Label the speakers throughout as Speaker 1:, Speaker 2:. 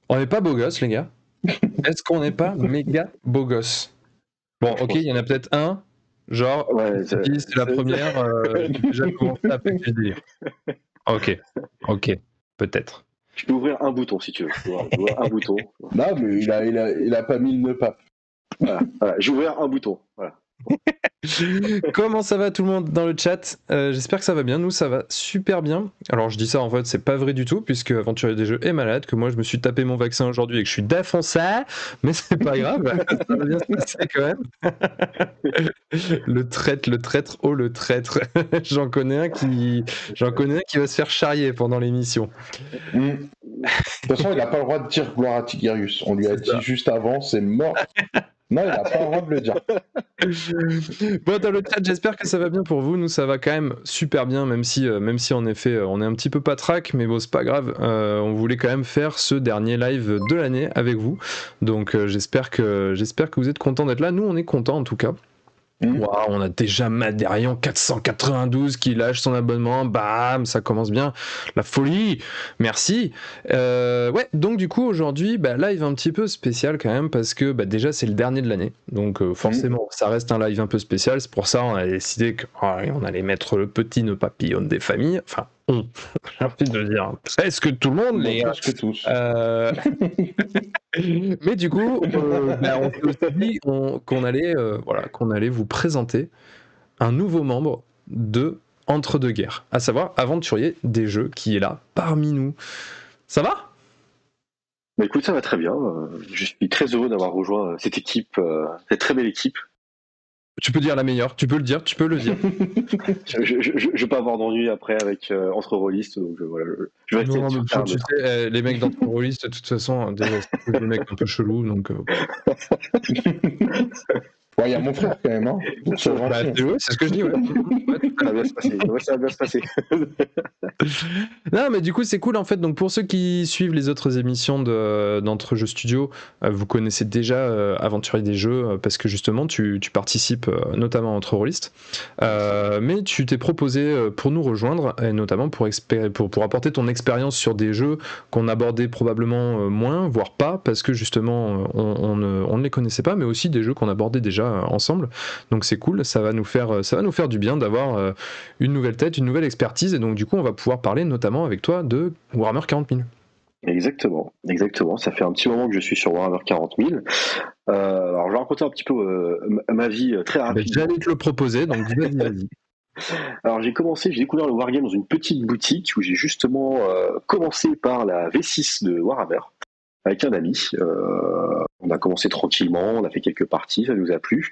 Speaker 1: On n'est pas beau gosse, les gars. Est-ce qu'on n'est pas méga beau gosse? Bon, ok, il y en a peut-être un, genre,
Speaker 2: Ouais,
Speaker 1: si c'est la première, j'ai déjà commencé à péter le délire. Ok, peut-être.
Speaker 2: Je peux ouvrir un bouton si tu veux. Je peux ouvrir un bouton.
Speaker 3: Non, mais il a pas mis le nœud pape.
Speaker 2: Voilà. J'ai ouvert un bouton. Voilà.
Speaker 1: Comment ça va tout le monde dans le chat? J'espère que ça va bien, nous ça va super bien. Alors je dis ça en fait c'est pas vrai du tout puisque Aventurier des Jeux est malade, que moi je me suis tapé mon vaccin aujourd'hui et que je suis défoncé, mais c'est pas grave, ça va bien se passer quand même. Le traître, oh le traître. J'en connais un qui va se faire charrier pendant l'émission.
Speaker 3: De toute façon il a pas le droit de dire gloire à Tigerius, on lui a dit juste avant, c'est mort. Non, il n'a pas le droit de le dire.
Speaker 1: Bon, dans le chat, j'espère que ça va bien pour vous. Nous, ça va quand même super bien, même si en effet, on est un petit peu patraque, mais bon, c'est pas grave. On voulait quand même faire ce dernier live de l'année avec vous. Donc, j'espère que vous êtes contents d'être là. Nous, on est contents en tout cas. Wow, on a déjà Matt Derian 492 qui lâche son abonnement, bam, ça commence bien, la folie, merci. Ouais, donc du coup aujourd'hui, live un petit peu spécial quand même parce que déjà c'est le dernier de l'année, donc forcément ça reste un live un peu spécial, c'est pour ça on a décidé qu'on allait mettre le petit nœud papillon des familles, enfin j'ai envie de dire presque tout le monde, les gars.
Speaker 3: Presque tous.
Speaker 1: Mais du coup, on s'est aussi dit qu'on allait vous présenter un nouveau membre de Entre deux guerres, à savoir Aventurier des Jeux, qui est là parmi nous. Ça va ?
Speaker 2: Bah écoute, ça va très bien. Je suis très heureux d'avoir rejoint cette équipe, cette très belle équipe.
Speaker 1: Tu peux dire la meilleure, tu peux le dire.
Speaker 2: Je vais pas avoir d'ennui après avec entre rôlistes, donc voilà. Je vais rester sur terre.
Speaker 1: Tu sais, les mecs d'entre rôlistes, de toute façon, déjà, c'est des mecs un peu chelous, donc.
Speaker 3: Il y a mon frère quand même, hein.
Speaker 1: C'est ce que je dis, ouais.
Speaker 2: Ça va bien se passer. Ouais, ça va bien se passer.
Speaker 1: Non, mais du coup, c'est cool en fait. Donc, pour ceux qui suivent les autres émissions d'Entre Jeux Studio, vous connaissez déjà Aventurier des Jeux parce que justement, tu participes notamment à Entre Rôlistes. Mais tu t'es proposé pour nous rejoindre, et notamment pour apporter ton expérience sur des jeux qu'on abordait probablement moins, voire pas, parce que justement, on ne les connaissait pas, mais aussi des jeux qu'on abordait déjà ensemble. Donc c'est cool, ça va nous faire du bien d'avoir une nouvelle tête, une nouvelle expertise, et donc du coup on va pouvoir parler notamment avec toi de Warhammer 40 000.
Speaker 2: Exactement. Ça fait un petit moment que je suis sur Warhammer 40 000. Alors je vais raconter un petit peu ma vie très rapidement.
Speaker 1: J'allais te le proposer, donc vas-y.
Speaker 2: Alors j'ai découvert le Wargame dans une petite boutique où j'ai justement commencé par la V6 de Warhammer avec un ami. On a commencé tranquillement, on a fait quelques parties, ça nous a plu.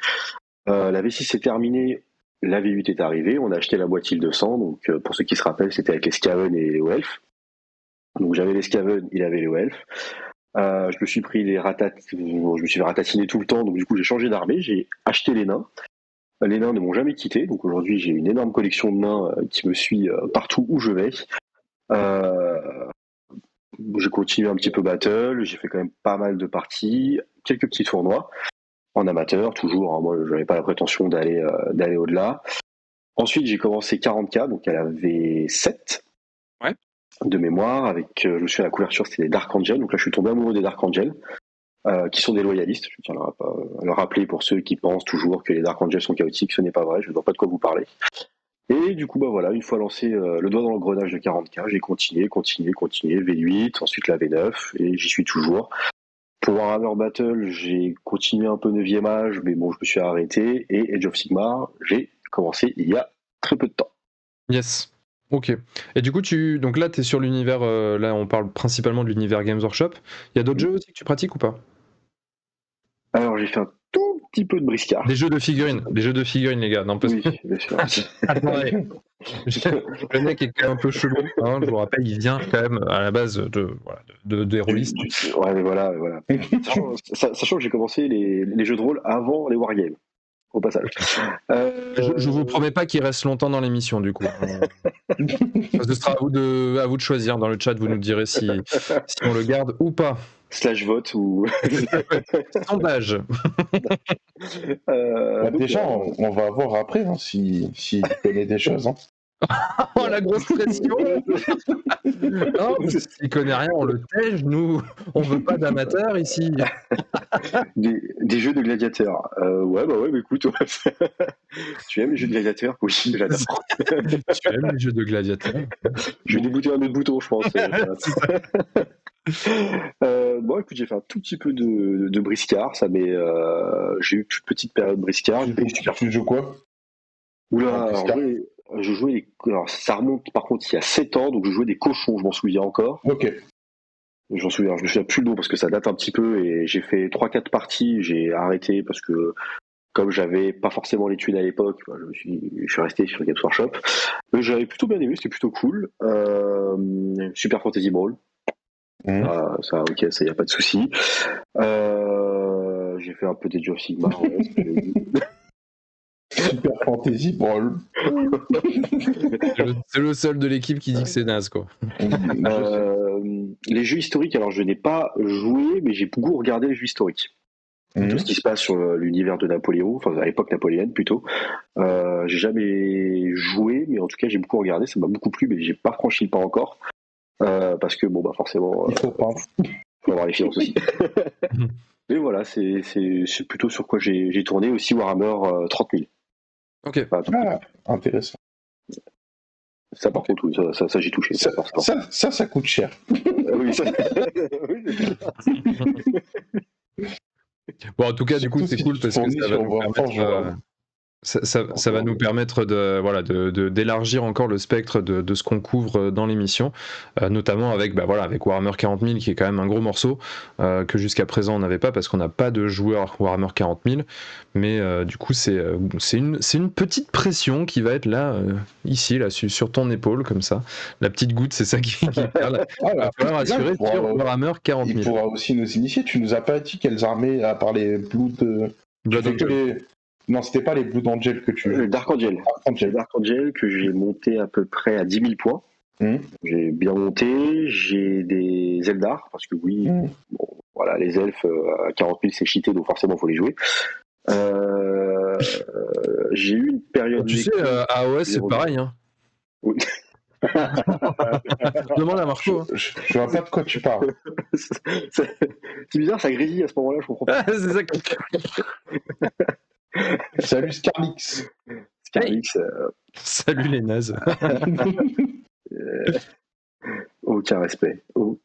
Speaker 2: La V6 est terminée, la V8 est arrivée, on a acheté la boîte 1200, donc pour ceux qui se rappellent, c'était avec les Skaven et les Elfes. Donc j'avais les Skaven, il avait les Elfes. Je me suis pris je me suis fait ratatiner tout le temps, donc du coup j'ai changé d'armée, j'ai acheté les nains. Les nains ne m'ont jamais quitté, donc aujourd'hui j'ai une énorme collection de nains qui me suit partout où je vais. J'ai continué un petit peu Battle, j'ai fait quand même pas mal de parties, quelques petits tournois en amateur, toujours. Hein, moi, je n'avais pas la prétention d'aller au-delà. Ensuite, j'ai commencé 40K, donc elle avait 7 de mémoire. Je me suis à la couverture, c'était des Dark Angel. Donc là, je suis tombé amoureux des Dark Angel, qui sont des loyalistes. Je tiens à le rappeler pour ceux qui pensent toujours que les Dark Angel sont chaotiques. Ce n'est pas vrai, je ne vois pas de quoi vous parler. Et du coup, voilà, une fois lancé le doigt dans l'engrenage de 40K, j'ai continué, V8, ensuite la V9, et j'y suis toujours. Pour Warhammer Battle, j'ai continué un peu 9e âge, mais bon, je me suis arrêté. Et Age of Sigmar, j'ai commencé il y a très peu de temps.
Speaker 1: Yes. Ok. Et du coup, donc là, tu es sur l'univers, là, on parle principalement de l'univers Games Workshop. Il y a d'autres jeux aussi que tu pratiques ou pas ?
Speaker 2: Alors, j'ai fait un tout petit peu de briscard.
Speaker 1: Des jeux de figurines, les gars. Non,
Speaker 2: oui, bien sûr.
Speaker 1: Attendez. Le mec est quand même un peu chelou, hein, je vous rappelle, il vient quand même à la base des rôlistes.
Speaker 2: Ouais, mais voilà. Sachant que j'ai commencé les jeux de rôle avant les wargames, au passage.
Speaker 1: Je vous promets pas qu'il reste longtemps dans l'émission, du coup. Ce sera à vous de choisir dans le chat, vous nous direz si on le garde ou pas.
Speaker 2: /vote ou
Speaker 1: sondage.
Speaker 3: Déjà, on va voir après si connaît des choses. Hein.
Speaker 1: Oh, la grosse pression. Non, s'il connaît rien, on le tège, nous, on veut pas d'amateurs ici.
Speaker 2: Des jeux de gladiateurs. Ouais, mais écoute, tu aimes les jeux de gladiateurs? Oui, j'adore.
Speaker 1: Tu aimes les jeux de gladiateurs?
Speaker 2: Je vais débouter un autre bouton, je pense.
Speaker 1: C'est ça.
Speaker 2: Bon, écoute, j'ai fait un tout petit peu de briscard, j'ai eu une toute petite période briscard.
Speaker 3: Tu joues quoi?
Speaker 2: Oula,
Speaker 3: En
Speaker 2: alors,
Speaker 3: briscard.
Speaker 2: je jouais alors ça remonte par contre il y a 7 ans, donc je jouais des cochons, je m'en souviens encore.
Speaker 3: Ok.
Speaker 2: Je me souviens plus le nom parce que ça date un petit peu et j'ai fait 3-4 parties, j'ai arrêté parce que comme j'avais pas forcément les thunes à l'époque, je suis resté sur Games Workshop. Mais j'avais plutôt bien aimé, c'était plutôt cool. Super Fantasy Brawl. Ça, ok, ça y a pas de souci. J'ai fait un peu des Age of Sigmar. Ouais,
Speaker 3: Super Fantasy Brawl.
Speaker 1: C'est le seul de l'équipe qui dit que c'est naze, quoi.
Speaker 2: Les jeux historiques, alors je n'ai pas joué, mais j'ai beaucoup regardé les jeux historiques. Tout ce qui se passe sur l'univers de Napoléon, enfin à l'époque napoléonienne plutôt. J'ai jamais joué, mais en tout cas j'ai beaucoup regardé, ça m'a beaucoup plu, mais j'ai pas franchi le pas encore. Parce que bon bah forcément
Speaker 3: Il faut
Speaker 2: avoir les finances aussi. Mais voilà, c'est plutôt sur quoi j'ai tourné, aussi Warhammer 30 000.
Speaker 1: Ok.
Speaker 3: Intéressant.
Speaker 2: Ça par contre, oui, ça j'ai touché.
Speaker 3: Ça coûte cher.
Speaker 2: Oui, ça...
Speaker 1: Bon, en tout cas, du coup, c'est cool parce que ça va nous permettre, ça va nous permettre d'élargir encore le spectre de ce qu'on couvre dans l'émission, notamment avec Warhammer 40 000 qui est quand même un gros morceau que jusqu'à présent on n'avait pas parce qu'on n'a pas de joueur Warhammer 40 000, mais du coup c'est une petite pression qui va être là, ici, là, sur ton épaule comme ça, la petite goutte, c'est ça qui perd. Il va falloir assurer sur Warhammer 40 000.
Speaker 3: Il pourra aussi nous initier. Tu nous as pas dit quelles armées, à part les Blood Angel. Non, c'était pas les Blood Angel que tu...
Speaker 2: Dark Angel. Dark Angel que j'ai monté à peu près à 10 000 points. J'ai bien monté, j'ai des Eldar, parce que oui, bon, voilà, les elfes à 40 000 c'est cheaté, donc forcément il faut les jouer. J'ai eu une période...
Speaker 1: Tu sais, à AOS c'est pareil, hein.
Speaker 2: Oui.
Speaker 1: Demande à Marco.
Speaker 3: Je vois pas de quoi tu parles.
Speaker 2: C'est bizarre, ça grésille à ce moment-là, je comprends pas.
Speaker 1: C'est ça qui...
Speaker 3: Salut Scarlix.
Speaker 2: Scarlix.
Speaker 1: Salut les nazes.
Speaker 2: Aucun respect.
Speaker 1: On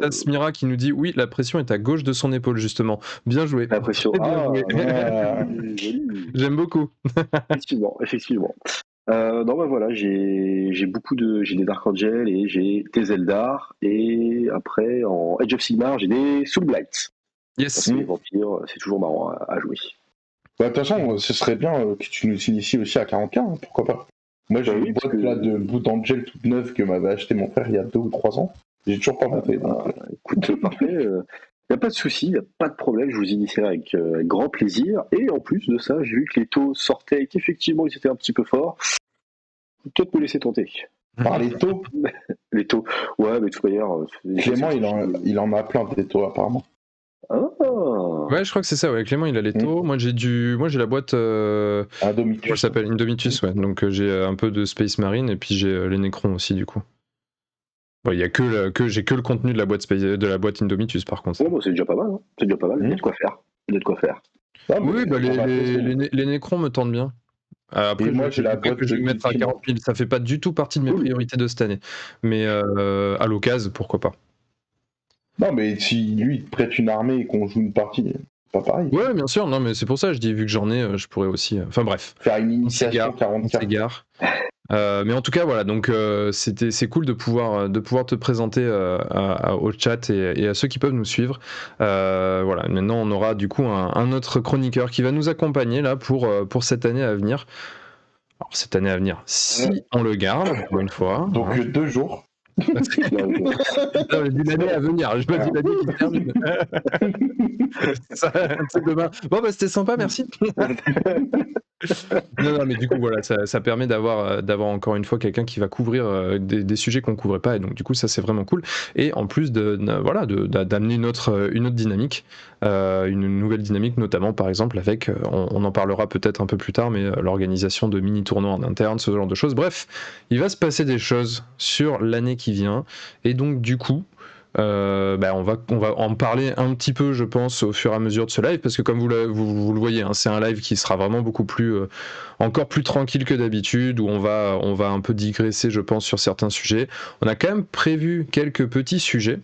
Speaker 1: a Smira qui nous dit oui, la pression est à gauche de son épaule justement. Bien joué.
Speaker 2: La pression.
Speaker 1: J'aime beaucoup.
Speaker 2: Effectivement. Non, bah voilà, j'ai des Dark Angel et j'ai des Eldar, et après en Age of Sigmar j'ai des Soulblights.
Speaker 1: Yes.
Speaker 2: Parce que les vampires, c'est toujours marrant à jouer.
Speaker 3: De toute façon, ce serait bien que tu nous inities aussi à 40K, hein, pourquoi pas. Moi j'ai une boîte là de Blood Angel toute neuve que m'avait acheté mon frère il y a 2 ou 3 ans. J'ai toujours pas monté.
Speaker 2: Écoute, parfait. Il n'y a pas de souci, il n'y a pas de problème, je vous initierai avec grand plaisir. Et en plus de ça, j'ai vu que les taux sortaient et qu'effectivement ils étaient un petit peu forts. Peut-être me laisser tenter.
Speaker 3: Par les taux.
Speaker 2: Les taux, ouais, mais de toute manière...
Speaker 3: Clément, il en a plein des taux apparemment.
Speaker 2: Ah.
Speaker 1: Ouais, je crois que c'est ça, ouais. Clément il a les taux. Moi j'ai la boîte
Speaker 3: Indomitus.
Speaker 1: Ça s'appelle Indomitus, ouais. Donc j'ai un peu de Space Marine et puis j'ai les Necrons aussi du coup. Bon, il y a j'ai que le contenu de la boîte Indomitus par contre.
Speaker 2: Ouais, bon, c'est déjà pas mal, hein. C'est déjà pas mal, il y a de quoi faire.
Speaker 3: Ah,
Speaker 1: oui, bah, les Necrons me tentent bien. Après,
Speaker 3: moi j'ai la boîte
Speaker 1: que je vais mettre à 40 000, ça fait pas du tout partie de mes priorités de cette année. Mais à l'occasion, pourquoi pas.
Speaker 3: Non, mais si lui il te prête une armée et qu'on joue une partie, c'est pas pareil.
Speaker 1: Ouais, bien sûr, non, mais c'est pour ça, je dis, vu que j'en ai, je pourrais aussi. Enfin bref.
Speaker 3: Faire une initiation 40K.
Speaker 1: Mais en tout cas, voilà, donc c'est cool de pouvoir te présenter au chat et à ceux qui peuvent nous suivre. Voilà, maintenant on aura du coup un autre chroniqueur qui va nous accompagner là pour cette année à venir. Alors, cette année à venir, si on le garde, encore une fois.
Speaker 3: Donc 2 jours.
Speaker 1: Non, j'ai dit l'année à venir, je pas dit l'année qui termine. C'est demain. Bon, bah c'était sympa, merci. Non, mais du coup, voilà, ça permet d'avoir encore une fois quelqu'un qui va couvrir des sujets qu'on couvrait pas, et donc du coup, ça c'est vraiment cool. Et en plus d'amener une autre dynamique, une nouvelle dynamique, notamment par exemple avec, on en parlera peut-être un peu plus tard, mais l'organisation de mini-tournois en interne, ce genre de choses. Bref, il va se passer des choses sur l'année qui vient, et donc du coup, on va en parler un petit peu, je pense, au fur et à mesure de ce live, parce que comme vous le voyez, hein, c'est un live qui sera vraiment beaucoup plus, encore plus tranquille que d'habitude, où on va un peu digresser, je pense, sur certains sujets. On a quand même prévu quelques petits sujets,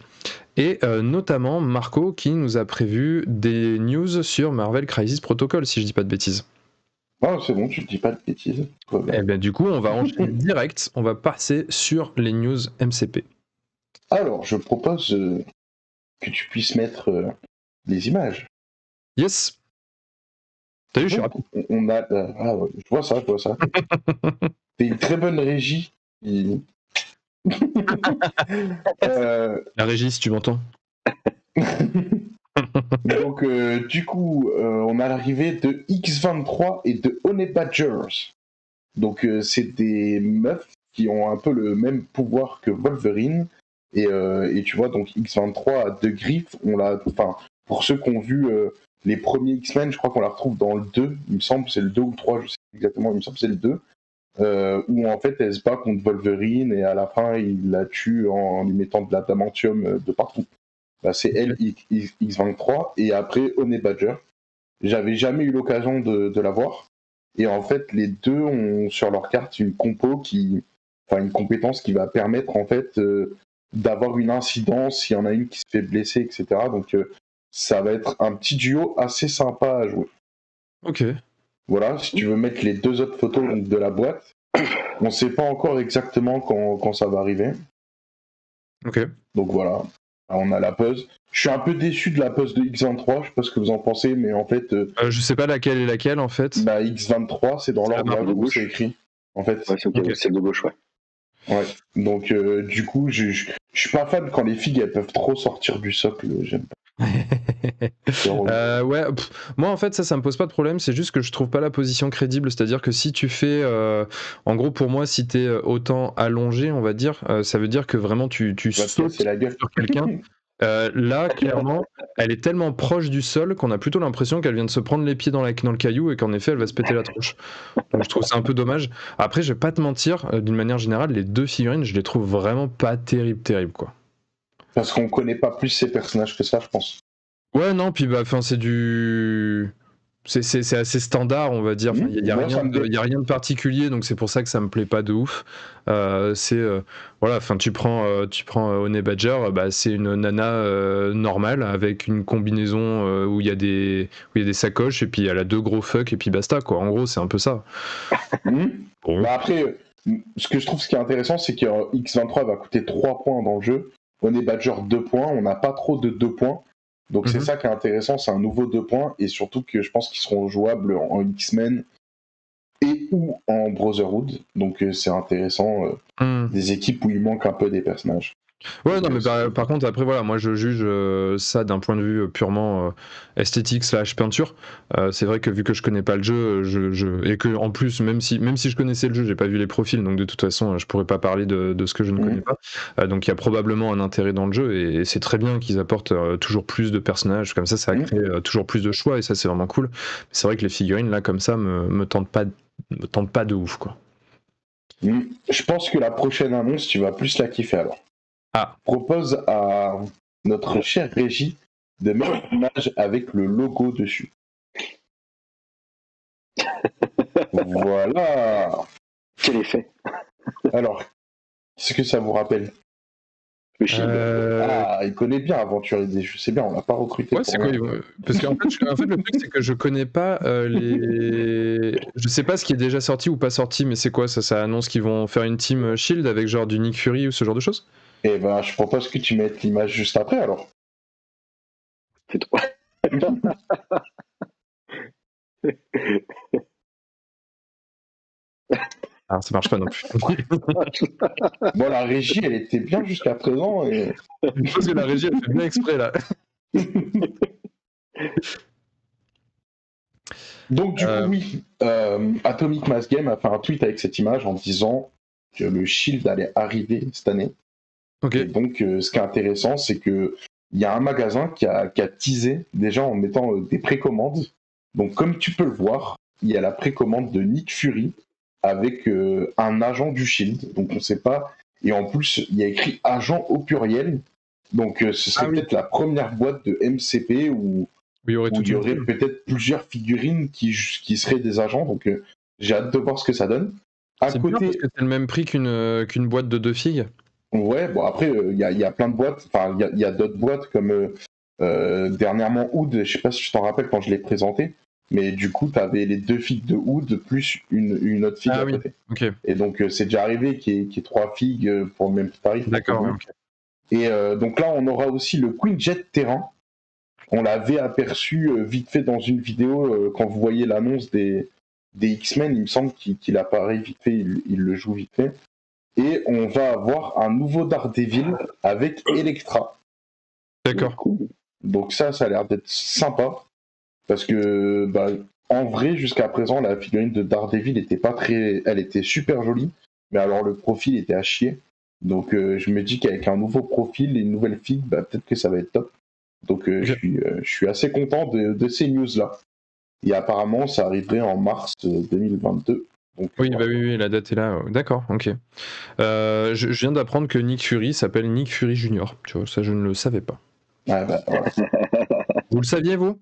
Speaker 1: et notamment Marco qui nous a prévu des news sur Marvel Crisis Protocol, si je dis pas de bêtises.
Speaker 3: Ah, c'est bon, tu ne dis pas de bêtises.
Speaker 1: Et bien du coup, on va enchaîner direct, on va passer sur les news MCP.
Speaker 3: Alors, je propose que tu puisses mettre les images.
Speaker 1: Yes. T'as vu, je suis rapide.
Speaker 3: On a, ouais, je vois ça. C'est une très bonne régie.
Speaker 1: La régie, si tu m'entends.
Speaker 3: Donc, du coup, on a l'arrivée de X23 et de Honey Badgers. Donc, c'est des meufs qui ont un peu le même pouvoir que Wolverine. Et tu vois, donc X23 a 2 griffes. Pour ceux qui ont vu les premiers X-Men, je crois qu'on la retrouve dans le 2. Il me semble, c'est le 2 ou le 3, je sais exactement. Il me semble, c'est le 2. Où en fait, elle se bat contre Wolverine et à la fin, il la tue en lui mettant de l'adamantium de partout. Bah, c'est elle, X23, et après Honey Badger. J'avais jamais eu l'occasion de la voir. Et en fait, les deux ont sur leur carte une une compétence qui va permettre en fait d'avoir une incidence s'il y en a une qui se fait blesser, etc. Donc ça va être un petit duo assez sympa à jouer.
Speaker 1: Ok.
Speaker 3: Voilà, si tu veux mettre les 2 autres photos de la boîte, on sait pas encore exactement quand ça va arriver.
Speaker 1: Ok.
Speaker 3: Donc voilà, on a la pose. Je suis un peu déçu de la pose de X23, je sais pas ce que vous en pensez, mais en fait...
Speaker 1: je sais pas laquelle est laquelle en fait.
Speaker 3: Bah X23, c'est dans l'ordre de gauche, c'est écrit. En fait.
Speaker 2: Ouais, c'est celle de gauche, ouais.
Speaker 3: Ouais, donc du coup, je suis pas fan quand les filles elles peuvent trop sortir du socle, j'aime pas.
Speaker 1: Ouais, moi en fait ça me pose pas de problème, c'est juste que je trouve pas la position crédible, c'est-à-dire que si tu fais, en gros pour moi si t'es autant allongé on va dire, ça veut dire que vraiment tu sautes
Speaker 3: la gueule
Speaker 1: sur quelqu'un. Là clairement elle est tellement proche du sol qu'on a plutôt l'impression qu'elle vient de se prendre les pieds dans le caillou et qu'en effet elle va se péter la tronche. Donc je trouve ça un peu dommage. Après je vais pas te mentir, d'une manière générale les 2 figurines je les trouve vraiment pas terribles quoi.
Speaker 3: Parce qu'on connaît pas plus ces personnages que ça, je pense.
Speaker 1: Ouais, non, puis c'est c'est assez standard, on va dire. Il y a rien de particulier, donc c'est pour ça que ça me plaît pas de ouf. Voilà, tu prends Honey Badger, c'est une nana normale avec une combinaison où il y a des sacoches et puis elle a 2 gros fuck et puis basta quoi. En gros, c'est un peu ça.
Speaker 3: Bon. Après, ce que je trouve qui est intéressant, c'est que X23 va coûter 3 points dans le jeu. Honey Badger 2 points, on n'a pas trop de 2 points. Donc c'est ça qui est intéressant, c'est un nouveau 2 points, et surtout que je pense qu'ils seront jouables en X-Men et ou en Brotherhood. Donc c'est intéressant, des équipes où il manque un peu des personnages.
Speaker 1: Ouais, non, mais par contre, après, voilà, moi je juge ça d'un point de vue purement esthétique / peinture. C'est vrai que vu que je connais pas le jeu, et que en plus, même si je connaissais le jeu, j'ai pas vu les profils, donc de toute façon, je pourrais pas parler de ce que je ne connais pas. Donc il y a probablement un intérêt dans le jeu, et c'est très bien qu'ils apportent toujours plus de personnages, comme ça crée toujours plus de choix, et ça c'est vraiment cool. Mais c'est vrai que les figurines, là, comme ça, me tentent pas de ouf, quoi.
Speaker 3: Je pense que la prochaine annonce, tu vas plus la kiffer alors. Propose à notre chère régie de mettre une image avec le logo dessus. Voilà.
Speaker 2: Quel effet.
Speaker 3: Alors, qu'est-ce que ça vous rappelle?
Speaker 2: Le Shield.
Speaker 3: Il connaît bien Aventurier, je sais bien, on l'a pas recruté.
Speaker 1: Ouais, c'est quoi parce qu'en fait, le truc c'est que je connais pas je sais pas ce qui est déjà sorti ou pas sorti, mais c'est quoi ça annonce qu'ils vont faire une team Shield avec genre du Nick Fury ou ce genre de choses?
Speaker 3: Eh ben, je propose que tu mettes l'image juste après alors.
Speaker 2: C'est trop.
Speaker 1: Alors, ça marche pas non plus.
Speaker 3: Bon, la régie, elle était bien jusqu'à présent. Et...
Speaker 1: Je pense que la régie, elle fait bien exprès là.
Speaker 3: Donc du coup, oui, Atomic Mass Game a fait un tweet avec cette image en disant que le Shield allait arriver cette année.
Speaker 1: Ok.
Speaker 3: Et donc, ce qui est intéressant, c'est que il y a un magasin qui a teasé déjà en mettant des précommandes. Donc, comme tu peux le voir, il y a la précommande de Nick Fury avec un agent du Shield. Donc, on ne sait pas. Et en plus, il y a écrit agent au pluriel. Donc, ce serait peut-être la première boîte de MCP où
Speaker 1: il y aurait,
Speaker 3: peut-être plusieurs figurines qui seraient des agents. Donc, j'ai hâte de voir ce que ça donne.
Speaker 1: C'est bien parce que c'est le même prix qu'une boîte de 2 figues.
Speaker 3: Ouais, bon après, il y a plein de boîtes, enfin, il y a d'autres boîtes comme dernièrement Oud, je sais pas si tu t'en rappelles quand je l'ai présenté, mais du coup, tu avais les 2 figues de Oud plus une autre figue à côté.
Speaker 1: Okay.
Speaker 3: Et donc, c'est déjà arrivé qu'il y ait 3 figues pour le même tarif.
Speaker 1: D'accord, okay.
Speaker 3: Et donc là, on aura aussi le Quinjet Terrain. On l'avait aperçu vite fait dans une vidéo quand vous voyez l'annonce des X-Men, il me semble qu'il apparaît vite fait, il le joue vite fait. Et on va avoir un nouveau Daredevil avec Elektra.
Speaker 1: D'accord.
Speaker 3: Donc ça a l'air d'être sympa. Parce que, en vrai, jusqu'à présent, la figurine de Daredevil était pas très... Elle était super jolie. Mais alors, le profil était à chier. Donc, je me dis qu'avec un nouveau profil et une nouvelle figue, peut-être que ça va être top. Donc, je suis assez content de ces news-là. Et apparemment, ça arriverait en mars 2022. Donc,
Speaker 1: oui, oui, la date est là. D'accord, ok. Je viens d'apprendre que Nick Fury s'appelle Nick Fury Junior. Tu vois, ça je ne le savais pas.
Speaker 3: Ah voilà.
Speaker 1: Vous le saviez, vous?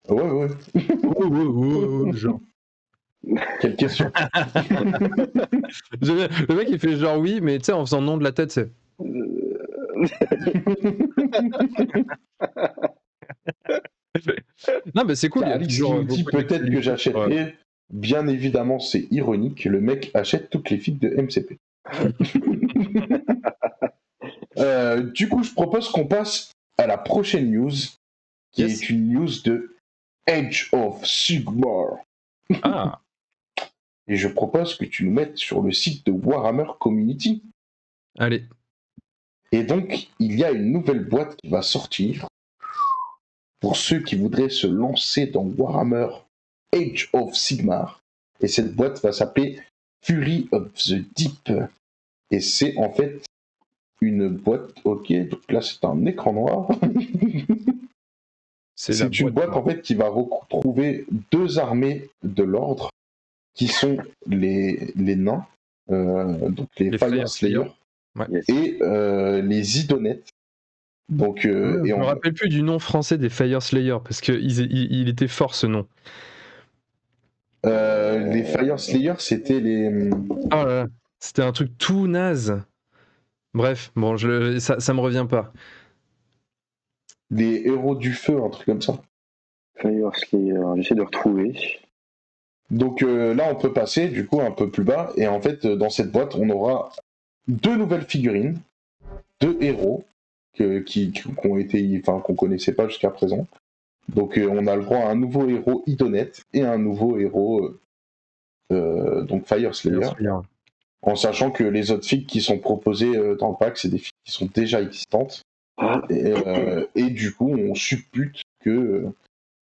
Speaker 3: Ouais.
Speaker 1: Genre.
Speaker 3: Quelle question.
Speaker 1: Le mec il fait genre oui, mais tu sais, en faisant non de la tête, c'est. Non, mais c'est cool.
Speaker 3: Alix nous dit peut-être que j'achèterai. Ouais. Bien évidemment, c'est ironique. Le mec achète toutes les figues de MCP. Du coup, je propose qu'on passe à la prochaine news, qui est une news de Age of Sigmar.
Speaker 1: Ah.
Speaker 3: Et je propose que tu nous mettes sur le site de Warhammer Community.
Speaker 1: Allez.
Speaker 3: Et donc, il y a une nouvelle boîte qui va sortir pour ceux qui voudraient se lancer dans Warhammer Age of Sigmar. Et cette boîte va s'appeler Fury of the Deep. Et c'est en fait une boîte, ok, donc là c'est un écran noir. C'est une boîte en fait qui va retrouver 2 armées de l'ordre qui sont les nains, donc les Fire Slayers, et les Idonettes. Donc,
Speaker 1: je me rappelle plus du nom français des Fire Slayers parce que il était fort ce nom.
Speaker 3: Les Fire Slayers, c'était les.
Speaker 1: Oh là là, c'était un truc tout naze. Bref, bon, ça me revient pas.
Speaker 3: Les héros du feu, un truc comme ça.
Speaker 2: Fire Slayer, j'essaie de retrouver.
Speaker 3: Donc là, on peut passer du coup un peu plus bas. Et en fait, dans cette boîte, on aura 2 nouvelles figurines, 2 héros qu'on connaissait pas jusqu'à présent. Donc on a le droit à un nouveau héros Idonette et un nouveau héros donc Fire Slayer. En sachant que les autres figues qui sont proposées dans le pack, c'est des figues qui sont déjà existantes. Et du coup, on suppute que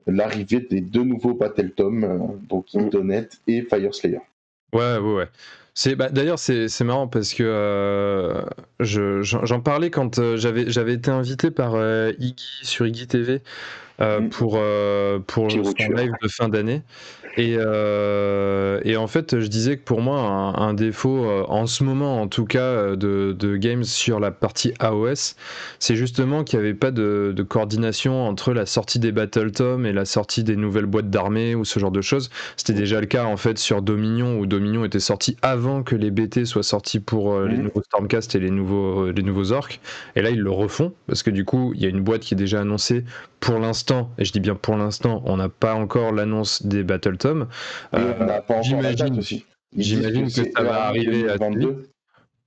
Speaker 3: l'arrivée des 2 nouveaux Battle Tom, donc Idonette et Fire Slayer.
Speaker 1: Ouais. D'ailleurs, c'est marrant parce que j'en parlais quand j'avais été invité par Iggy sur Iggy TV pour son live de fin d'année. Et en fait, je disais que pour moi, un défaut, en ce moment en tout cas, de Games sur la partie AOS, c'est justement qu'il n'y avait pas de coordination entre la sortie des Battletom et la sortie des nouvelles boîtes d'armée ou ce genre de choses. C'était déjà le cas en fait sur Dominion, où Dominion était sorti avant que les BT soient sortis pour les nouveaux Stormcast et les nouveaux Orcs. Et là, ils le refont, parce que du coup, il y a une boîte qui est déjà annoncée. Pour l'instant, et je dis bien pour l'instant, on n'a pas encore l'annonce des Battletom.
Speaker 3: On n'a pas encore la date aussi.
Speaker 1: J'imagine que ça va arriver à 2022.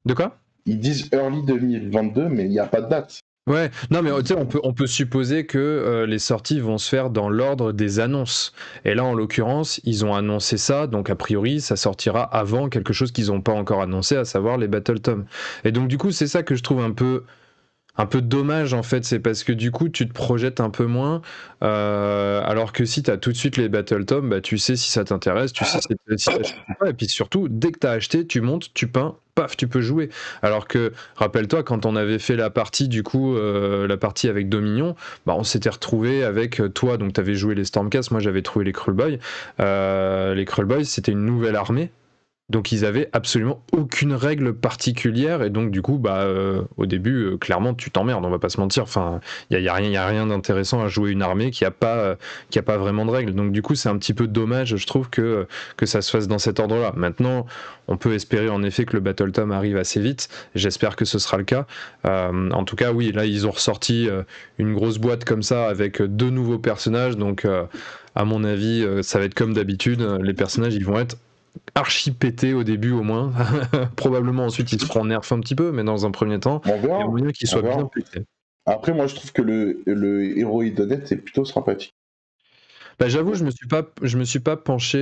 Speaker 1: De quoi?
Speaker 3: Ils disent early 2022, mais il n'y a pas de date.
Speaker 1: Ouais, non mais tu sais, on peut supposer que les sorties vont se faire dans l'ordre des annonces. Et là, en l'occurrence, ils ont annoncé ça, donc a priori, ça sortira avant quelque chose qu'ils n'ont pas encore annoncé, à savoir les Battletom. Et donc du coup, c'est ça que je trouve un peu un peu dommage en fait, c'est parce que du coup tu te projettes un peu moins, alors que si t'as tout de suite les Battle Tom, bah tu sais si ça t'intéresse, tu sais si t'achètes ou pas, et puis surtout dès que t'as acheté, tu montes, tu peins, paf, tu peux jouer. Alors que rappelle-toi quand on avait fait la partie du coup, la partie avec Dominion, bah on s'était retrouvé avec toi, donc t'avais joué les Stormcast, moi j'avais trouvé les Krullboy. Les Krullboy c'était une nouvelle armée. Donc ils avaient absolument aucune règle particulière et donc du coup au début clairement tu t'emmerdes, on va pas se mentir. Enfin y a rien d'intéressant à jouer une armée qui a pas vraiment de règles. Donc du coup c'est un petit peu dommage je trouve que ça se fasse dans cet ordre-là. Maintenant on peut espérer en effet que le Battle Tom arrive assez vite. J'espère que ce sera le cas. En tout cas oui là ils ont ressorti une grosse boîte comme ça avec 2 nouveaux personnages donc à mon avis ça va être comme d'habitude. Les personnages ils vont être archi pété au début au moins. Probablement ensuite ils se feront nerf un petit peu, mais dans un premier temps,
Speaker 3: On
Speaker 1: il y a
Speaker 3: verra.
Speaker 1: moyen qu'ils soient bien pétés.
Speaker 3: Après, moi, je trouve que le héros Idonette est plutôt sympathique.
Speaker 1: Bah, j'avoue, je me suis pas penché.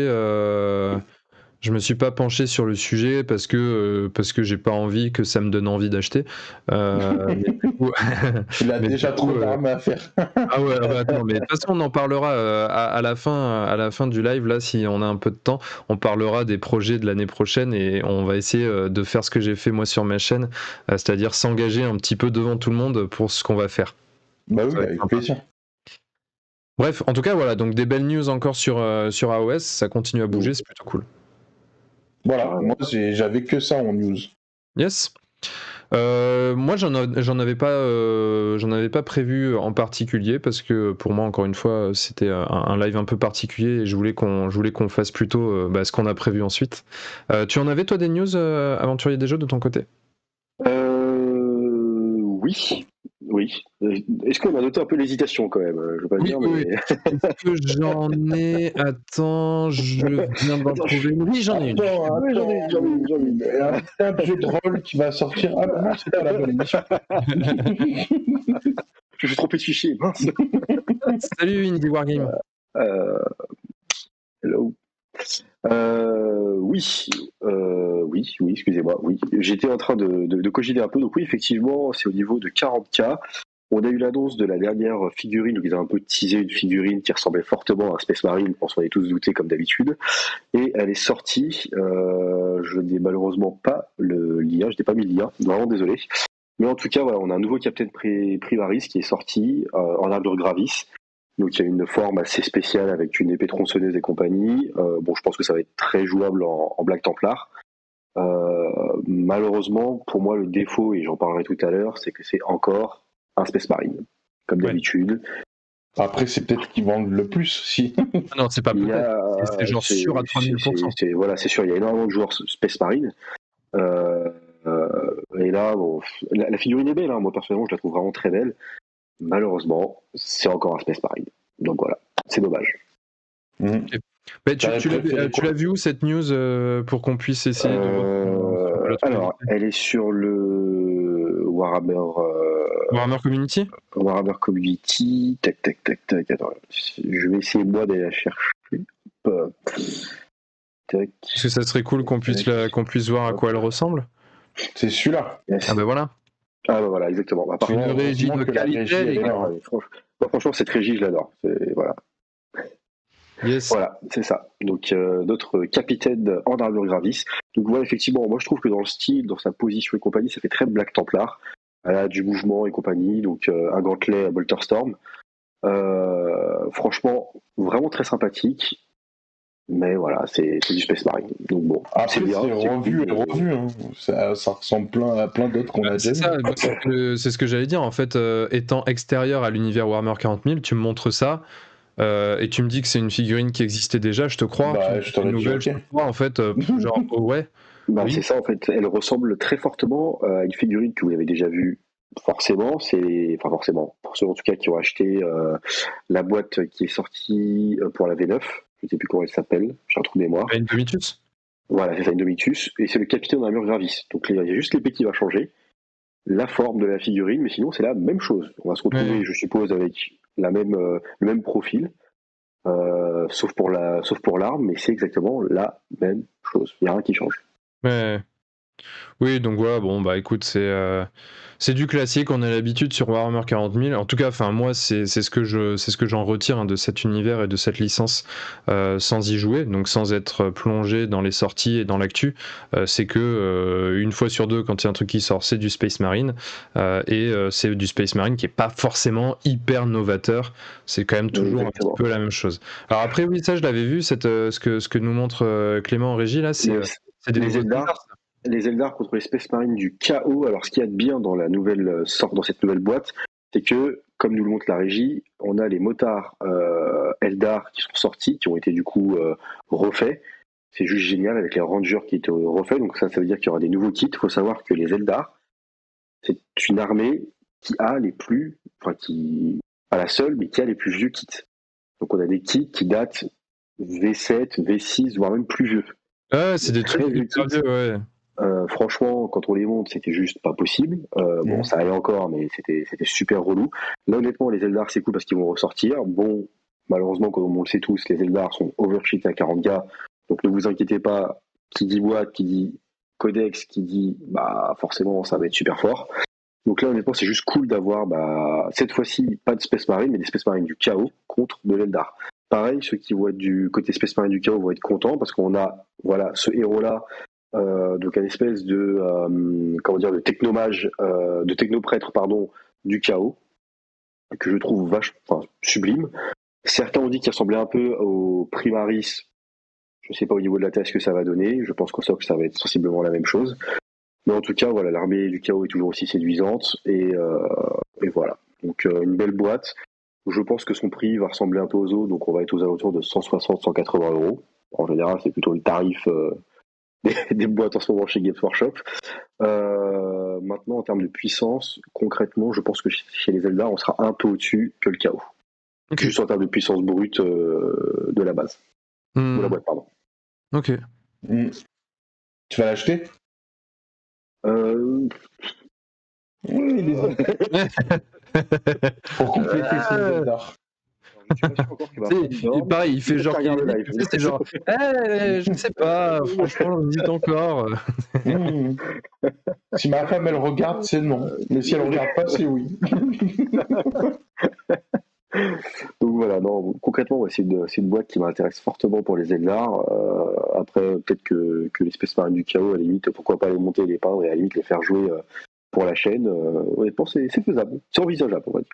Speaker 1: Je me suis pas penché sur le sujet parce que j'ai pas envie que ça me donne envie d'acheter. Mais du coup,
Speaker 3: Il a
Speaker 1: mais
Speaker 3: déjà
Speaker 1: du coup,
Speaker 3: trop d'armes à faire.
Speaker 1: ah ouais, ah bah attends, mais de toute façon on en parlera à la fin du live là, si on a un peu de temps, on parlera des projets de l'année prochaine et on va essayer de faire ce que j'ai fait moi sur ma chaîne, c'est-à-dire s'engager un petit peu devant tout le monde pour ce qu'on va faire.
Speaker 3: Bah oui,
Speaker 1: Ça va être
Speaker 3: avec
Speaker 1: sympa.
Speaker 3: plaisir.
Speaker 1: Bref, en tout cas voilà, donc des belles news encore sur AOS, ça continue à bouger, c'est plutôt cool.
Speaker 3: Voilà, moi j'avais que ça en news.
Speaker 1: Yes. Moi j'en avais pas prévu en particulier parce que pour moi encore une fois c'était un live un peu particulier et je voulais qu'on fasse plutôt ce qu'on a prévu ensuite. Tu en avais toi des news aventuriers des jeux de ton côté?
Speaker 2: Oui. Est-ce qu'on a noté un peu l'hésitation quand même? Je veux pas dire,
Speaker 1: Oui.
Speaker 2: mais.
Speaker 1: Est-ce que j'en ai? Attends, je viens d'en trouver une. Oui, j'en ai une.
Speaker 3: Attends,
Speaker 2: J'en ai une.
Speaker 3: Il y a un jeu de rôle qui va sortir. Ah non, c'est pas la bonne émission.
Speaker 2: Je suis trompé de fichier, mince.
Speaker 1: Salut Indie Wargame.
Speaker 2: Hello. Oui, excusez-moi. Oui, j'étais en train de cogiter un peu. Donc oui, effectivement, c'est au niveau de 40K. On a eu l'annonce de la dernière figurine, donc ils ont un peu teasé une figurine qui ressemblait fortement à Space Marine, on s'en est tous doutés comme d'habitude, et elle est sortie, je n'ai malheureusement pas le lien, je n'ai pas mis le lien, vraiment désolé, mais en tout cas voilà, on a un nouveau Captain Primaris qui est sorti en armure Gravis, donc il y a une forme assez spéciale avec une épée tronçonneuse et compagnie, bon je pense que ça va être très jouable en Black Templar. Malheureusement pour moi le défaut, et j'en parlerai tout à l'heure, c'est que c'est encore un Space Marine, comme d'habitude.
Speaker 3: Après, c'est peut-être qu'ils vendent le plus, si.
Speaker 1: Non, c'est pas peut-être. C'est genre sûr à 3000%.
Speaker 2: Voilà, c'est sûr, il y a énormément de joueurs Space Marine. Et là, bon, la figurine est belle, hein. Moi personnellement, je la trouve vraiment très belle. Malheureusement, c'est encore un Space Marine. Donc voilà, c'est dommage.
Speaker 1: Mais tu l'as vu où cette news pour qu'on puisse essayer de
Speaker 2: alors, elle est sur le Warhammer
Speaker 1: Community.
Speaker 2: Warhammer Community. Tac. Attends, je vais essayer moi d'aller la chercher. Tac.
Speaker 1: Parce que ça serait cool qu'on puisse voir à quoi elle ressemble.
Speaker 3: C'est celui-là.
Speaker 2: Yes.
Speaker 1: Ah ben voilà.
Speaker 2: Ah ben voilà, exactement. Bah,
Speaker 1: une régie de qualité, les gars.
Speaker 2: Franchement, cette régie, je l'adore. Voilà.
Speaker 1: Yes.
Speaker 2: Voilà, c'est ça. Donc notre capitaine en armure Gravis. Donc voilà, effectivement, moi je trouve que dans le style, dans sa position et compagnie, ça fait très Black Templar. Elle a du mouvement et compagnie, donc un gantelet à Bolterstorm. Franchement, vraiment très sympathique. Mais voilà, c'est du Space Marine. Donc bon,
Speaker 3: après, c'est bien. C'est revu. Hein. Ça ressemble à plein d'autres qu'on a déjà
Speaker 1: vu. C'est ce que j'allais dire. En fait, étant extérieur à l'univers Warhammer 40 000, tu me montres ça. Et tu me dis que c'est une figurine qui existait déjà, je te crois.
Speaker 3: Bah, je t'aurais dit,
Speaker 1: je te crois, en fait, genre, ouais.
Speaker 2: Bah,
Speaker 1: oui.
Speaker 2: C'est ça, en fait. Elle ressemble très fortement à une figurine que vous avez déjà vue. Forcément, forcément, pour ceux en tout cas qui ont acheté la boîte qui est sortie pour la V9, je ne sais plus comment elle s'appelle, j'ai un trou de mémoire.
Speaker 1: Indomitus.
Speaker 2: Voilà, c'est ça, Indomitus, et c'est le capitaine en armure Gravis. Donc il y a juste l'épée qui va changer, la forme de la figurine, mais sinon c'est la même chose. On va se retrouver, je suppose, avec le même profil, sauf pour l'arme, mais c'est exactement la même chose. Il n'y a rien qui change.
Speaker 1: Ouais. Oui, donc voilà, bon, bah écoute, c'est du classique, on a l'habitude sur Warhammer 40 000. En tout cas, enfin, moi, c'est ce que j'en retire hein, de cet univers et de cette licence sans y jouer, donc sans être plongé dans les sorties et dans l'actu. C'est que une fois sur deux, quand il y a un truc qui sort, c'est du Space Marine. C'est du Space Marine qui est pas forcément hyper novateur. C'est quand même toujours un petit
Speaker 2: Exactement.
Speaker 1: peu la même chose. Alors après, oui, ça, je l'avais vu, ce que nous montre Clément en régie, là, c'est des
Speaker 2: Les
Speaker 1: nouveaux
Speaker 2: Eldar,
Speaker 1: standards.
Speaker 2: les Eldar contre les Space Marines du chaos. Alors, ce qu'il y a de bien dans la nouvelle dans cette nouvelle boîte, c'est que, comme nous le montre la régie, on a les motards Eldar qui sont sortis, qui ont été du coup refaits. C'est juste génial avec les Rangers qui étaient refaits. Donc ça veut dire qu'il y aura des nouveaux kits. Il faut savoir que les Eldar, c'est une armée qui a les plus, enfin qui pas la seule, mais qui a les plus vieux kits. Donc on a des kits qui datent V7, V6, voire même plus vieux.
Speaker 1: Ah, c'est des
Speaker 2: Très
Speaker 1: trucs
Speaker 2: vieux
Speaker 1: hyper
Speaker 2: kits.
Speaker 1: vieux, ouais.
Speaker 2: Franchement, quand on les monte, c'était juste pas possible. Bon, ça allait encore, mais c'était super relou. Là, honnêtement, les Eldar, c'est cool parce qu'ils vont ressortir. Bon, malheureusement, comme on le sait tous, les Eldar sont overshit à 40K. Donc ne vous inquiétez pas, qui dit boîte, qui dit codex, qui dit bah forcément ça va être super fort. Donc là, honnêtement, c'est juste cool d'avoir bah, cette fois-ci pas de Space Marine, mais des Space Marines du chaos contre de l'Eldar. Pareil, ceux qui vont être du côté Space Marine du chaos vont être contents parce qu'on a voilà ce héros-là, donc un espèce de comment dire de technomage, de technoprêtre pardon du chaos que je trouve sublime. Certains ont dit qu'il ressemblait un peu au Primaris. Je ne sais pas au niveau de la taille ce que ça va donner. Je pense qu'au socle ça va être sensiblement la même chose. Mais en tout cas, voilà, l'armée du chaos est toujours aussi séduisante et voilà. Donc une belle boîte. Je pense que son prix va ressembler un peu aux autres, donc on va être aux alentours de 160-180 euros. En général, c'est plutôt le tarif des boîtes en ce moment chez Games Workshop. Maintenant, en termes de puissance, concrètement, je pense que chez les Eldar, on sera un peu au-dessus que le chaos.
Speaker 1: Okay.
Speaker 2: Juste en termes de puissance brute de la base. De la boîte, pardon.
Speaker 1: Ok.
Speaker 3: Tu vas l'acheter Oui, pour compléter ses Eldar.
Speaker 1: Pareil, il fait genre c'est genre je sais pas, franchement, on hésite encore.
Speaker 3: Si ma femme elle regarde, c'est non. Mais si elle regarde pas, c'est oui.
Speaker 2: Donc voilà, non, concrètement, ouais, c'est une boîte qui m'intéresse fortement pour les Eldar. Après, peut-être que les Space Marines du chaos, à la limite, pourquoi pas les monter, les peindre et à la limite les faire jouer pour la chaîne. Honnêtement, c'est faisable, c'est envisageable, on va dire.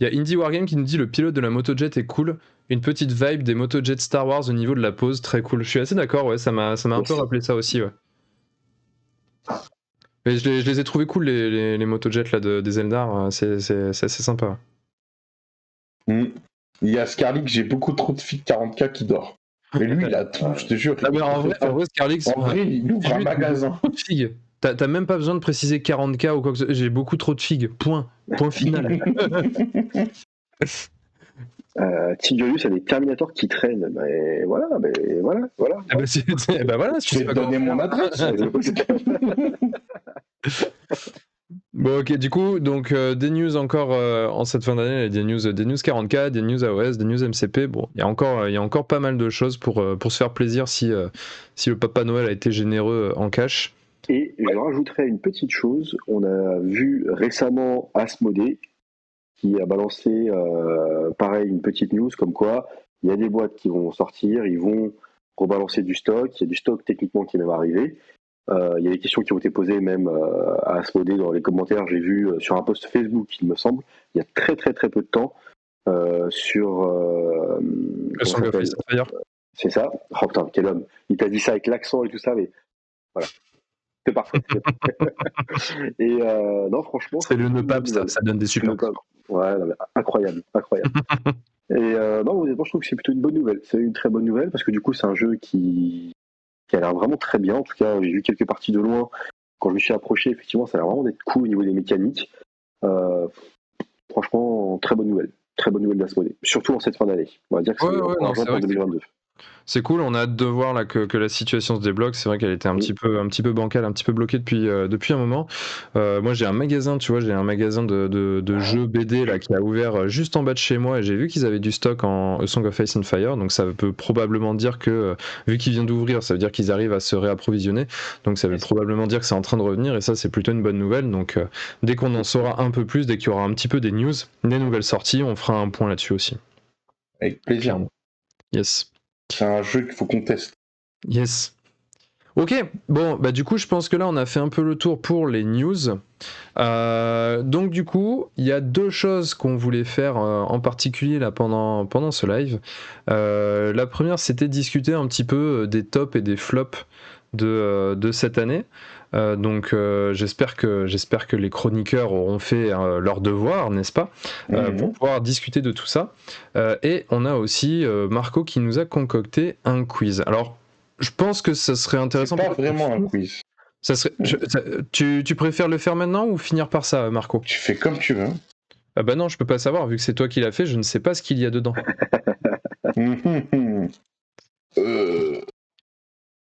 Speaker 1: Il y a Indie Wargame qui nous dit le pilote de la motojet est cool, une petite vibe des motojets Star Wars au niveau de la pose, très cool. Je suis assez d'accord, ouais, ça m'a un peu rappelé ça aussi, ouais. Mais je les ai trouvés cool les motojets là des Eldar, c'est assez sympa.
Speaker 3: Il y a Scarlix, j'ai beaucoup trop de filles 40K qui dort. Mais lui, il a tout, je te jure.
Speaker 1: Ah, mais en vrai, Scarlix,
Speaker 3: en vrai, il ouvre un magasin.
Speaker 1: Figues. T'as même pas besoin de préciser 40K ou quoi que ce soit. J'ai beaucoup trop de figues. Point final.
Speaker 2: Tigurius a des Terminators qui traînent. Mais voilà.
Speaker 1: Ah voilà,
Speaker 3: je vais te donner mon adresse.
Speaker 1: Bon, ok, du coup, donc des news encore en cette fin d'année, des news 40K, des news AOS, des news MCP. Bon, il y a encore pas mal de choses pour se faire plaisir si le Papa Noël a été généreux en cash.
Speaker 2: Et je rajouterais une petite chose. On a vu récemment Asmodée qui a balancé pareil une petite news comme quoi il y a des boîtes qui vont sortir, ils vont rebalancer du stock. Il y a du stock techniquement qui est même arrivé. Il y a des questions qui ont été posées même à Asmodée dans les commentaires. J'ai vu sur un post Facebook, il me semble, il y a très très très peu de temps sur. C'est ça. Oh putain, quel homme. Il t'a dit ça avec l'accent et tout ça, mais voilà. C'est parfait. Et non, franchement.
Speaker 1: C'est le NEPAP, ça donne des super.
Speaker 2: Ouais, non, mais incroyable. Et non, honnêtement, je trouve que c'est plutôt une bonne nouvelle. C'est une très bonne nouvelle parce que du coup, c'est un jeu qui a l'air vraiment très bien. En tout cas, j'ai vu quelques parties de loin. Quand je me suis approché, effectivement, ça a l'air vraiment d'être cool au niveau des mécaniques. Franchement, très bonne nouvelle. Très bonne nouvelle d'Asmodée. Surtout en cette fin d'année. On va dire que c'est pour 2022.
Speaker 1: C'est cool, on a hâte de voir là que la situation se débloque. C'est vrai qu'elle était un petit peu bancale, un petit peu bloquée depuis un moment. Moi j'ai un magasin, tu vois, j'ai un magasin de jeux BD là qui a ouvert juste en bas de chez moi et j'ai vu qu'ils avaient du stock en A Song of Ice and Fire, donc ça peut probablement dire que vu qu'il vient d'ouvrir, ça veut dire qu'ils arrivent à se réapprovisionner. Donc ça veut probablement dire que c'est en train de revenir et ça c'est plutôt une bonne nouvelle. Donc dès qu'on en saura un peu plus, dès qu'il y aura un petit peu des news, des nouvelles sorties, on fera un point là-dessus aussi.
Speaker 3: Avec plaisir.
Speaker 1: Clairement. Yes.
Speaker 3: C'est un jeu qu'il faut qu'on teste.
Speaker 1: Yes. Ok, bon, bah du coup, je pense que là, on a fait un peu le tour pour les news. Donc du coup, il y a deux choses qu'on voulait faire en particulier là pendant ce live. La première, c'était discuter un petit peu des tops et des flops de cette année. Donc j'espère que les chroniqueurs auront fait leur devoir, n'est-ce pas, pour pouvoir discuter de tout ça. Et on a aussi Marco qui nous a concocté un quiz. Alors, je pense que ça serait intéressant.
Speaker 3: C'est pas vraiment un quiz.
Speaker 1: Ça serait, tu préfères le faire maintenant ou finir par ça, Marco?
Speaker 3: Tu fais comme tu veux.
Speaker 1: Ah bah non, je peux pas savoir, vu que c'est toi qui l'as fait, je ne sais pas ce qu'il y a dedans.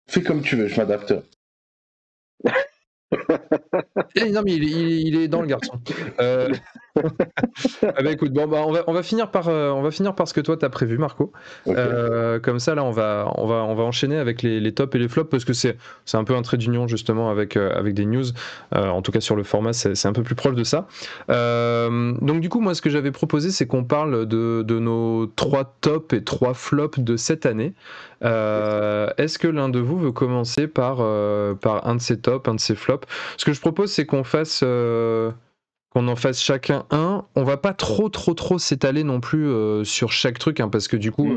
Speaker 3: Fais comme tu veux, je m'adapte.
Speaker 1: Non mais il est dans le garçon. Ah bah écoute, bon bah on va finir par ce que toi t'as prévu, Marco. Okay. Comme ça là on va enchaîner avec les tops et les flops parce que c'est un peu un trait d'union justement avec des news. En tout cas sur le format c'est un peu plus proche de ça. Donc du coup moi ce que j'avais proposé c'est qu'on parle de nos 3 tops et 3 flops de cette année. Est-ce que l'un de vous veut commencer par un de ces tops, un de ces flops? Ce que je propose c'est qu'on en fasse chacun un. On va pas trop s'étaler non plus sur chaque truc, hein, parce que du coup,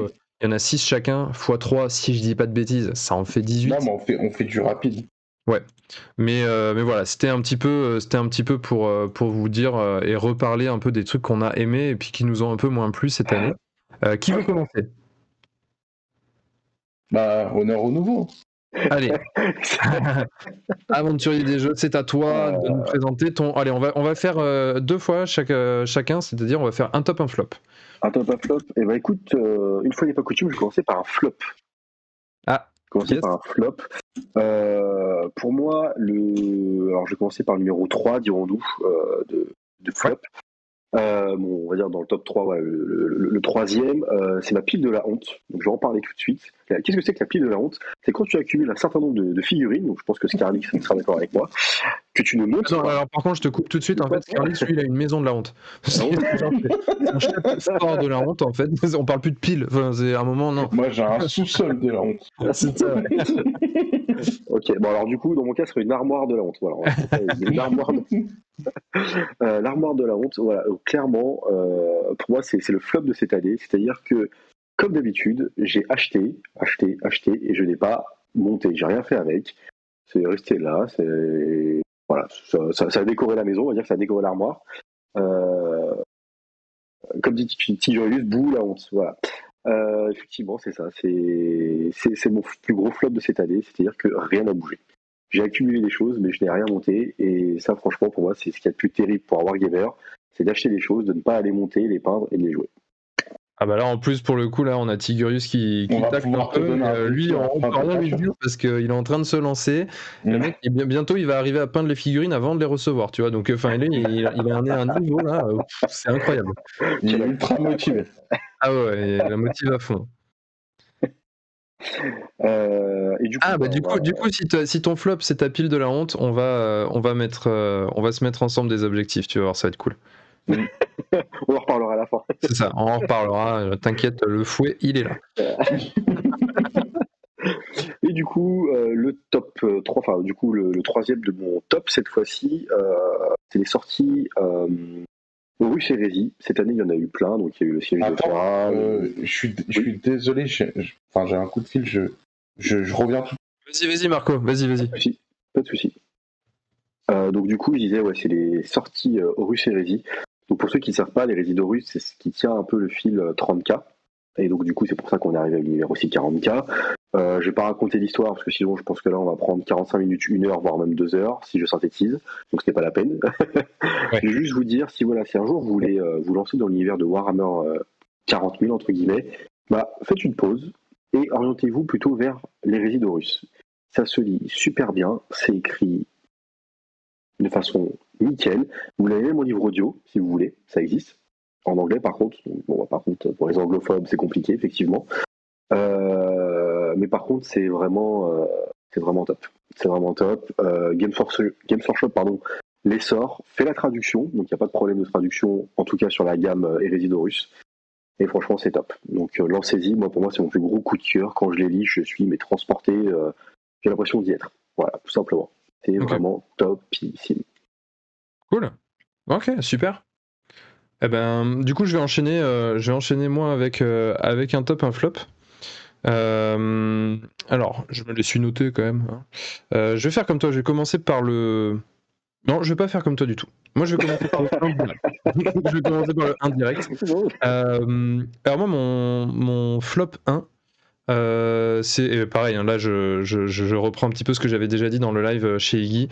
Speaker 1: il y en a 6 chacun, x 3, si je dis pas de bêtises, ça en fait 18.
Speaker 3: Non, mais on fait du rapide.
Speaker 1: Ouais. Mais voilà, c'était un petit peu pour vous dire et reparler un peu des trucs qu'on a aimés et puis qui nous ont un peu moins plu cette année. Qui veut commencer?
Speaker 3: Bah, honneur au nouveau.
Speaker 1: Allez, aventurier des jeux, c'est à toi de nous présenter ton. Allez, on va faire 2 fois chacun, c'est-à-dire on va faire un top, un flop.
Speaker 2: Un top, un flop. Eh ben écoute, une fois n'est pas coutume, je vais commencer par un flop. Par un flop. Pour moi, alors je vais commencer par le numéro 3, dirons-nous, de flop. On va dire dans le top 3, ouais, le troisième, c'est ma pile de la honte. Donc je vais en parler tout de suite. Qu'est-ce que c'est que la pile de la honte? C'est quand tu accumules un certain nombre de figurines, donc je pense que Scarlix sera d'accord avec moi, que tu ne montes
Speaker 1: pas. Alors par contre, je te coupe tout de suite. En fait, Scarlix, lui, il a une maison de la honte. C'est un chapitre de la honte, en fait. On parle plus de pile. Enfin, c'est un moment, non.
Speaker 3: Moi, j'ai un sous-sol de la honte.
Speaker 1: C'est ça, ouais.
Speaker 2: Ok, bon alors du coup, dans mon cas, ce serait une armoire de la honte. Voilà, une armoire l'armoire de la honte, voilà, clairement, pour moi, c'est le flop de cette année. C'est-à-dire que, comme d'habitude, j'ai acheté, et je n'ai pas monté. J'ai rien fait avec. C'est resté là. Voilà, ça a décoré la maison. On va dire que ça a décoré l'armoire. Comme dit Tijorius, bouh la honte. Voilà. Effectivement, c'est ça. C'est mon plus gros flop de cette année. C'est-à-dire que rien n'a bougé. J'ai accumulé des choses, mais je n'ai rien monté. Et ça, franchement, pour moi, c'est ce qu'il y a de plus terrible pour un wargamer. C'est d'acheter des choses, de ne pas les monter, les peindre et de les jouer.
Speaker 1: Ah bah là, en plus, pour le coup, là, on a Tigurius qui tacle un peu. Lui, on peut rien lui dire parce qu'il est en train de se lancer. Le mec, bientôt, il va arriver à peindre les figurines avant de les recevoir, tu vois. Donc, enfin, il en est à un niveau, là, c'est incroyable.
Speaker 3: Il est ultra motivé.
Speaker 1: Ah ouais, il la motive à fond.
Speaker 2: Et du coup,
Speaker 1: du coup, si ton flop c'est ta pile de la honte, on va se mettre ensemble des objectifs, tu vas voir, ça va être cool.
Speaker 2: On en reparlera à la fin.
Speaker 1: C'est ça, on en reparlera, t'inquiète, le fouet il est là.
Speaker 2: Et du coup, le top 3, enfin du coup le troisième de mon top cette fois-ci, c'est les sorties Horus Heresy. Cette année il y en a eu plein, donc il y a eu le siège de Thora.
Speaker 3: Je suis désolé, j'ai un coup de fil, je reviens tout.
Speaker 1: Vas-y Marco, vas-y.
Speaker 2: Pas de souci. Donc du coup je disais c'est les sorties Horus Heresy. Donc pour ceux qui ne savent pas, l'hérésie d'Horus c'est ce qui tient un peu le fil 30K. Et donc du coup c'est pour ça qu'on est arrivé à l'univers aussi 40K. Je vais pas raconter l'histoire parce que sinon je pense que là on va prendre 45 minutes, 1 heure, voire même 2 heures si je synthétise. Donc c'était pas la peine. Ouais. Je vais juste vous dire si un jour vous voulez vous lancer dans l'univers de Warhammer 40 000 entre guillemets, faites une pause. et orientez-vous plutôt vers l'hérésie d'Horus. Ça se lit super bien, c'est écrit de façon nickel. Vous l'avez même en livre audio, si vous voulez, ça existe. En anglais, par contre. Bon, par contre, pour les anglophobes, c'est compliqué, effectivement. Mais par contre, c'est vraiment top. C'est vraiment top. Games Workshop, pardon, les sort, fait la traduction, donc il n'y a pas de problème de traduction, en tout cas sur la gamme Hérésie d'Horus. Et franchement, c'est top. Donc lancez-y. Moi, pour moi, c'est mon plus gros coup de cœur. Quand je les lis, je suis transporté. J'ai l'impression d'y être. Voilà, tout simplement. C'est vraiment topissime.
Speaker 1: Cool. Ok, super. Eh ben, du coup, je vais enchaîner moi avec un top, un flop. Alors, je me les suis notés quand même. Je vais faire comme toi. Je vais commencer par le. Non, je vais pas faire comme toi du tout. Moi, je vais commencer par le 1 direct. Je vais commencer par le 1 direct. Alors moi, mon flop 1, c'est pareil, hein, là je reprends un petit peu ce que j'avais déjà dit dans le live chez Iggy.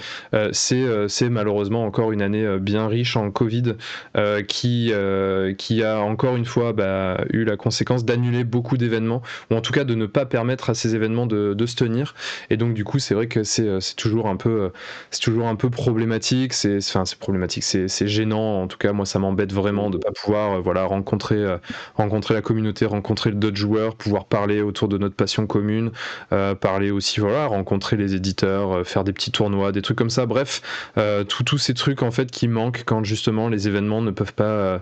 Speaker 1: C'est malheureusement encore une année bien riche en Covid, qui a encore une fois eu la conséquence d'annuler beaucoup d'événements, ou en tout cas de ne pas permettre à ces événements de se tenir. Et donc du coup c'est vrai que c'est toujours un peu problématique. C'est problématique, c'est gênant. En tout cas moi ça m'embête vraiment de pas pouvoir rencontrer la communauté, rencontrer d'autres joueurs, pouvoir parler autour de notre passion commune, parler aussi, rencontrer les éditeurs, faire des petits tournois, des trucs comme ça. Bref, tous ces trucs en fait qui manquent quand justement les événements ne peuvent pas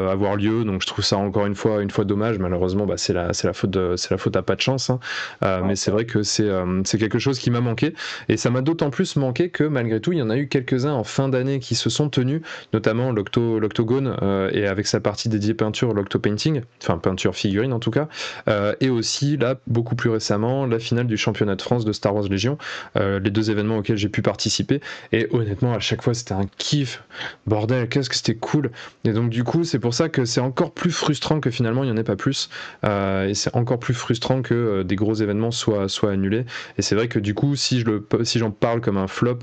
Speaker 1: avoir lieu. Donc je trouve ça encore une fois dommage. Malheureusement, c'est la faute à pas de chance. Hein. Mais c'est vrai que c'est quelque chose qui m'a manqué, et ça m'a d'autant plus manqué que malgré tout, il y en a eu quelques-uns en fin d'année qui se sont tenus, notamment l'Octogone, et avec sa partie dédiée peinture, l'Octopainting, enfin peinture figurine en tout cas, et aussi là beaucoup plus récemment la finale du championnat de France de Star Wars Légion, les deux événements auxquels j'ai pu participer, et honnêtement à chaque fois c'était un kiff, bordel, qu'est-ce que c'était cool. Et donc du coup c'est pour ça que c'est encore plus frustrant que finalement il n'y en ait pas plus, et c'est encore plus frustrant que des gros événements soient annulés. Et c'est vrai que du coup si j'en parle comme un flop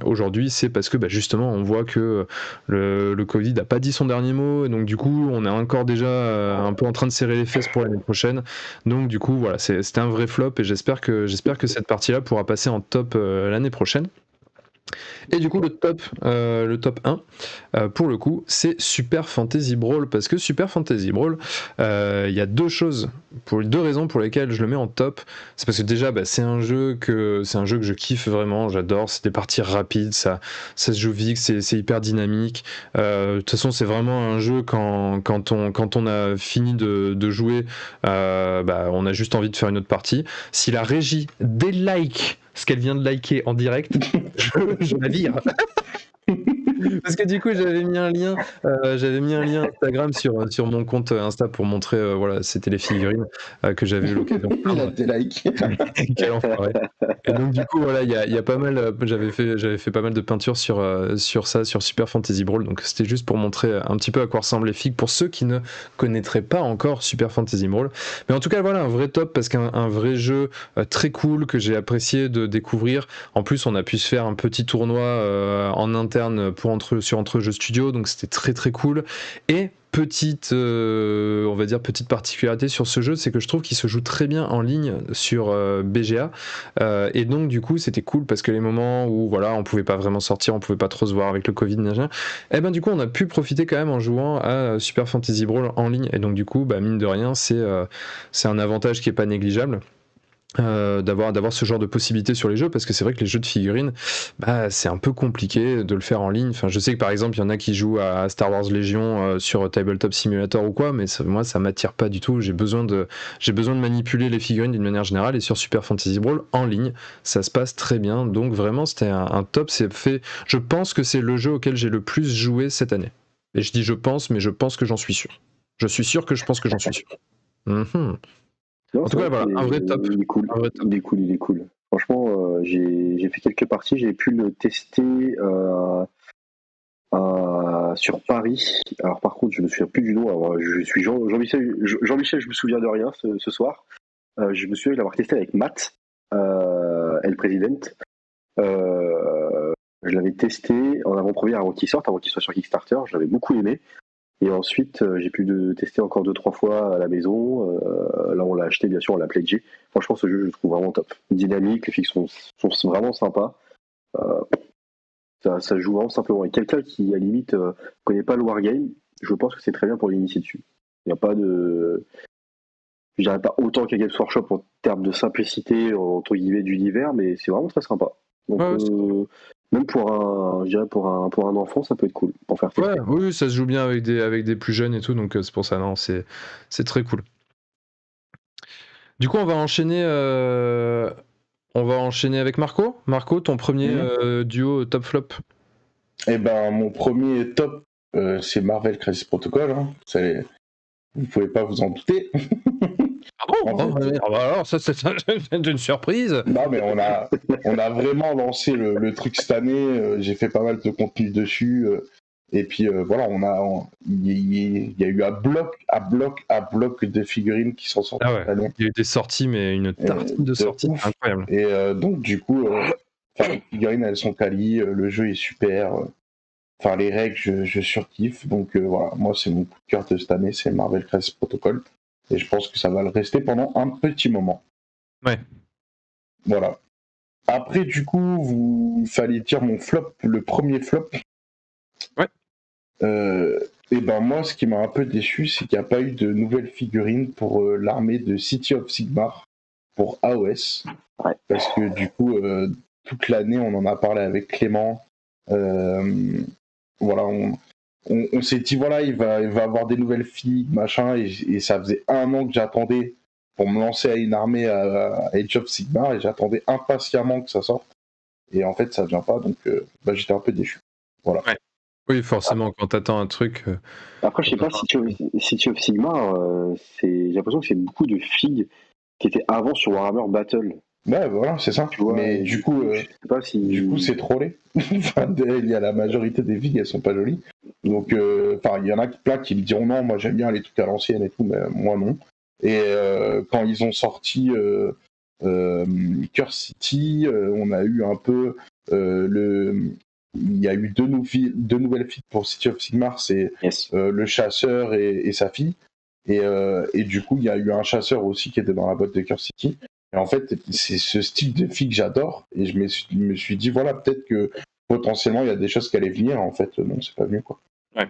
Speaker 1: aujourd'hui, c'est parce que justement on voit que le Covid n'a pas dit son dernier mot, et donc du coup on est encore déjà un peu en train de serrer les fesses pour l'année prochaine. Donc du coup voilà, c'était un vrai flop, et j'espère que cette partie-là pourra passer en top l'année prochaine. Et du coup le top 1, pour le coup, c'est Super Fantasy Brawl, parce que Super Fantasy Brawl, il y a deux raisons pour lesquelles je le mets en top. C'est parce que déjà c'est un jeu que je kiffe vraiment, j'adore, c'est des parties rapides, ça se joue vite, c'est hyper dynamique. De toute façon c'est vraiment un jeu quand on a fini de jouer, on a juste envie de faire une autre partie. Si la régie délike ce qu'elle vient de liker en direct, je la vire. Parce que du coup j'avais mis un lien Instagram sur mon compte Insta pour montrer c'était les figurines que j'avais eu l'occasion de
Speaker 3: peindre. Des likes.
Speaker 1: Quel enfoiré. Et donc du coup il y a pas mal, j'avais fait pas mal de peintures sur ça, sur Super Fantasy Brawl, donc c'était juste pour montrer un petit peu à quoi ressemblent les figues pour ceux qui ne connaîtraient pas encore Super Fantasy Brawl. Mais en tout cas un vrai top, parce qu'un vrai jeu très cool que j'ai apprécié de découvrir. En plus on a pu se faire un petit tournoi en interne entre jeux studio, donc c'était très très cool. Et petite particularité sur ce jeu, c'est que je trouve qu'il se joue très bien en ligne sur BGA, et donc du coup c'était cool, parce que les moments où on pouvait pas vraiment sortir, on pouvait pas trop se voir avec le Covid, et du coup on a pu profiter quand même en jouant à Super Fantasy Brawl en ligne, et donc du coup mine de rien c'est un avantage qui est pas négligeable. D'avoir ce genre de possibilités sur les jeux, parce que c'est vrai que les jeux de figurines c'est un peu compliqué de le faire en ligne. Enfin, je sais que par exemple il y en a qui jouent à Star Wars Légion sur Tabletop Simulator ou quoi, mais moi ça m'attire pas du tout. J'ai besoin de manipuler les figurines d'une manière générale, et sur Super Fantasy Brawl en ligne ça se passe très bien. Donc vraiment c'était un top. Je pense que c'est le jeu auquel j'ai le plus joué cette année, et je dis je pense, mais je pense que j'en suis sûr. Je suis sûr que je pense que j'en suis sûr.
Speaker 2: Non,
Speaker 1: en tout cas, un vrai top.
Speaker 2: Il est cool. Franchement, j'ai fait quelques parties, j'ai pu le tester sur Paris. Alors par contre, je me souviens plus du nom. Alors, je suis Jean-Michel, je me souviens de rien ce soir. Je me souviens de l'avoir testé avec Matt, El President. Je l'avais testé en avant-première avant qu'il soit sur Kickstarter. Je l'avais beaucoup aimé. Et ensuite, j'ai pu tester encore 2-3 fois à la maison. Là, on l'a acheté, bien sûr, on l'a pledgé. Franchement, ce jeu, je le trouve vraiment top. Dynamique, les filles sont vraiment sympas. Ça joue vraiment simplement. Et quelqu'un qui, à la limite, connaît pas le Wargame, je pense que c'est très bien pour l'initier dessus. Il n'y a pas de... Je dirais pas autant qu'à Games Workshop en termes de simplicité, entre guillemets, d'univers, mais c'est vraiment très sympa. Donc, même pour un enfant, ça peut être cool pour faire tester.
Speaker 1: Oui, ça se joue bien avec des plus jeunes et tout, donc c'est pour ça, non, c'est très cool. Du coup, on va enchaîner avec Marco. Marco, ton premier duo top flop.
Speaker 3: Eh ben, mon premier top, c'est Marvel Crisis Protocol. Hein. Vous pouvez pas vous en douter.
Speaker 1: Ah bon alors ça c'est une surprise.
Speaker 3: Non, mais on a vraiment lancé le truc cette année. J'ai fait pas mal de contenu dessus. Et puis voilà, il y a eu un bloc de figurines qui sont sorties cette année.
Speaker 1: Il y a eu des sorties, mais une tartine de sorties incroyable.
Speaker 3: Et donc du coup, les figurines elles sont quali, le jeu est super. Enfin les règles, je surkiffe. Donc voilà, moi c'est mon coup de cœur de cette année, c'est Marvel Crisis Protocol. Et je pense que ça va le rester pendant un petit moment.
Speaker 1: Ouais.
Speaker 3: Voilà. Après, du coup, vous fallait dire mon flop, le premier flop.
Speaker 1: Ouais.
Speaker 3: Et ben moi, ce qui m'a un peu déçu, c'est qu'il n'y a pas eu de nouvelles figurines pour l'armée de City of Sigmar pour AOS.
Speaker 2: Ouais.
Speaker 3: Parce que du coup, toute l'année, on en a parlé avec Clément. Voilà, on s'est dit, voilà, il va avoir des nouvelles figues, machin, et ça faisait 1 an que j'attendais pour me lancer à une armée à Age of Sigmar, et j'attendais impatiemment que ça sorte. Et en fait, ça vient pas, donc j'étais un peu déçu. Voilà.
Speaker 1: Ouais. Oui, forcément, quand t'attends un truc...
Speaker 2: Après, je sais pas, City of Sigmar, j'ai l'impression que c'est beaucoup de figues qui étaient avant sur Warhammer Battle.
Speaker 3: Ouais, voilà, c'est ça.
Speaker 2: Tu vois,
Speaker 3: mais du coup,
Speaker 2: je sais pas si...
Speaker 3: du coup, c'est trollé. Il y a la majorité des figues, elles sont pas jolies. Donc, il y en a plein qui me diront non, moi j'aime bien les trucs à l'ancienne et tout, mais moi non. Et quand ils ont sorti Curse City, on a eu un peu il y a eu deux nouvelles filles pour City of Sigmar, c'est le chasseur et sa fille. Et du coup, il y a eu un chasseur aussi qui était dans la boîte de Curse City. Et en fait, c'est ce style de fille que j'adore. Et je me suis dit, voilà, peut-être que potentiellement, il y a des choses qui allaient venir. En fait, non, c'est pas venu, quoi.
Speaker 1: Ouais.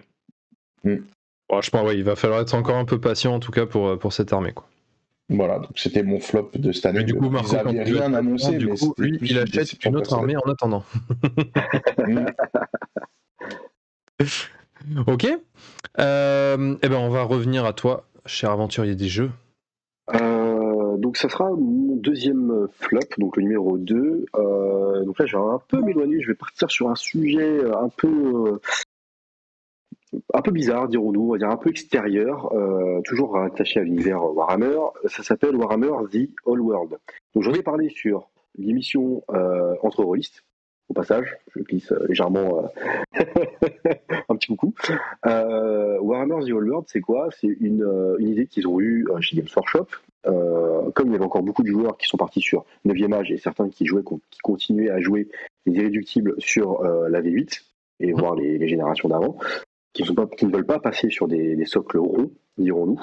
Speaker 1: Bon, je pense, il va falloir être encore un peu patient, en tout cas, pour cette armée, quoi.
Speaker 3: Voilà, donc c'était mon flop de cette année.
Speaker 1: Mais du coup, Marco,
Speaker 3: ils n'avaient rien annoncé,
Speaker 1: du coup, lui, il achète une autre armée en attendant. Ok. Eh ben, on va revenir à toi, cher aventurier des jeux.
Speaker 2: Donc ça sera mon deuxième flop, donc le numéro 2. Donc là, je vais un peu m'éloigner, je vais partir sur un sujet un peu bizarre, dirons-nous, on va dire un peu extérieur, toujours attaché à l'univers Warhammer. Ça s'appelle Warhammer The Whole World. Donc j'en ai parlé sur l'émission Entre Rôlistes. Au passage, je glisse légèrement un petit coucou. Warhammer The Whole World, c'est quoi? C'est une idée qu'ils ont eue chez Games Workshop. Comme il y avait encore beaucoup de joueurs qui sont partis sur 9e âge et certains qui continuaient à jouer les Irréductibles sur la V8 et voir les générations d'avant, qui ne veulent pas passer sur des socles ronds, dirons-nous.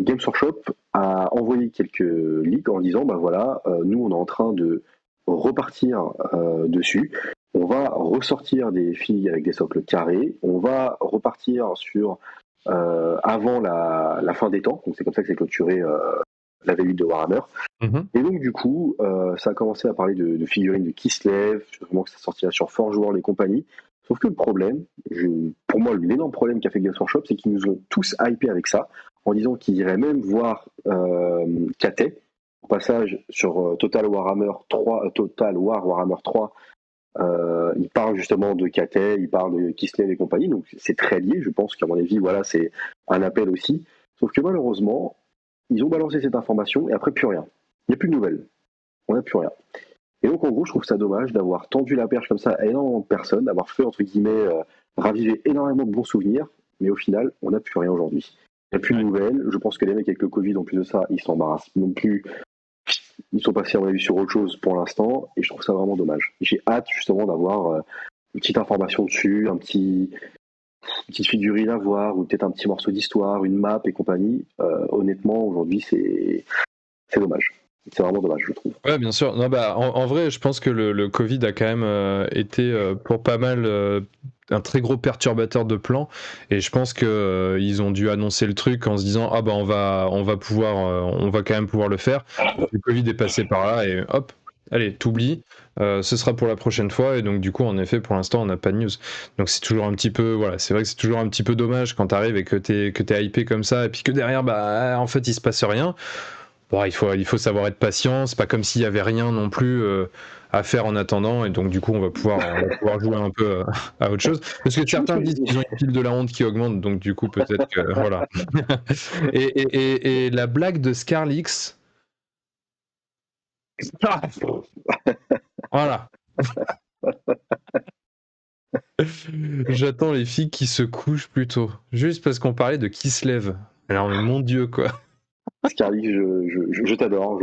Speaker 2: Games Workshop a envoyé quelques leaks en disant nous on est en train de repartir dessus, on va ressortir des filles avec des socles carrés, on va repartir sur avant la fin des temps, donc c'est comme ça que c'est clôturé la V8 de Warhammer. Et donc du coup ça a commencé à parler de figurines de Kislev, sûrement que ça sortira sur Forge World et compagnie. Sauf que le problème, pour moi, l'énorme problème qu'a fait Games Workshop, c'est qu'ils nous ont tous hypés avec ça, en disant qu'ils iraient même voir Cathay, au passage sur Total War Warhammer 3. Il parle justement de Cathay, il parle de Kislev et compagnie, donc c'est très lié. Je pense qu'à mon avis, voilà, c'est un appel aussi. Sauf que malheureusement, ils ont balancé cette information et après plus rien. Il n'y a plus de nouvelles. On n'a plus rien. Et donc, en gros, je trouve ça dommage d'avoir tendu la perche comme ça à énormément de personnes, d'avoir fait, entre guillemets, raviver énormément de bons souvenirs, mais au final, on n'a plus rien aujourd'hui. Il n'y a plus de nouvelles. Je pense que les mecs avec le Covid, en plus de ça, ils s'embarrassent non plus. Ils sont passés, à mon avis, sur autre chose pour l'instant, et je trouve ça vraiment dommage. J'ai hâte, justement, d'avoir une petite information dessus, une petite figurine à voir, ou peut-être un petit morceau d'histoire, une map et compagnie, honnêtement, aujourd'hui, c'est dommage. C'est vraiment dommage, je trouve.
Speaker 1: Ouais, bien sûr. Non, bah, en vrai, je pense que le Covid a quand même été pour pas mal un très gros perturbateur de plan. Et je pense que ils ont dû annoncer le truc en se disant ah bah on va pouvoir, on va quand même pouvoir le faire. Le Covid est passé par là et hop, allez, t'oublies. Ce sera pour la prochaine fois. Et donc du coup, en effet, pour l'instant, on n'a pas de news. Donc c'est toujours un petit peu, voilà, c'est vrai que c'est toujours un petit peu dommage quand t'arrives et que t'es hypé comme ça et puis que derrière, bah en fait, il se passe rien. Bon, il faut savoir être patient, c'est pas comme s'il y avait rien non plus à faire en attendant, et donc du coup on va pouvoir jouer un peu à autre chose. Parce que certains disent qu'ils ont une pile de la honte qui augmente, donc du coup peut-être que voilà. et la blague de Scarlix. Voilà. J'attends les filles qui se couchent plutôt. Juste parce qu'on parlait de qui se lève. Alors mais mon Dieu quoi.
Speaker 2: Scarly, je t'adore.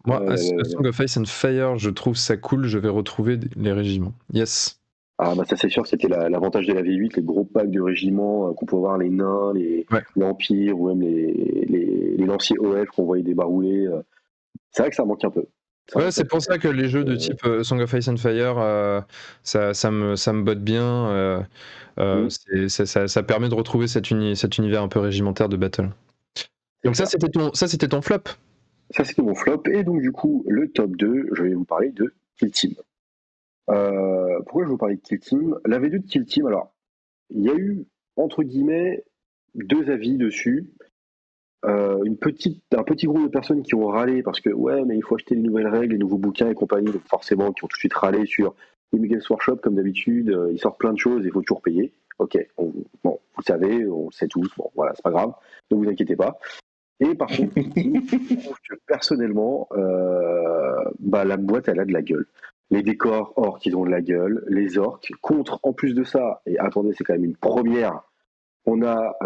Speaker 1: Moi, A Song of Ice and Fire, je trouve ça cool, je vais retrouver les régiments. Yes.
Speaker 2: Ah bah ça c'est sûr, c'était l'avantage de la V8, les gros packs de régiments qu'on pouvait voir, les nains, l'Empire, ou même les lanciers OF qu'on voyait débarrouler. C'est vrai que ça manque un peu.
Speaker 1: Ouais, c'est pour ça que les jeux de type Song of Ice and Fire, ça me botte bien. Ça permet de retrouver cet univers un peu régimentaire de battle. Donc ça c'était ton flop.
Speaker 2: Ça c'était mon flop, et donc du coup le top 2, je vais vous parler de Kill Team. Pourquoi je vous parlais de Kill Team? La V2 de Kill Team, alors il y a eu entre guillemets deux avis dessus. Un petit groupe de personnes qui ont râlé parce que ouais mais il faut acheter les nouvelles règles, les nouveaux bouquins et compagnie, donc forcément qui ont tout de suite râlé sur les Games Workshop comme d'habitude, ils sortent plein de choses et il faut toujours payer. Ok, bon, vous savez, on le sait tous, bon voilà, c'est pas grave, ne vous inquiétez pas. Et par contre, je trouve que personnellement, la boîte elle a de la gueule. Les décors orques ils ont de la gueule, les orques, contre en plus de ça, et attendez c'est quand même une première, on a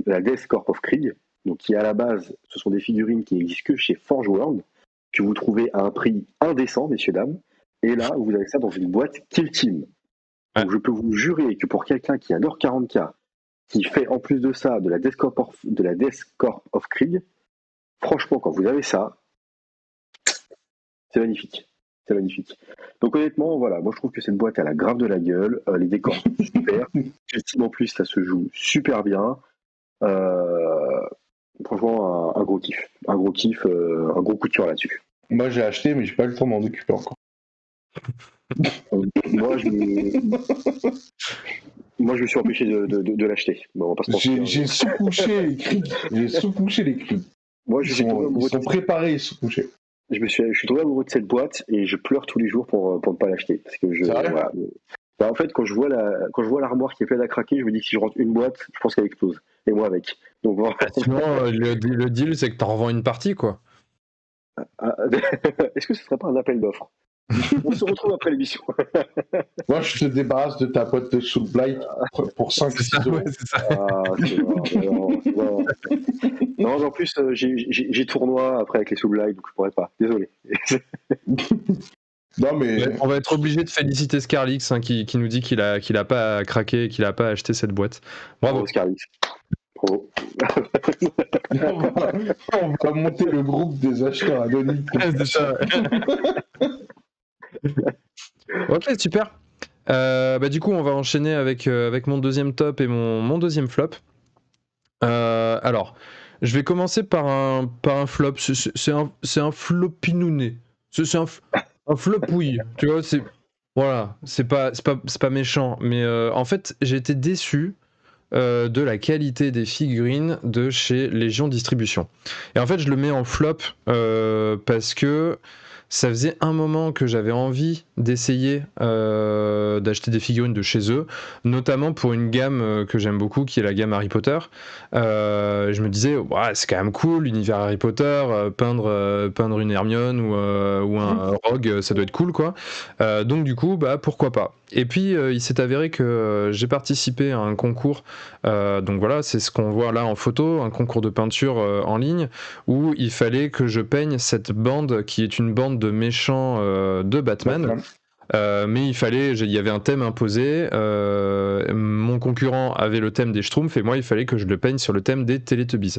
Speaker 2: la Death Corp of Krieg, donc qui à la base, ce sont des figurines qui n'existent que chez Forge World, que vous trouvez à un prix indécent, messieurs, dames, et là, vous avez ça dans une boîte Kill Team. Donc je peux vous jurer que pour quelqu'un qui adore 40K, qui fait en plus de ça de la Death Corp of Krieg, franchement, quand vous avez ça, c'est magnifique. C'est magnifique. Donc honnêtement, voilà, moi je trouve que cette boîte elle a grave de la gueule, les décors sont super, Kill Team en plus ça se joue super bien. Franchement, un gros kiff. Un gros kiff, un gros coup de cœur là-dessus.
Speaker 3: Moi, j'ai acheté, mais j'ai pas eu le temps de m'en occuper encore.
Speaker 2: Moi, je me suis empêché de l'acheter. Bon,
Speaker 3: j'ai sous-couché les cris. Moi, ils sont préparés, sous-couchés.
Speaker 2: Je suis tombé amoureux de cette boîte et je pleure tous les jours pour ne pas l'acheter. Parce que voilà. En fait, quand je vois l'armoire qui est pleine à craquer, je me dis que si je rentre une boîte, je pense qu'elle explose. Et moi avec. Donc, voilà.
Speaker 1: Sinon, le deal, c'est que t'en revends une partie, quoi.
Speaker 2: Est-ce que ce serait pas un appel d'offres? On se retrouve après l'émission.
Speaker 3: Moi, je te débarrasse de ta boîte de Soul Blight pour 5-6 euros.
Speaker 1: C'est ça.
Speaker 2: Ah, c'est bon. Non, en plus, j'ai tournoi après avec les Soul Blight, donc je pourrais pas. Désolé.
Speaker 3: Non, mais...
Speaker 1: On va être obligé de féliciter Scarlix qui nous dit qu'il a pas craqué et qu'il a pas acheté cette boîte. Bravo
Speaker 2: Scarlix. Bravo.
Speaker 3: on va monter le groupe des acheteurs anonymes.
Speaker 1: C'est ça. Ok, super. Du coup, on va enchaîner avec mon deuxième top et mon deuxième flop. Alors, je vais commencer par un flop. C'est un flopinouné. C'est un flopouille. Tu vois, c'est pas méchant. Mais en fait, j'ai été déçu de la qualité des figurines de chez Légion Distribution. Et en fait, je le mets en flop parce que ça faisait un moment que j'avais envie d'essayer d'acheter des figurines de chez eux, notamment pour une gamme que j'aime beaucoup, qui est la gamme Harry Potter. Je me disais, c'est quand même cool, l'univers Harry Potter, peindre une Hermione ou un Rogue, ça doit être cool, quoi. Donc du coup, pourquoi pas. Et puis il s'est avéré que j'ai participé à un concours, donc voilà, c'est ce qu'on voit là en photo, un concours de peinture en ligne, où il fallait que je peigne cette bande qui est une bande de méchants de Batman. Mais il y avait un thème imposé. Mon concurrent avait le thème des Schtroumpfs et moi il fallait que je le peigne sur le thème des Teletubbies.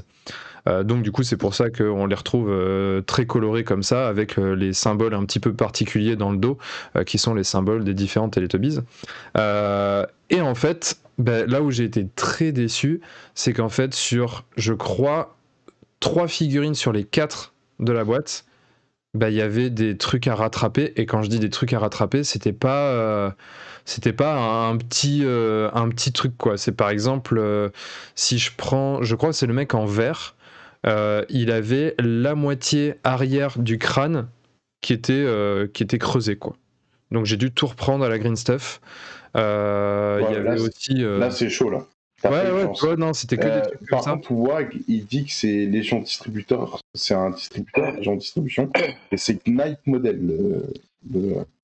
Speaker 1: Donc du coup c'est pour ça qu'on les retrouve très colorés comme ça, avec les symboles un petit peu particuliers dans le dos, qui sont les symboles des différents Teletubbies. Et en fait, là où j'ai été très déçu, c'est qu'en fait sur, je crois, 3 figurines sur les 4 de la boîte, il y avait des trucs à rattraper. Et quand je dis des trucs à rattraper, c'était pas un petit truc, quoi. C'est par exemple, si je prends, je crois que c'est le mec en vert, il avait la moitié arrière du crâne qui était creusé, quoi. Donc j'ai dû tout reprendre à la green stuff. Il y avait
Speaker 3: là,
Speaker 1: aussi
Speaker 3: là c'est chaud là.
Speaker 1: Ouais, non, c'était que des trucs comme
Speaker 3: Par
Speaker 1: ça.
Speaker 3: contre, WAG, il dit que c'est Légion Distributeur, c'est un distributeur, Légion Distribution, et c'est Knight Model,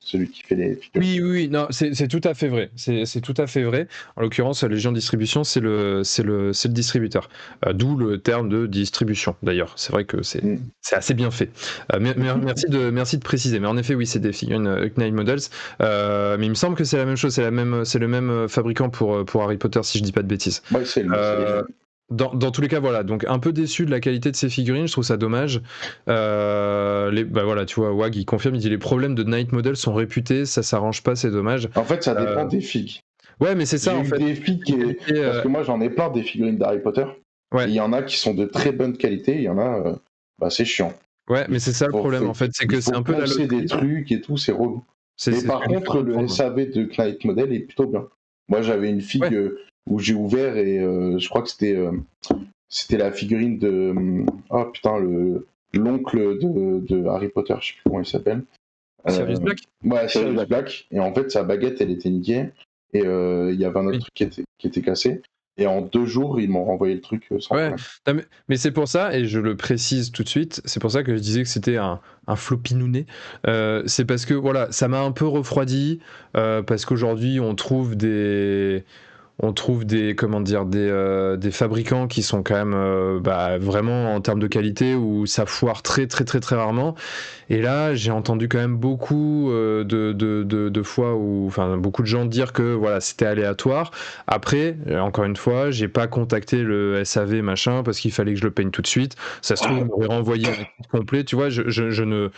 Speaker 3: celui qui fait les figurines.
Speaker 1: Oui, non, c'est tout à fait vrai. C'est tout à fait vrai. En l'occurrence, Légion Distribution, c'est le distributeur. D'où le terme de distribution, d'ailleurs. C'est vrai que c'est assez bien fait. Merci de préciser. Mais en effet, oui, c'est des figurines Knight Models. Mais il me semble que c'est la même chose. C'est le même fabricant pour Harry Potter, si je dis pas de bêtises.
Speaker 3: Ouais, c'est le même.
Speaker 1: Dans tous les cas, voilà, donc un peu déçu de la qualité de ces figurines, je trouve ça dommage. Voilà, tu vois, WAG il confirme, il dit les problèmes de Knight Model sont réputés, ça s'arrange pas, c'est dommage.
Speaker 3: En fait, ça dépend des figues.
Speaker 1: Ouais, mais c'est ça, en fait.
Speaker 3: Des figues parce que moi j'en ai plein des figurines d'Harry Potter. Ouais. Il y en a qui sont de très bonne qualité, il y en a, c'est chiant.
Speaker 1: Ouais, mais c'est ça le problème, en fait, c'est que c'est un peu la loterie.
Speaker 3: Des trucs et tout, c'est relou. Mais par contre, le SAV de Knight Model est plutôt bien. Moi, j'avais une figue où j'ai ouvert et je crois que c'était la figurine de l'oncle de Harry Potter, je sais plus comment il s'appelle.
Speaker 1: Sirius Black.
Speaker 3: Ouais, Sirius Black. Et en fait, sa baguette, elle était niquée et il y avait un autre truc qui était cassé. Et en 2 jours, ils m'ont renvoyé le truc sans problème.
Speaker 1: Mais c'est pour ça, et je le précise tout de suite, c'est pour ça que je disais que c'était un flopinounet. C'est parce que voilà, ça m'a un peu refroidi, parce qu'aujourd'hui on trouve des fabricants qui sont quand même vraiment en termes de qualité où ça foire très très très très rarement. Et là, j'ai entendu quand même beaucoup de fois où, enfin, beaucoup de gens dire que voilà, c'était aléatoire. Après, encore une fois, j'ai pas contacté le SAV machin parce qu'il fallait que je le peigne tout de suite. Ça se trouve, ils m'auraient renvoyé un kit complet. Tu vois, je ne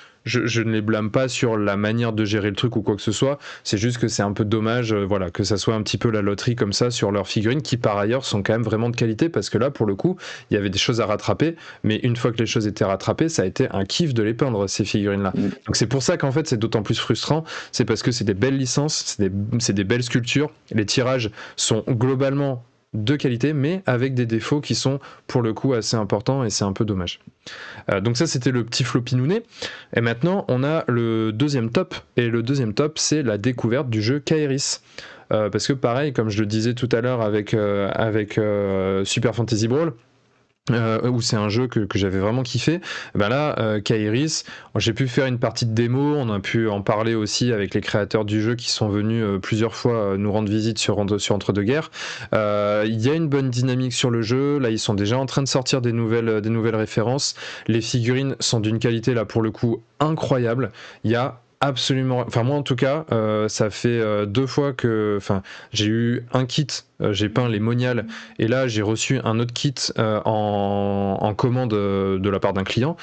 Speaker 1: les blâme pas sur la manière de gérer le truc ou quoi que ce soit. C'est juste que c'est un peu dommage, voilà, que ça soit un petit peu la loterie comme ça sur leurs figurines qui par ailleurs sont quand même vraiment de qualité parce que là, pour le coup, il y avait des choses à rattraper. Mais une fois que les choses étaient rattrapées, ça a été un kiff de les peindre ces figurines là. Donc c'est pour ça qu'en fait c'est d'autant plus frustrant, c'est parce que c'est des belles licences, c'est des belles sculptures, les tirages sont globalement de qualité mais avec des défauts qui sont pour le coup assez importants et c'est un peu dommage. Donc ça c'était le petit flopinounet et maintenant on a le deuxième top et le deuxième top c'est la découverte du jeu Kaeris. Parce que pareil comme je le disais tout à l'heure avec Super Fantasy Brawl, où c'est un jeu que j'avais vraiment kiffé, là Kaeris, j'ai pu faire une partie de démo, on a pu en parler aussi avec les créateurs du jeu qui sont venus plusieurs fois nous rendre visite sur Entre-deux-guerres. Il y a une bonne dynamique sur le jeu, là ils sont déjà en train de sortir des nouvelles références, les figurines sont d'une qualité là pour le coup incroyable, il y a absolument, enfin moi en tout cas ça fait 2 fois que j'ai eu un kit, j'ai peint les moniales et là j'ai reçu un autre kit en commande de la part d'un client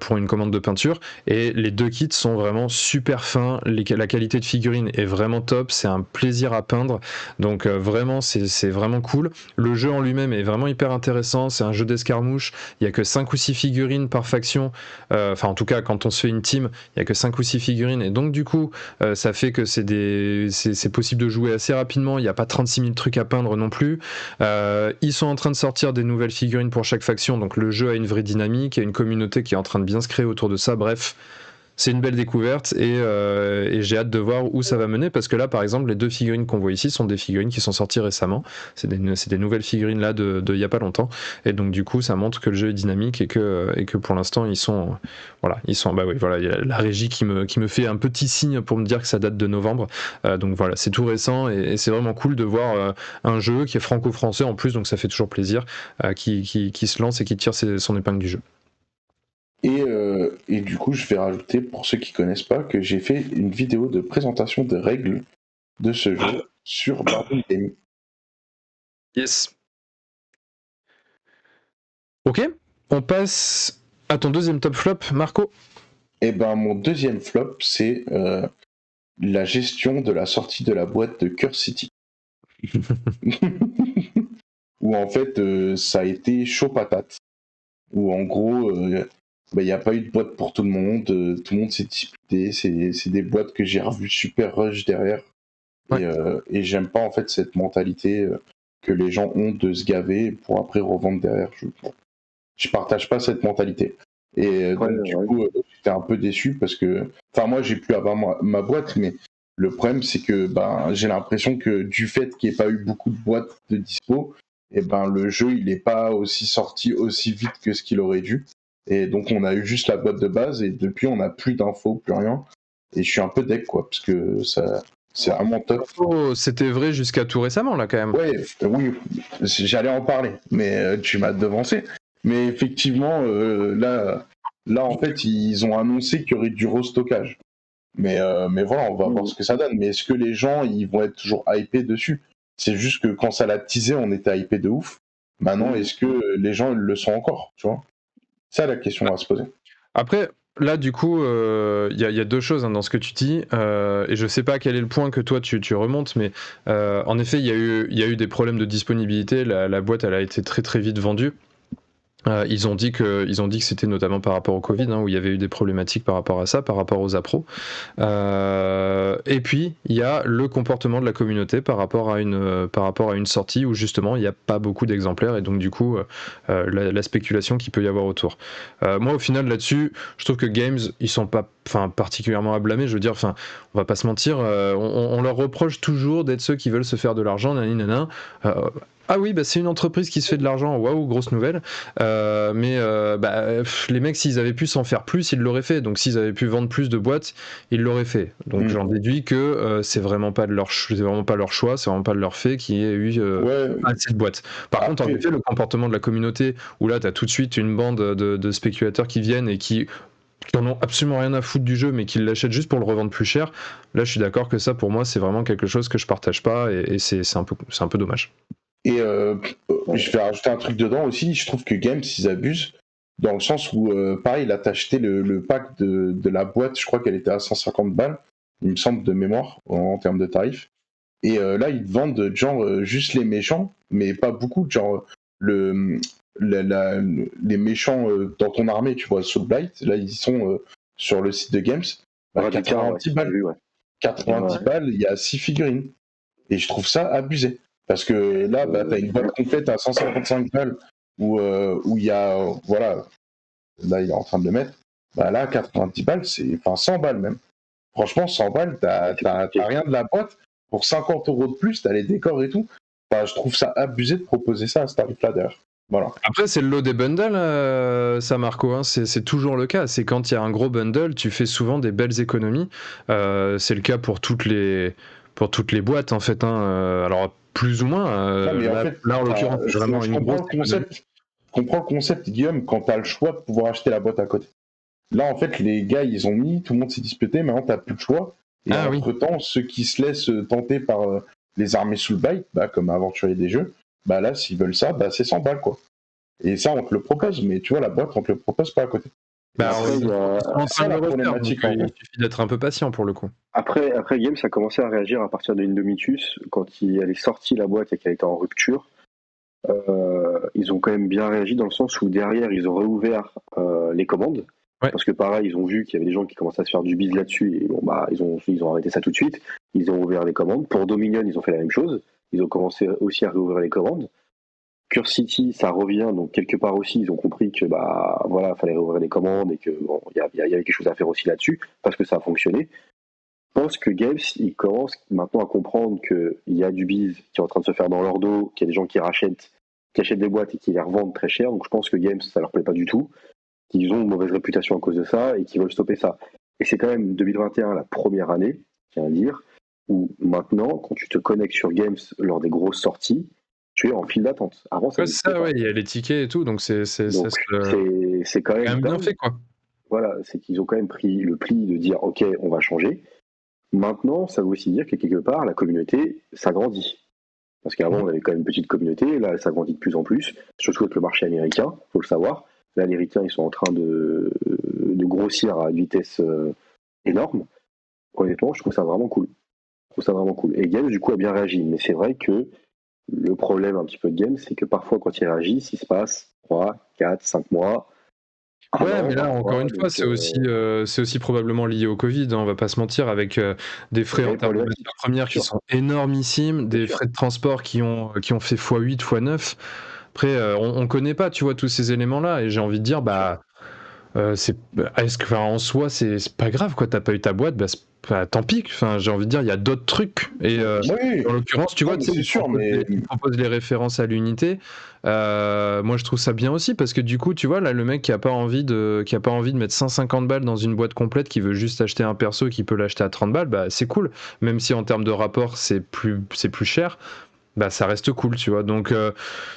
Speaker 1: pour une commande de peinture et les 2 kits sont vraiment super fins, la qualité de figurine est vraiment top, c'est un plaisir à peindre donc vraiment c'est vraiment cool. Le jeu en lui-même est vraiment hyper intéressant, c'est un jeu d'escarmouche, il n'y a que 5 ou 6 figurines par faction, en tout cas quand on se fait une team il n'y a que 5 ou 6 figurines et donc du coup ça fait que c'est possible de jouer assez rapidement, il n'y a pas 36 000 trucs à peindre non plus. Ils sont en train de sortir des nouvelles figurines pour chaque faction, donc le jeu a une vraie dynamique, il y a une communauté qui est en train de bien se créer autour de ça, bref, c'est une belle découverte et j'ai hâte de voir où ça va mener parce que là par exemple les 2 figurines qu'on voit ici sont des figurines qui sont sorties récemment, c'est des nouvelles figurines là de il y a pas longtemps et donc du coup ça montre que le jeu est dynamique et que pour l'instant ils sont bah oui voilà, il y a la régie qui me fait un petit signe pour me dire que ça date de novembre, donc voilà, c'est tout récent et c'est vraiment cool de voir un jeu qui est franco-français en plus, donc ça fait toujours plaisir, qui se lance et qui tire son épingle du jeu.
Speaker 3: Et du coup, je vais rajouter, pour ceux qui connaissent pas, que j'ai fait une vidéo de présentation des règles de ce jeu sur Baron Gaming.
Speaker 1: Yes. Ok, on passe à ton deuxième top flop, Marco.
Speaker 3: Et ben, mon deuxième flop, c'est la gestion de la sortie de la boîte de Curse City. Où en fait, ça a été chaud patate. Où en gros, il n'y a pas eu de boîte pour tout le monde s'est disputé, c'est des boîtes que j'ai revues super rush derrière. Ouais. Et j'aime pas en fait cette mentalité que les gens ont de se gaver pour après revendre derrière. Je partage pas cette mentalité. Et donc du coup, j'étais un peu déçu parce que, enfin moi j'ai pu avoir ma boîte, mais le problème c'est que j'ai l'impression que du fait qu'il n'y ait pas eu beaucoup de boîtes de dispo, et le jeu il n'est pas aussi sorti aussi vite que ce qu'il aurait dû. Et donc on a eu juste la boîte de base et depuis on n'a plus d'infos, plus rien. Et je suis un peu deck quoi, parce que ça, c'est vraiment top.
Speaker 1: Oh, c'était vrai jusqu'à tout récemment là quand même.
Speaker 3: Ouais, oui, j'allais en parler, mais tu m'as devancé. Mais effectivement, là en fait ils ont annoncé qu'il y aurait du restockage. Mais voilà, on va voir ce que ça donne. Mais est-ce que les gens ils vont être toujours hypés dessus? C'est juste que quand ça l'a teasé, on était hypés de ouf. Maintenant, est-ce que les gens ils le sont encore, tu vois? C'est la question à se poser.
Speaker 1: Après, là, du coup, y a 2 choses dans ce que tu dis, et je sais pas quel est le point que toi tu remontes, mais en effet, il y a eu des problèmes de disponibilité. La boîte, elle a été très très vite vendue. Ils ont dit que c'était notamment par rapport au Covid, où il y avait eu des problématiques par rapport à ça, par rapport aux appros. Et puis il y a le comportement de la communauté par rapport à une sortie où justement il n'y a pas beaucoup d'exemplaires et donc du coup la spéculation qu'il peut y avoir autour. Moi au final là-dessus, je trouve que Games ils sont pas particulièrement à blâmer. Je veux dire, on va pas se mentir, on leur reproche toujours d'être ceux qui veulent se faire de l'argent, nanana. Ah oui, c'est une entreprise qui se fait de l'argent, waouh, grosse nouvelle. Les mecs, s'ils avaient pu s'en faire plus, ils l'auraient fait. Donc s'ils avaient pu vendre plus de boîtes, ils l'auraient fait. Donc j'en déduis que c'est vraiment pas de leur choix, c'est vraiment pas de leur fait qu'il y ait eu assez de boîtes. Par contre, en effet, le comportement de la communauté, où là, t'as tout de suite une bande de spéculateurs qui viennent et qui en ont absolument rien à foutre du jeu mais qui l'achètent juste pour le revendre plus cher, là je suis d'accord que ça pour moi c'est vraiment quelque chose que je partage pas et c'est un peu dommage.
Speaker 3: Et je vais rajouter un truc dedans aussi, je trouve que Games ils abusent dans le sens où pareil là t'as acheté le pack de la boîte, je crois qu'elle était à 150 balles il me semble de mémoire en termes de tarifs, et là ils te vendent genre juste les méchants mais pas beaucoup, genre les méchants dans ton armée, tu vois, Soulblight, là ils sont sur le site de Games, 90 balles, 90 balles, il y a 6 figurines et je trouve ça abusé. Parce que là, t'as une boîte complète à 155 balles où il y a, voilà, là il est en train de le mettre, là 90 balles, c'est, 100 balles même. Franchement, 100 balles, t'as rien de la boîte. Pour 50 € de plus, t'as les décors et tout. Je trouve ça abusé de proposer ça à ce tarif-là d'ailleurs. Voilà.
Speaker 1: Après, c'est le lot des bundles, ça Marco, c'est toujours le cas. C'est quand il y a un gros bundle, tu fais souvent des belles économies. C'est le cas pour toutes les boîtes en fait. Alors plus ou moins. Là, en l'occurrence, c'est vraiment une grosse.
Speaker 3: Je comprends le concept, Guillaume, quand tu as le choix de pouvoir acheter la boîte à côté. Là, en fait, les gars, ils ont mis, tout le monde s'est disputé, maintenant, tu n'as plus le choix. Et entre-temps, ceux qui se laissent tenter par les armées Soulblight, comme aventurier des jeux, là, s'ils veulent ça, c'est 100 balles, quoi. Et ça, on te le propose, mais tu vois, la boîte, on te le propose pas à côté.
Speaker 1: C'est la problématique. Il suffit d'être un peu patient pour le coup.
Speaker 2: Après Games a commencé à réagir à partir de Indomitus quand elle est sortie la boîte et qu'elle était en rupture. Ils ont quand même bien réagi dans le sens où derrière ils ont réouvert les commandes. Ouais. Parce que pareil, ils ont vu qu'il y avait des gens qui commençaient à se faire du bise là-dessus et ils ont arrêté ça tout de suite. Ils ont ouvert les commandes. Pour Dominion, ils ont fait la même chose. Ils ont commencé aussi à réouvrir les commandes. Curse City, ça revient, donc quelque part aussi, ils ont compris que bah voilà, fallait réouvrir les commandes et que bon, y avait quelque chose à faire aussi là-dessus, parce que ça a fonctionné. Je pense que Games, ils commencent maintenant à comprendre qu'il y a du biz qui est en train de se faire dans leur dos, qu'il y a des gens qui achètent des boîtes et qui les revendent très cher. Donc je pense que Games, ça leur plaît pas du tout, qu'ils ont une mauvaise réputation à cause de ça et qu'ils veulent stopper ça. Et c'est quand même 2021 la première année, je tiens à dire, où maintenant, quand tu te connectes sur Games lors des grosses sorties, tu es en file d'attente. Avant, ça
Speaker 1: Ouais,
Speaker 2: n'existait
Speaker 1: c'est ça,
Speaker 2: pas.
Speaker 1: ouais, il y a les tickets et tout, donc
Speaker 2: Donc c'est quand
Speaker 1: quand
Speaker 2: même
Speaker 1: même bien
Speaker 2: dingue.
Speaker 1: fait, quoi.
Speaker 2: Voilà, c'est qu'ils ont quand même pris le pli de dire ok, on va changer. Maintenant, ça veut aussi dire que quelque part, la communauté s'agrandit. Parce qu'avant, on avait quand même une petite communauté, là, elle s'agrandit de plus en plus, surtout avec le marché américain, il faut le savoir. Là, les Ricains, ils sont en train de grossir à une vitesse énorme. Honnêtement, je trouve ça vraiment cool. Je trouve ça vraiment cool. Et Games, du coup, a bien réagi. Mais c'est vrai que le problème un petit peu de Games, c'est que parfois, quand ils réagissent, il se passe 3, 4, 5 mois.
Speaker 1: Ouais, mais là,
Speaker 2: Parfois,
Speaker 1: encore une fois,
Speaker 2: donc
Speaker 1: c'est aussi probablement lié au Covid, hein, on va pas se mentir, avec des frais en
Speaker 2: réelle
Speaker 1: termes de matières
Speaker 2: problématique,
Speaker 1: premières qui
Speaker 2: sûr,
Speaker 1: sont énormissimes,
Speaker 2: bien
Speaker 1: des
Speaker 2: sûr.
Speaker 1: frais de transport qui ont fait x8, x9. Après, on connaît pas, tu vois, tous ces éléments-là, et j'ai envie de dire,
Speaker 2: Bien sûr.
Speaker 1: bah, est-ce que, enfin, en soi, c'est pas grave, quoi, t'as pas eu ta boîte, bah, tant pis, enfin, j'ai envie de dire, il y a d'autres trucs, et
Speaker 3: Oui,
Speaker 1: en l'occurrence, tu
Speaker 3: non,
Speaker 1: vois,
Speaker 3: mais
Speaker 1: tu sais,
Speaker 3: c'est sûr, mais
Speaker 1: ils proposent les références à l'unité. Moi, je trouve ça bien aussi parce que du coup, tu vois, là, le mec qui a pas envie de mettre 150 balles dans une boîte complète, qui veut juste acheter un perso, qui peut l'acheter à 30 balles, bah, c'est cool. Même si en termes de rapport, c'est plus cher. Bah, ça reste cool, tu vois. Donc,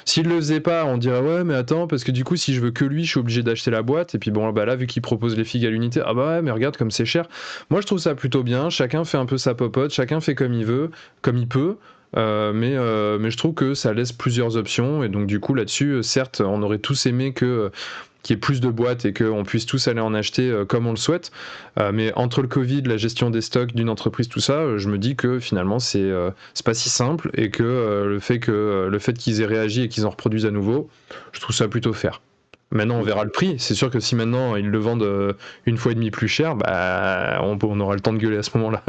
Speaker 1: s'il le faisait pas, on dirait ouais, mais attends, parce que du coup, si je veux que lui, je suis obligé d'acheter la boîte. Et puis bon, bah là, vu qu'il propose les figues à l'unité, ah bah ouais, mais regarde comme c'est cher. Moi, je trouve ça plutôt bien. Chacun fait un peu sa popote, chacun fait comme il veut, comme il peut. Mais je trouve que ça laisse plusieurs options. Et donc, du coup, là-dessus, certes, on aurait tous aimé qu'il y ait plus de boîtes et qu'on puisse tous aller en acheter comme on le souhaite. Mais entre le Covid, la gestion des stocks d'une entreprise, tout ça, je me dis que finalement c'est pas si simple et que le fait qu'ils aient réagi et qu'ils en reproduisent à nouveau, je trouve ça plutôt fair. Maintenant, on verra le prix. C'est sûr que si maintenant ils le vendent une fois et demie plus cher, bah on aura le temps de gueuler à ce moment-là.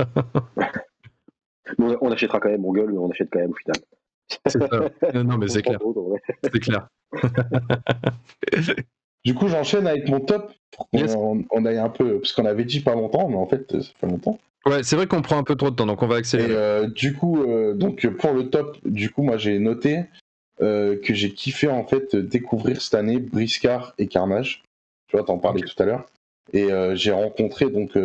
Speaker 2: Mais on achètera quand même, on gueule, mais on achète quand même au final.
Speaker 1: C'est ça. Non, mais
Speaker 2: On
Speaker 1: c'est
Speaker 2: se rend
Speaker 1: clair.
Speaker 2: compte, en vrai.
Speaker 1: C'est clair.
Speaker 3: du coup, j'enchaîne avec mon top pour qu'on
Speaker 1: Yes.
Speaker 3: on aille un peu, parce qu'on avait dit pas longtemps, mais en fait, ça fait longtemps.
Speaker 1: Ouais, c'est vrai qu'on prend un peu trop de temps, donc on va
Speaker 3: Et
Speaker 1: accélérer.
Speaker 3: du coup, donc pour le top, du coup, moi j'ai noté que j'ai kiffé en fait découvrir cette année Briscard et Carnage. Tu vois, t'en parlais
Speaker 1: Ok.
Speaker 3: tout à l'heure. Et j'ai rencontré donc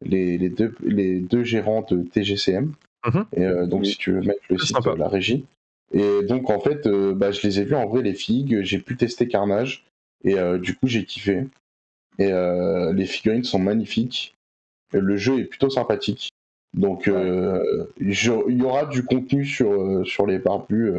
Speaker 3: les deux gérants de TGCM.
Speaker 1: Mhm.
Speaker 3: Et donc si tu veux mettre le
Speaker 1: C'est
Speaker 3: site,
Speaker 1: sympa.
Speaker 3: la régie. Et donc en fait, bah, je les ai vus en vrai les figues. J'ai pu tester Carnage. Et du coup, j'ai kiffé. Et les figurines sont magnifiques. Le jeu est plutôt sympathique. Donc il y aura du contenu sur les barbus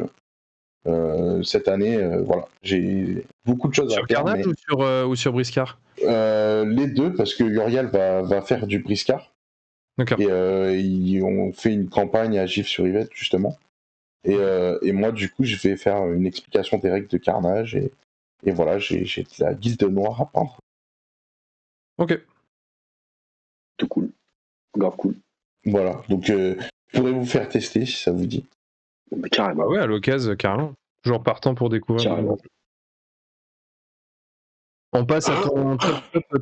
Speaker 3: cette année. Voilà, j'ai beaucoup de choses à
Speaker 1: Sur
Speaker 3: faire,
Speaker 1: Carnage
Speaker 3: mais
Speaker 1: ou sur Briscard?
Speaker 3: les deux, parce que Uriel va faire du briscard.
Speaker 1: D'accord.
Speaker 3: Et ils ont fait une campagne à GIF sur Yvette, justement. Et moi, du coup, je vais faire une explication des règles de Carnage. Et voilà, j'ai de la guilde noire à peindre.
Speaker 1: Ok.
Speaker 2: Tout cool. Grave cool.
Speaker 3: Voilà, donc je pourrais vous faire tester si ça vous dit.
Speaker 2: Mais
Speaker 1: Bah
Speaker 2: carrément.
Speaker 1: ouais, à l'occasion, carrément. Toujours partant pour découvrir de nouveaux
Speaker 2: Carrément.
Speaker 1: jeux. On passe à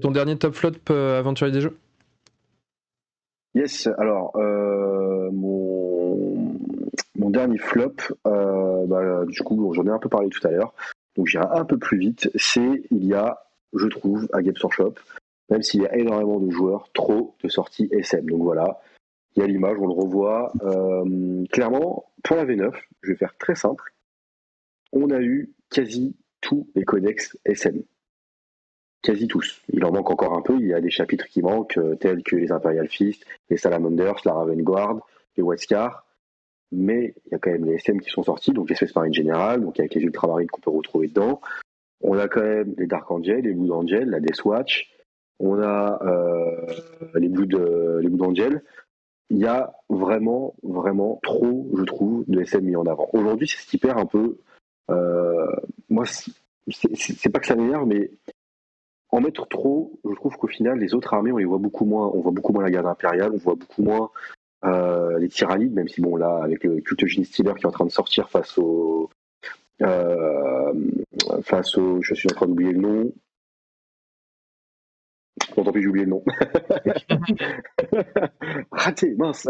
Speaker 1: ton dernier top flop aventurier des jeux.
Speaker 2: Yes, alors, mon dernier flop, bah, du coup, j'en ai un peu parlé tout à l'heure, donc j'irai un peu plus vite. Il y a, je trouve, à Games Workshop, même s'il y a énormément de joueurs, trop de sorties SM. Donc voilà, il y a l'image, on le revoit. Clairement, pour la V9, je vais faire très simple, on a eu quasi tous les codex SM. Quasi tous. Il en manque encore un peu. Il y a des chapitres qui manquent, tels que les Imperial Fist, les Salamanders, la Raven Guard, les White Scar. Mais il y a quand même les SM qui sont sortis, donc les Space Marines General, donc avec les Ultramarines qu'on peut retrouver dedans. On a quand même les Dark Angel, les Blood Angel, la Death Watch. On a les Blood Angel. Il y a vraiment, vraiment trop, je trouve, de SM mis en avant. Aujourd'hui, c'est ce qui perd un peu. Moi, c'est pas que ça m'énerve, mais en mettre trop, je trouve qu'au final, les autres armées, on les voit beaucoup moins. On voit beaucoup moins la garde impériale, on voit beaucoup moins les tyranides, même si bon là, avec le Cultogen Stealer qui est en train de sortir face face au, je suis en train d'oublier le nom. Bon, tant pis, j'ai oublié le nom. Raté, mince.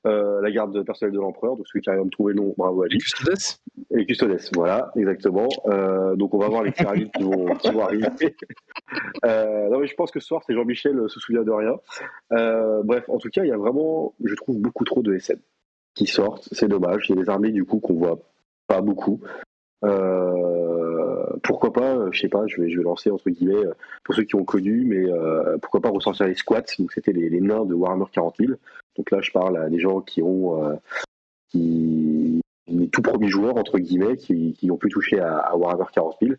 Speaker 2: La garde personnelle de l'empereur, donc celui qui arrive à me trouver le nom, bravo à
Speaker 1: Les
Speaker 2: lui.
Speaker 1: Custodes.
Speaker 2: Et Custodes, voilà, exactement. Donc on va voir les Tyranides qui vont arriver. Non mais je pense que ce soir, c'est Jean-Michel se souvient de rien. Bref, en tout cas, il y a vraiment, je trouve, beaucoup trop de SM qui sortent. C'est dommage. Il y a des armées du coup qu'on voit pas beaucoup. Pourquoi pas, je sais pas, je vais lancer entre guillemets pour ceux qui ont connu, mais pourquoi pas ressortir les squats. Donc c'était les nains de Warhammer 40 000. Donc là, je parle à des gens qui ont les tout premiers joueurs entre guillemets qui ont pu toucher à Warhammer 40 000.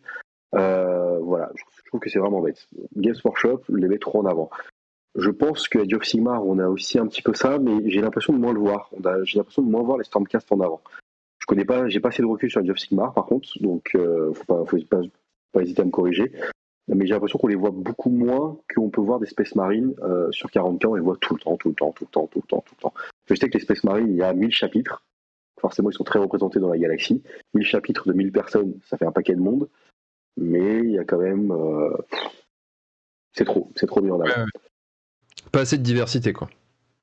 Speaker 2: Voilà, je trouve que c'est vraiment bête. Games Workshop les met trop en avant. Je pense qu'à Age of Sigmar, on a aussi un petit peu ça, mais j'ai l'impression de moins le voir. J'ai l'impression de moins voir les Stormcast en avant. Je connais pas, j'ai pas assez de recul sur Age of Sigmar par contre, donc faut pas hésiter à me corriger. Mais j'ai l'impression qu'on les voit beaucoup moins qu'on peut voir des Space Marines sur 40K, on les voit tout le temps. Je sais que les Space Marines, il y a 1000 chapitres. Forcément, ils sont très représentés dans la galaxie. 1000 chapitres de 1000 personnes, ça fait un paquet de monde. Mais il y a quand même... c'est trop mis en avant.
Speaker 1: Ouais. Pas assez de diversité, quoi.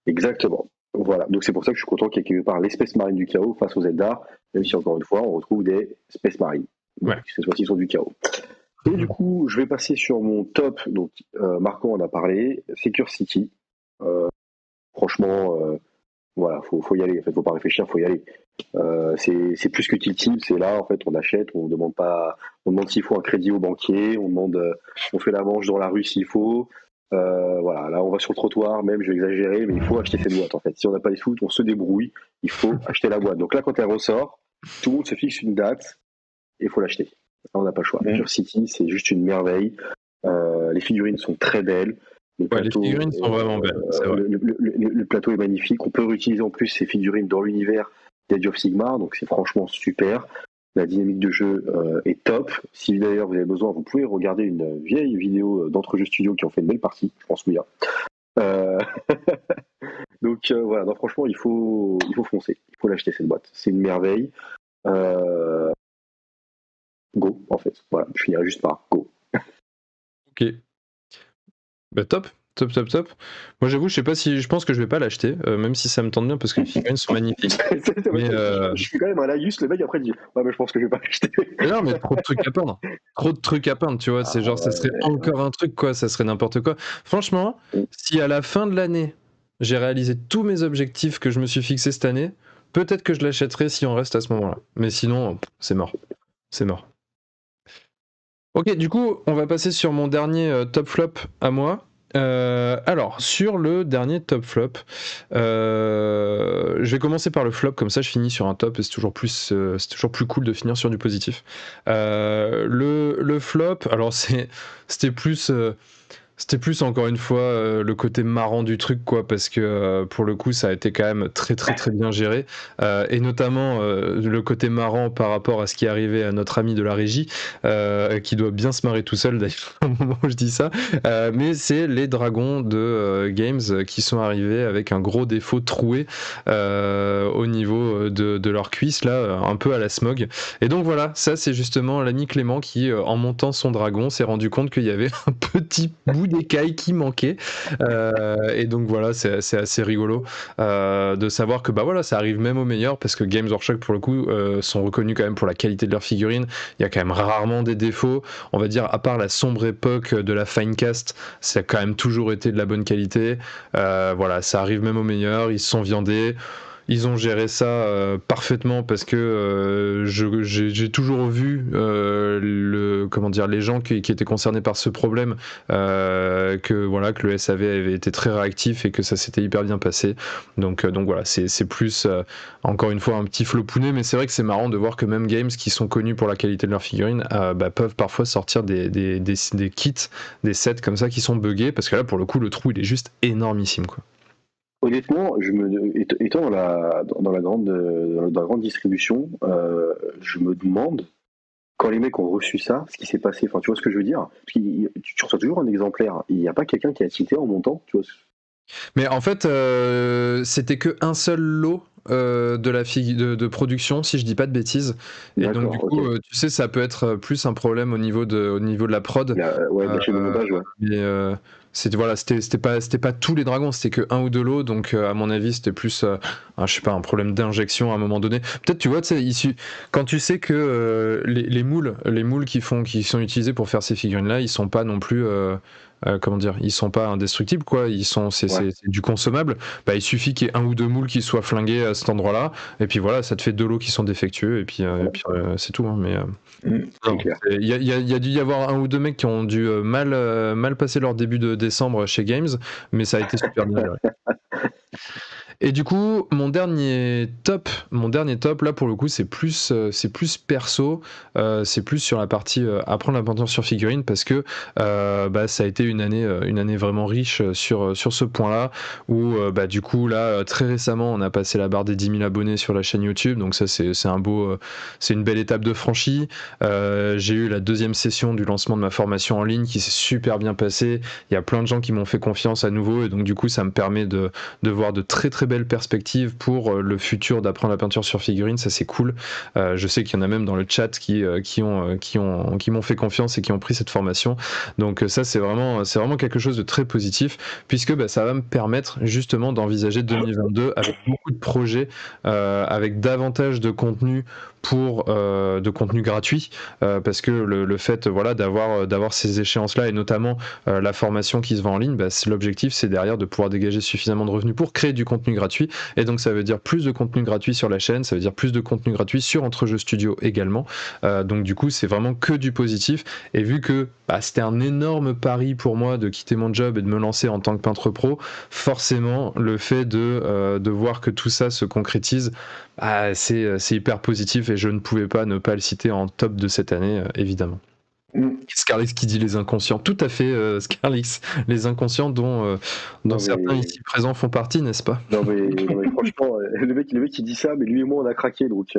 Speaker 2: Exactement. Voilà. Donc c'est pour ça que je suis content qu'il y ait quelque part l'espèce marine du chaos face aux Eldar, même si encore une fois, on retrouve des espèces marines.
Speaker 1: Ouais.
Speaker 2: Cette fois-ci, ils sont du chaos. Et du coup, je vais passer sur mon top. Donc, Marco en a parlé. Secure City. Franchement, voilà, faut y aller. En fait, faut pas réfléchir, faut y aller. C'est plus que utile. C'est là, en fait, on achète. On demande s'il faut un crédit au banquier. On fait la manche dans la rue s'il faut. Voilà, là, on va sur le trottoir. Même, je vais exagérer, mais il faut acheter cette boîte. En fait, si on n'a pas les sous, on se débrouille. Il faut acheter la boîte. Donc là, quand elle ressort, tout le monde se fixe une date et il faut l'acheter. Là, on n'a pas le choix. Secure City, c'est juste une merveille. Les figurines sont très belles.
Speaker 1: Les figurines sont vraiment belles, c'est vrai.
Speaker 2: Le plateau est magnifique. On peut réutiliser en plus ces figurines dans l'univers d'Age of Sigmar, donc c'est franchement super. La dynamique de jeu est top. Si d'ailleurs vous avez besoin, vous pouvez regarder une vieille vidéo d'Entrejeux Studio qui ont fait une belle partie, je pense qu'il y a. Donc voilà, non, franchement, il faut foncer. Il faut l'acheter cette boîte. C'est une merveille. Go, en fait. Voilà, je finirai juste par go.
Speaker 1: Ok. Bah top. Moi j'avoue, je pense que je vais pas l'acheter, même si ça me tente bien parce que les figurines sont magnifiques. Mais
Speaker 2: je suis quand même un laïus, le mec après dit ouais mais je pense que je vais pas l'acheter.
Speaker 1: Non mais trop de trucs à peindre, tu vois, c'est genre ça serait encore un truc quoi, ça serait n'importe quoi. Franchement, si à la fin de l'année, j'ai réalisé tous mes objectifs que je me suis fixé cette année, peut-être que je l'achèterai si on reste à ce moment-là. Mais sinon, c'est mort. Ok, du coup, on va passer sur mon dernier top flop à moi. Alors, sur le dernier top flop, je vais commencer par le flop, comme ça je finis sur un top et c'est toujours plus cool de finir sur du positif. Le flop, alors c'était plus encore une fois le côté marrant du truc quoi, parce que pour le coup ça a été quand même très très très bien géré, et notamment le côté marrant par rapport à ce qui est arrivé à notre ami de la régie, qui doit bien se marrer tout seul d'ailleurs au moment où je dis ça, mais c'est les dragons de Games qui sont arrivés avec un gros défaut troué au niveau de leur cuisse là, un peu à la Smog. Et donc voilà, ça c'est justement l'ami Clément qui en montant son dragon s'est rendu compte qu'il y avait un petit bout d'écaille qui manquait, et donc voilà, c'est assez rigolo de savoir que bah voilà, ça arrive même aux meilleurs, parce que Games Workshop pour le coup sont reconnus quand même pour la qualité de leurs figurines. Il y a quand même rarement des défauts, on va dire, à part la sombre époque de la Finecast, ça a quand même toujours été de la bonne qualité. Voilà, ça arrive même aux meilleurs, ils se sont viandés. Ils ont géré ça parfaitement, parce que j'ai toujours vu les gens qui étaient concernés par ce problème, que le SAV avait été très réactif et que ça s'était hyper bien passé. Donc voilà, c'est plus encore une fois un petit flopounet, mais c'est vrai que c'est marrant de voir que même Games, qui sont connus pour la qualité de leurs figurines, peuvent parfois sortir des kits, des sets comme ça qui sont buggés, parce que là pour le coup le trou il est juste énormissime quoi.
Speaker 2: Honnêtement, étant dans la grande distribution, je me demande, quand les mecs ont reçu ça, ce qui s'est passé. Enfin, tu vois ce que je veux dire? Parce que tu reçois toujours un exemplaire. Il n'y a pas quelqu'un qui a tilté en montant, tu vois?
Speaker 1: Mais en fait, c'était que un seul lot de production, si je dis pas de bêtises. Et donc
Speaker 2: D'accord,
Speaker 1: du coup,
Speaker 2: ok.
Speaker 1: tu sais, ça peut être plus un problème au niveau de la prod.
Speaker 2: Ouais, de la chaîne de montage, ouais.
Speaker 1: Mais c'était pas tous les dragons, c'était que un ou deux lots, donc à mon avis c'était plus je sais pas, un problème d'injection à un moment donné. Peut-être, tu vois, tu sais, quand tu sais que les moules qui sont utilisés pour faire ces figurines là, ils sont pas non plus comment dire, ils sont pas indestructibles, quoi, c'est du consommable. Bah, il suffit qu'il y ait un ou deux moules qui soient flingués à cet endroit là, et puis voilà, ça te fait deux lots qui sont défectueux, et puis c'est tout, hein, mais
Speaker 2: C'est clair.
Speaker 1: il y a dû y avoir un ou deux mecs qui ont dû mal passer leur début de décembre chez Games, mais ça a été super bien géré. Et du coup, mon dernier top, là pour le coup, c'est plus perso, c'est plus sur la partie apprendre la peinture sur figurine, parce que ça a été une année vraiment riche sur ce point-là, où du coup là très récemment on a passé la barre des 10 000 abonnés sur la chaîne YouTube, donc ça c'est une belle étape de franchie. J'ai eu la deuxième session du lancement de ma formation en ligne qui s'est super bien passée. Il y a plein de gens qui m'ont fait confiance à nouveau, et donc du coup ça me permet de voir de très très belles perspectives pour le futur d'apprendre la peinture sur figurine. Ça c'est cool. Je sais qu'il y en a même dans le chat qui m'ont fait confiance et qui ont pris cette formation. Donc ça c'est vraiment quelque chose de très positif, puisque ça va me permettre justement d'envisager 2022 avec beaucoup de projets, avec davantage de contenu de contenu gratuit, parce que le fait d'avoir ces échéances là, et notamment la formation qui se vend en ligne, l'objectif c'est derrière de pouvoir dégager suffisamment de revenus pour créer du contenu gratuit, et donc ça veut dire plus de contenu gratuit sur la chaîne, ça veut dire plus de contenu gratuit sur Entrejeux Studio également. Donc du coup c'est vraiment que du positif, et vu que c'était un énorme pari pour moi de quitter mon job et de me lancer en tant que peintre pro, forcément le fait de voir que tout ça se concrétise, c'est hyper positif, et je ne pouvais pas ne pas le citer en top de cette année, évidemment. Scarlix qui dit les inconscients, tout à fait, Scarlix, les inconscients dont certains ici présents font partie, n'est-ce pas?
Speaker 2: Non mais franchement, le mec il dit ça, mais lui et moi on a craqué, donc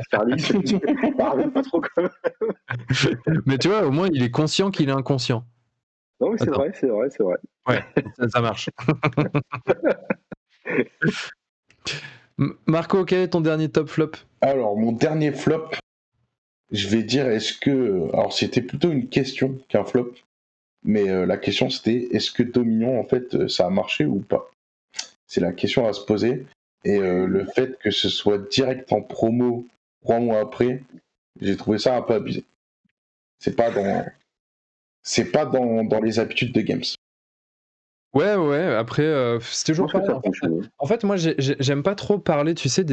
Speaker 2: Scarlix, parle pas trop quand même.
Speaker 1: Mais tu vois, au moins il est conscient qu'il est inconscient.
Speaker 2: Non mais c'est vrai.
Speaker 1: Ouais, ça marche. Marco, quel est ton dernier top flop?
Speaker 3: Alors, mon dernier flop, je vais dire, alors c'était plutôt une question qu'un flop, mais la question c'était, est-ce que Dominion, en fait, ça a marché ou pas? C'est la question à se poser. Et le fait que ce soit direct en promo 3 mois après, j'ai trouvé ça un peu abusé. C'est pas dans les habitudes de Games.
Speaker 1: Ouais, après, c'est toujours pareil. En fait, moi, j'aime pas trop parler, tu sais,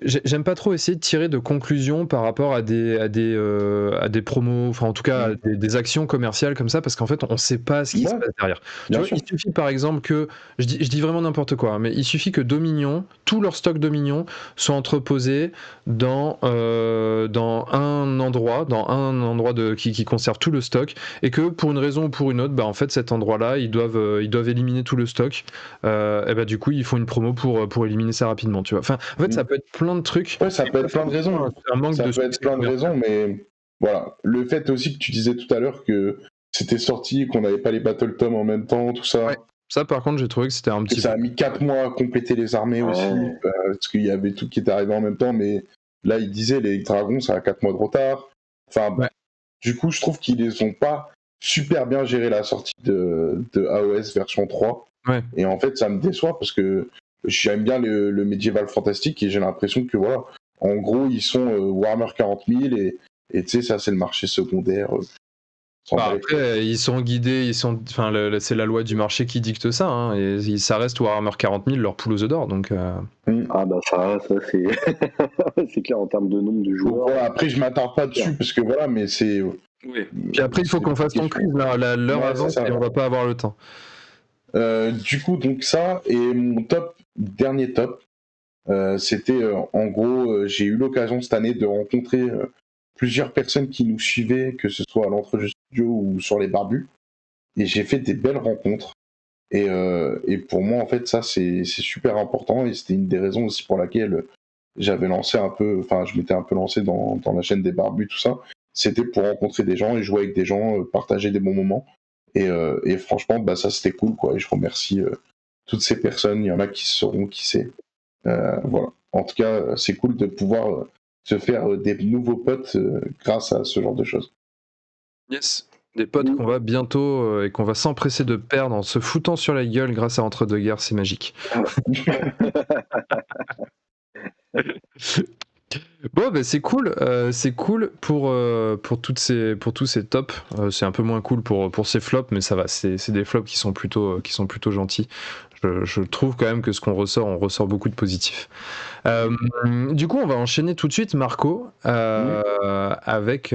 Speaker 1: j'aime pas trop essayer de tirer de conclusions par rapport à des promos, enfin en tout cas à des actions commerciales comme ça, parce qu'en fait on sait pas ce qui se passe derrière. Tu vois, il suffit par exemple que, je dis vraiment n'importe quoi, mais il suffit que Dominion, tout leur stock Dominion soit entreposé dans un endroit qui conserve tout le stock, et que pour une raison ou pour une autre, en fait cet endroit-là ils doivent éliminer tout le stock, et du coup ils font une promo pour éliminer ça rapidement, tu vois. Enfin en fait ça peut être plein de trucs.
Speaker 3: Ouais, ça peut être plein de raisons. Mais voilà. Le fait aussi que tu disais tout à l'heure que c'était sorti, qu'on n'avait pas les Battle Tom en même temps, tout ça.
Speaker 1: Ouais. Ça, par contre, j'ai trouvé que c'était un petit peu.
Speaker 3: Ça a mis 4 mois à compléter les armées aussi, parce qu'il y avait tout qui était arrivé en même temps, mais là, il disait les dragons, ça a 4 mois de retard. Enfin, du coup, je trouve qu'ils les ont pas super bien géré la sortie de AOS version 3.
Speaker 1: Ouais.
Speaker 3: Et en fait, ça me déçoit parce que j'aime bien le médiéval fantastique, et j'ai l'impression que voilà, en gros ils sont Warhammer 40 000, et tu sais, ça c'est le marché secondaire.
Speaker 1: Après ils sont guidés, c'est la loi du marché qui dicte ça, hein, et ça reste Warhammer 40 000 leur poule aux œufs d'or, donc.
Speaker 2: Ah ça c'est c'est clair en termes de nombre de joueurs.
Speaker 3: Donc, voilà, après je m'attarde pas dessus parce que voilà, mais c'est.
Speaker 1: Oui. Puis après il faut qu'on fasse ton quiz, l'heure avance et on va pas avoir le temps.
Speaker 3: Du coup, donc ça, et mon dernier top, c'était en gros, j'ai eu l'occasion cette année de rencontrer plusieurs personnes qui nous suivaient, que ce soit à l'Entrejeux Studio ou sur les Barbus, et j'ai fait des belles rencontres. Et pour moi, en fait, ça c'est super important, et c'était une des raisons aussi pour laquelle j'avais lancé je m'étais un peu lancé dans la chaîne des Barbus, tout ça. C'était pour rencontrer des gens et jouer avec des gens, partager des bons moments. Et franchement, ça c'était cool, quoi. Et je remercie toutes ces personnes. Il y en a qui sauront qui c'est. Voilà. En tout cas, c'est cool de pouvoir se faire des nouveaux potes grâce à ce genre de choses.
Speaker 1: Yes. Des potes qu'on va bientôt et qu'on va s'empresser de perdre en se foutant sur la gueule grâce à Entre-deux-guerres, c'est magique. Bon, bah, c'est cool pour tous ces tops. C'est un peu moins cool pour ces flops, mais ça va, c'est des flops qui sont plutôt gentils. Je trouve quand même que ce qu'on ressort, on ressort beaucoup de positifs. Du coup, on va enchaîner tout de suite, Marco, avec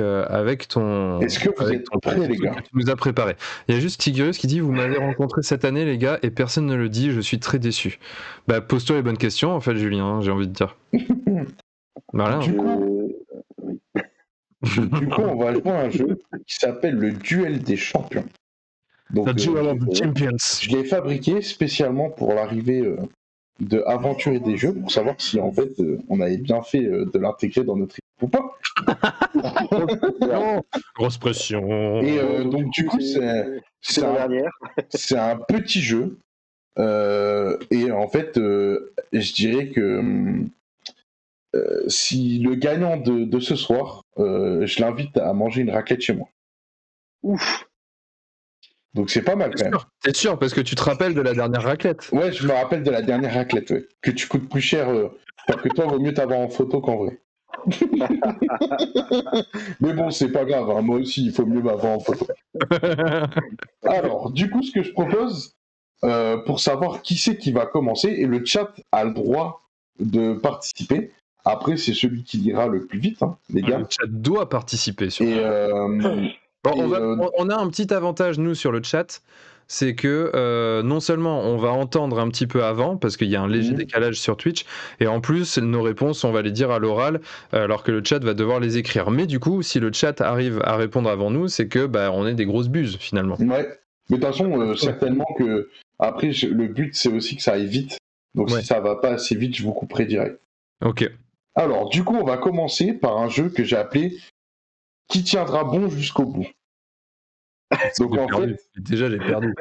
Speaker 1: ton.
Speaker 3: Est-ce que vous êtes prêts, les gars?
Speaker 1: Que tu nous as préparé. Il y a juste Tigurius qui dit: vous m'avez rencontré cette année, les gars, et personne ne le dit. Je suis très déçu. Bah, pose-toi les bonnes questions, en fait, Julien. J'ai envie de dire. Voilà.
Speaker 3: Du coup, on va jouer à un jeu qui s'appelle le Duel des Champions. Donc,
Speaker 1: Duel of the Champions.
Speaker 3: Je l'ai fabriqué spécialement pour l'arrivée de Aventurer des Jeux, pour savoir si en fait on avait bien fait de l'intégrer dans notre équipe ou pas.
Speaker 1: Grosse pression.
Speaker 3: Et donc du coup, c'est un petit jeu. Et en fait, je dirais que si le gagnant de ce soir, je l'invite à manger une raclette chez moi.
Speaker 2: Ouf.
Speaker 3: Donc c'est pas mal quand même.
Speaker 1: T'es sûr, parce que tu te rappelles de la dernière raclette.
Speaker 3: Ouais, je me rappelle de la dernière raclette, ouais. Que tu coûtes plus cher, parce que toi, vaut mieux t'avoir en photo qu'en vrai. Mais bon, c'est pas grave, hein. Moi aussi, il faut mieux m'avoir en photo. Alors, du coup, ce que je propose, pour savoir qui c'est qui va commencer, et le chat a le droit de participer. Après, c'est celui qui lira le plus vite, hein, les gars.
Speaker 1: Le chat doit participer.
Speaker 3: Et,
Speaker 1: on a un petit avantage, nous, sur le chat, c'est que non seulement on va entendre un petit peu avant, parce qu'il y a un léger décalage sur Twitch, et en plus, nos réponses, on va les dire à l'oral, alors que le chat va devoir les écrire. Mais du coup, si le chat arrive à répondre avant nous, c'est que on est des grosses buses, finalement.
Speaker 3: Ouais, mais de toute façon, certainement que... Après, le but, c'est aussi que ça aille vite. Donc si ça va pas assez vite, je vous couperai direct.
Speaker 1: Ok.
Speaker 3: Alors, du coup, on va commencer par un jeu que j'ai appelé « Qui tiendra bon jusqu'au bout ». Donc en fait...
Speaker 1: Déjà, j'ai perdu.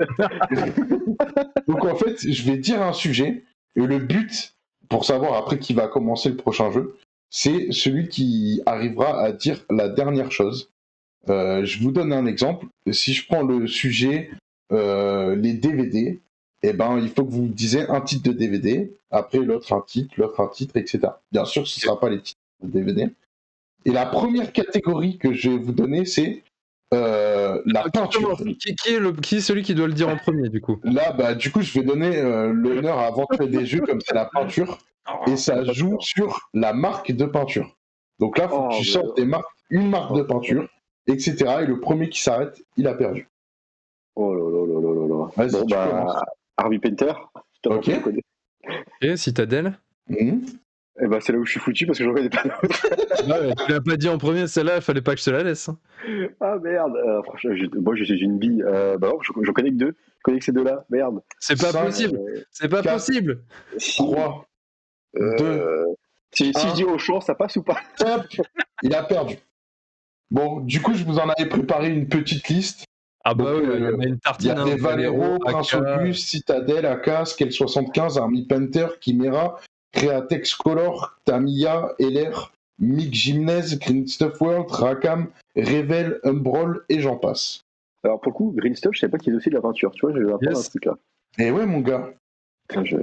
Speaker 3: Donc en fait, je vais dire un sujet, et le but, pour savoir après qui va commencer le prochain jeu, c'est celui qui arrivera à dire la dernière chose. Je vous donne un exemple. Si je prends le sujet les DVD, eh ben, il faut que vous me disiez un titre de DVD, après l'autre un titre, etc. Bien sûr, ce ne sera pas les titres de DVD. Et la première catégorie que je vais vous donner, c'est la peinture.
Speaker 1: Qui est celui qui doit le dire en premier, du coup?
Speaker 3: Là, du coup, je vais donner l'honneur à Aventurer des Jeux, comme c'est la peinture, et ça joue sur la marque de peinture. Donc là, il faut que tu sortes une marque de peinture, etc. Et le premier qui s'arrête, il a perdu.
Speaker 2: Oh là.
Speaker 3: Vas-y,
Speaker 2: bon, Harvey Painter.
Speaker 3: Ok.
Speaker 1: Et Citadel.
Speaker 2: Et c'est là où je suis foutu parce que j'en connais pas d'autres.
Speaker 1: Tu l'as pas dit en premier, celle-là, il fallait pas que je te la laisse. Hein.
Speaker 2: Ah merde, franchement, moi je suis une bille. Non, je connais que deux. Je connais que ces deux-là, merde.
Speaker 1: C'est pas possible. C'est pas possible.
Speaker 3: 3, 2.
Speaker 2: Si je dis au champ, ça passe ou pas?
Speaker 3: Top. Il a perdu. Bon, du coup, je vous en avais préparé une petite liste.
Speaker 1: Ah bah oui, il y en a une tartine.
Speaker 3: Il y a des Valero, Prince Auguste, Citadel, AK, Scale 75, Army Painter, Chimera, Createx Color, Tamiya, LR, Mick Gymnase, Green Stuff World, Rackham, Revel, Umbrol et j'en passe.
Speaker 2: Alors pour le coup, Green Stuff, je savais pas qu'ils faisaient aussi de la peinture, tu vois, je vais apprendre un truc là.
Speaker 3: Eh ouais, mon gars.
Speaker 2: Ok, je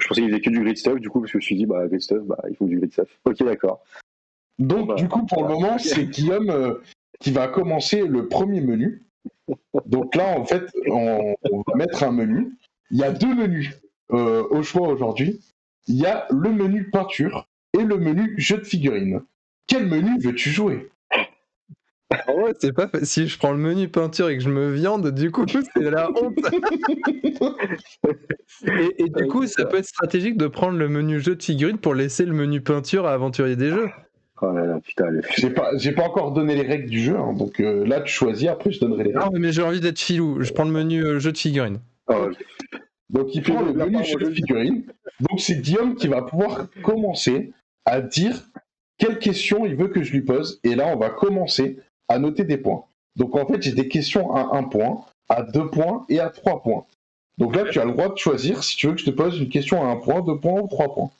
Speaker 2: pensais qu'ils faisaient que du Green Stuff, du coup, parce que je me suis dit, Green Stuff, ils font du Green Stuff. Ok, d'accord.
Speaker 3: Donc, du coup, pour le moment, c'est Guillaume qui va commencer le premier menu. Donc là, en fait, on va mettre un menu. Il y a deux menus au choix aujourd'hui. Il y a le menu peinture et le menu jeu de figurines. Quel menu veux-tu jouer?
Speaker 1: Ouais, c'est pas si je prends le menu peinture et que je me viande, du coup, c'est la honte. et du coup, ça peut être stratégique de prendre le menu jeu de figurines pour laisser le menu peinture à Aventurier des Jeux.
Speaker 2: Oh là là, putain,
Speaker 3: j'ai pas encore donné les règles du jeu, hein, donc là tu choisis, après je donnerai les règles.
Speaker 1: Non, mais j'ai envie d'être filou, je prends le menu jeu de figurines.
Speaker 3: Donc il prend le menu jeu de figurines, donc c'est Guillaume qui va pouvoir commencer à dire quelle question il veut que je lui pose, et là on va commencer à noter des points. Donc en fait j'ai des questions à 1 point, à 2 points et à 3 points. Donc là tu as le droit de choisir si tu veux que je te pose une question à 1 point, 2 points ou 3 points.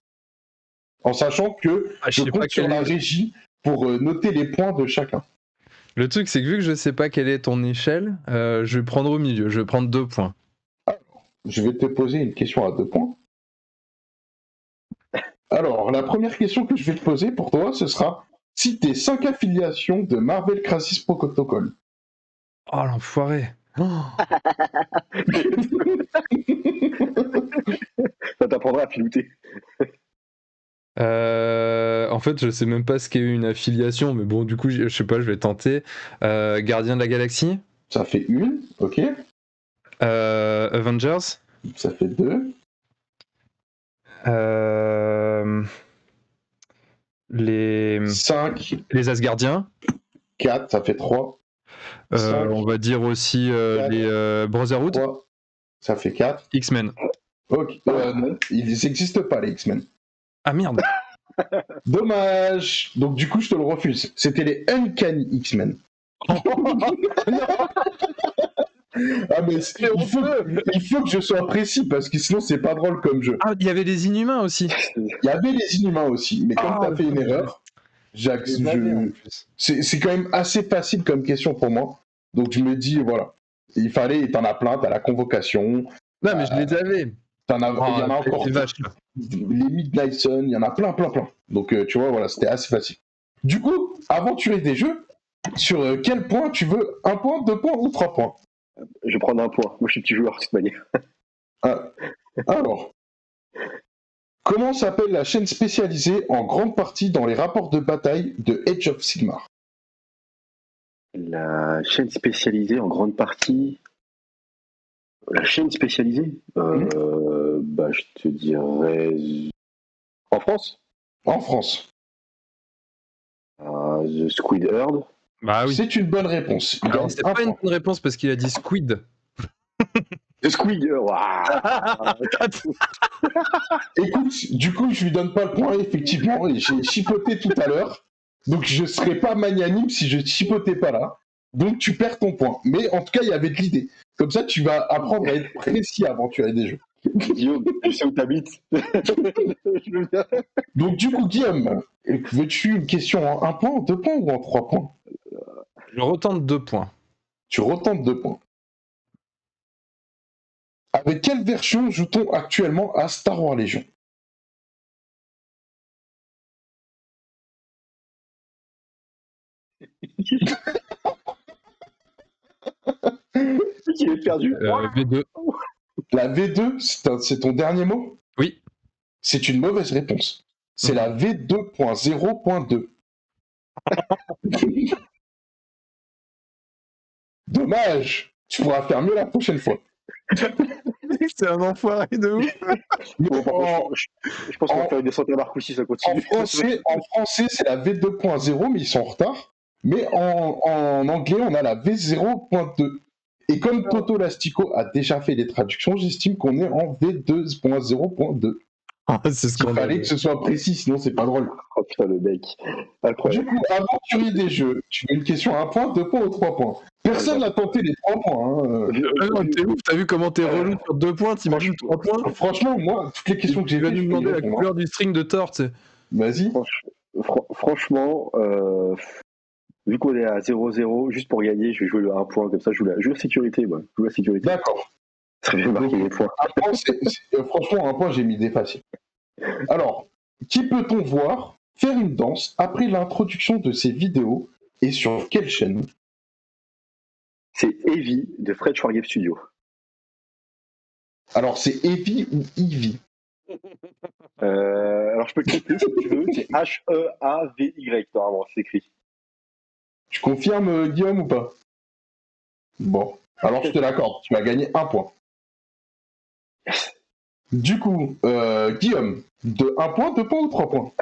Speaker 3: en sachant que
Speaker 1: je
Speaker 3: je
Speaker 1: sais pas
Speaker 3: compte sur
Speaker 1: quel
Speaker 3: la
Speaker 1: est-
Speaker 3: régie pour noter les points de chacun.
Speaker 1: Le truc, c'est que vu que je sais pas quelle est ton échelle, je vais prendre au milieu. Je vais prendre 2 points.
Speaker 3: Je vais te poser une question à 2 points. Alors, la première question que je vais te poser pour toi, ce sera citer 5 affiliations de Marvel Crisis Protocol.
Speaker 1: Oh, l'enfoiré. Oh.
Speaker 2: Ça t'apprendra à filouter.
Speaker 1: En fait, je sais même pas ce qu'est une affiliation, mais bon, du coup, je sais pas, je vais tenter. Gardien de la Galaxie,
Speaker 3: Ça fait 1, ok.
Speaker 1: Avengers,
Speaker 3: Ça fait 2,
Speaker 1: les
Speaker 3: 5,
Speaker 1: Asgardiens,
Speaker 3: 4, ça fait 3, 5,
Speaker 1: on va dire aussi
Speaker 3: Quatre.
Speaker 1: les Brotherhood,
Speaker 3: 3, ça fait 4.
Speaker 1: X-Men.
Speaker 3: Ok, non, ils n'existent pas les X-Men.
Speaker 1: Ah merde.
Speaker 3: Dommage. Donc du coup, je te le refuse. C'était les Uncanny X-Men. Ah mais il faut que je sois précis parce que sinon c'est pas drôle comme jeu.
Speaker 1: Ah, il y avait les Inhumains aussi.
Speaker 3: Il y avait les Inhumains aussi, mais comme t'as fait une erreur, Jacques, c'est quand même assez facile comme question pour moi. Donc je me dis voilà, t'en as plein, t'as la convocation.
Speaker 1: Non mais je les avais.
Speaker 3: Il y en a encore
Speaker 1: vache, là.
Speaker 3: les Midnight Sun, il y en a plein. Donc tu vois, voilà, c'était assez facile. Du coup, aventurer des jeux, sur quel point tu veux 1 point, 2 points ou 3 points?
Speaker 2: Je vais prendre 1 point. Moi, je suis petit joueur, de toute manière.
Speaker 3: Alors, comment s'appelle la chaîne spécialisée en grande partie dans les rapports de bataille de Age of Sigmar?
Speaker 2: La chaîne spécialisée en grande partie. La chaîne spécialisée bah, je te dirais. En France
Speaker 3: En France.
Speaker 2: The Squid Herd.
Speaker 1: Bah oui.
Speaker 3: C'est une bonne réponse.
Speaker 1: Alors, c'est pas une bonne réponse parce qu'il a dit Squid.
Speaker 2: The Squid
Speaker 3: Écoute, du coup, je lui donne pas le point, effectivement, et j'ai chipoté tout à l'heure. Donc, je serais pas magnanime si je chipotais pas là. Donc, tu perds ton point. Mais en tout cas, il y avait de l'idée. Comme ça, tu vas apprendre à être précis avant tu as des jeux.
Speaker 2: Guillaume, je sais où t'habites.
Speaker 3: Donc, du coup, Guillaume, veux-tu une question en 1 point, en 2 points ou en 3 points?
Speaker 1: Je retente 2 points.
Speaker 3: Tu retentes 2 points. Avec quelle version joue-t-on actuellement à Star Wars Légion?
Speaker 2: Il est perdu.
Speaker 1: V2.
Speaker 3: La V2, c'est ton dernier mot?
Speaker 1: Oui.
Speaker 3: C'est une mauvaise réponse. C'est la V2.0.2. Dommage. Tu pourras faire mieux la prochaine fois.
Speaker 1: C'est un enfoiré de ouf.
Speaker 2: Je pense qu'on va faire une descente à Marcoussis, ça continue.
Speaker 3: En français, c'est la V2.0, mais ils sont en retard. Mais en anglais, on a la V0.2. Et comme Toto Lastico a déjà fait les traductions, j'estime qu'on est en V2.0.2.
Speaker 1: C'est ce
Speaker 3: Il fallait que ce soit précis, sinon c'est pas drôle.
Speaker 2: Oh putain, le mec. Incroyable.
Speaker 3: Du coup, aventurier des jeux, tu veux une question à 1 point, 2 points ou 3 points? Personne n'a tenté les 3 points. Hein.
Speaker 1: Ah non, t'es ouf, t'as vu comment t'es relou sur 2 points, t'imagines 3 points?
Speaker 3: Franchement, moi, toutes les questions que j'ai
Speaker 1: Tu vas
Speaker 3: faites,
Speaker 1: nous
Speaker 3: je peux y
Speaker 1: demander la
Speaker 3: répondre,
Speaker 1: couleur du string de Thor, tu sais.
Speaker 3: Vas-y.
Speaker 2: Franchement, vu qu'on est à 0-0, juste pour gagner, je vais jouer le 1 point, comme ça, je joue la sécurité, moi. Je joue la sécurité.
Speaker 3: D'accord.
Speaker 2: Ça serait bien marqué les points.
Speaker 3: Franchement, 1 point, j'ai mis des faciles. Alors, qui peut-on voir faire une danse après l'introduction de ces vidéos et sur quelle chaîne?
Speaker 2: C'est Evie de Fred Schwargave Studio.
Speaker 3: Alors, c'est Evie ou Evie?
Speaker 2: Alors, je peux te cliquer si tu veux. C'est H-E-A-V-Y, normalement, c'est écrit.
Speaker 3: Tu confirmes, Guillaume, ou pas? Bon, alors je te l'accorde. Tu as gagné 1 point. Du coup, Guillaume, de 1 point, 2 points ou 3 points?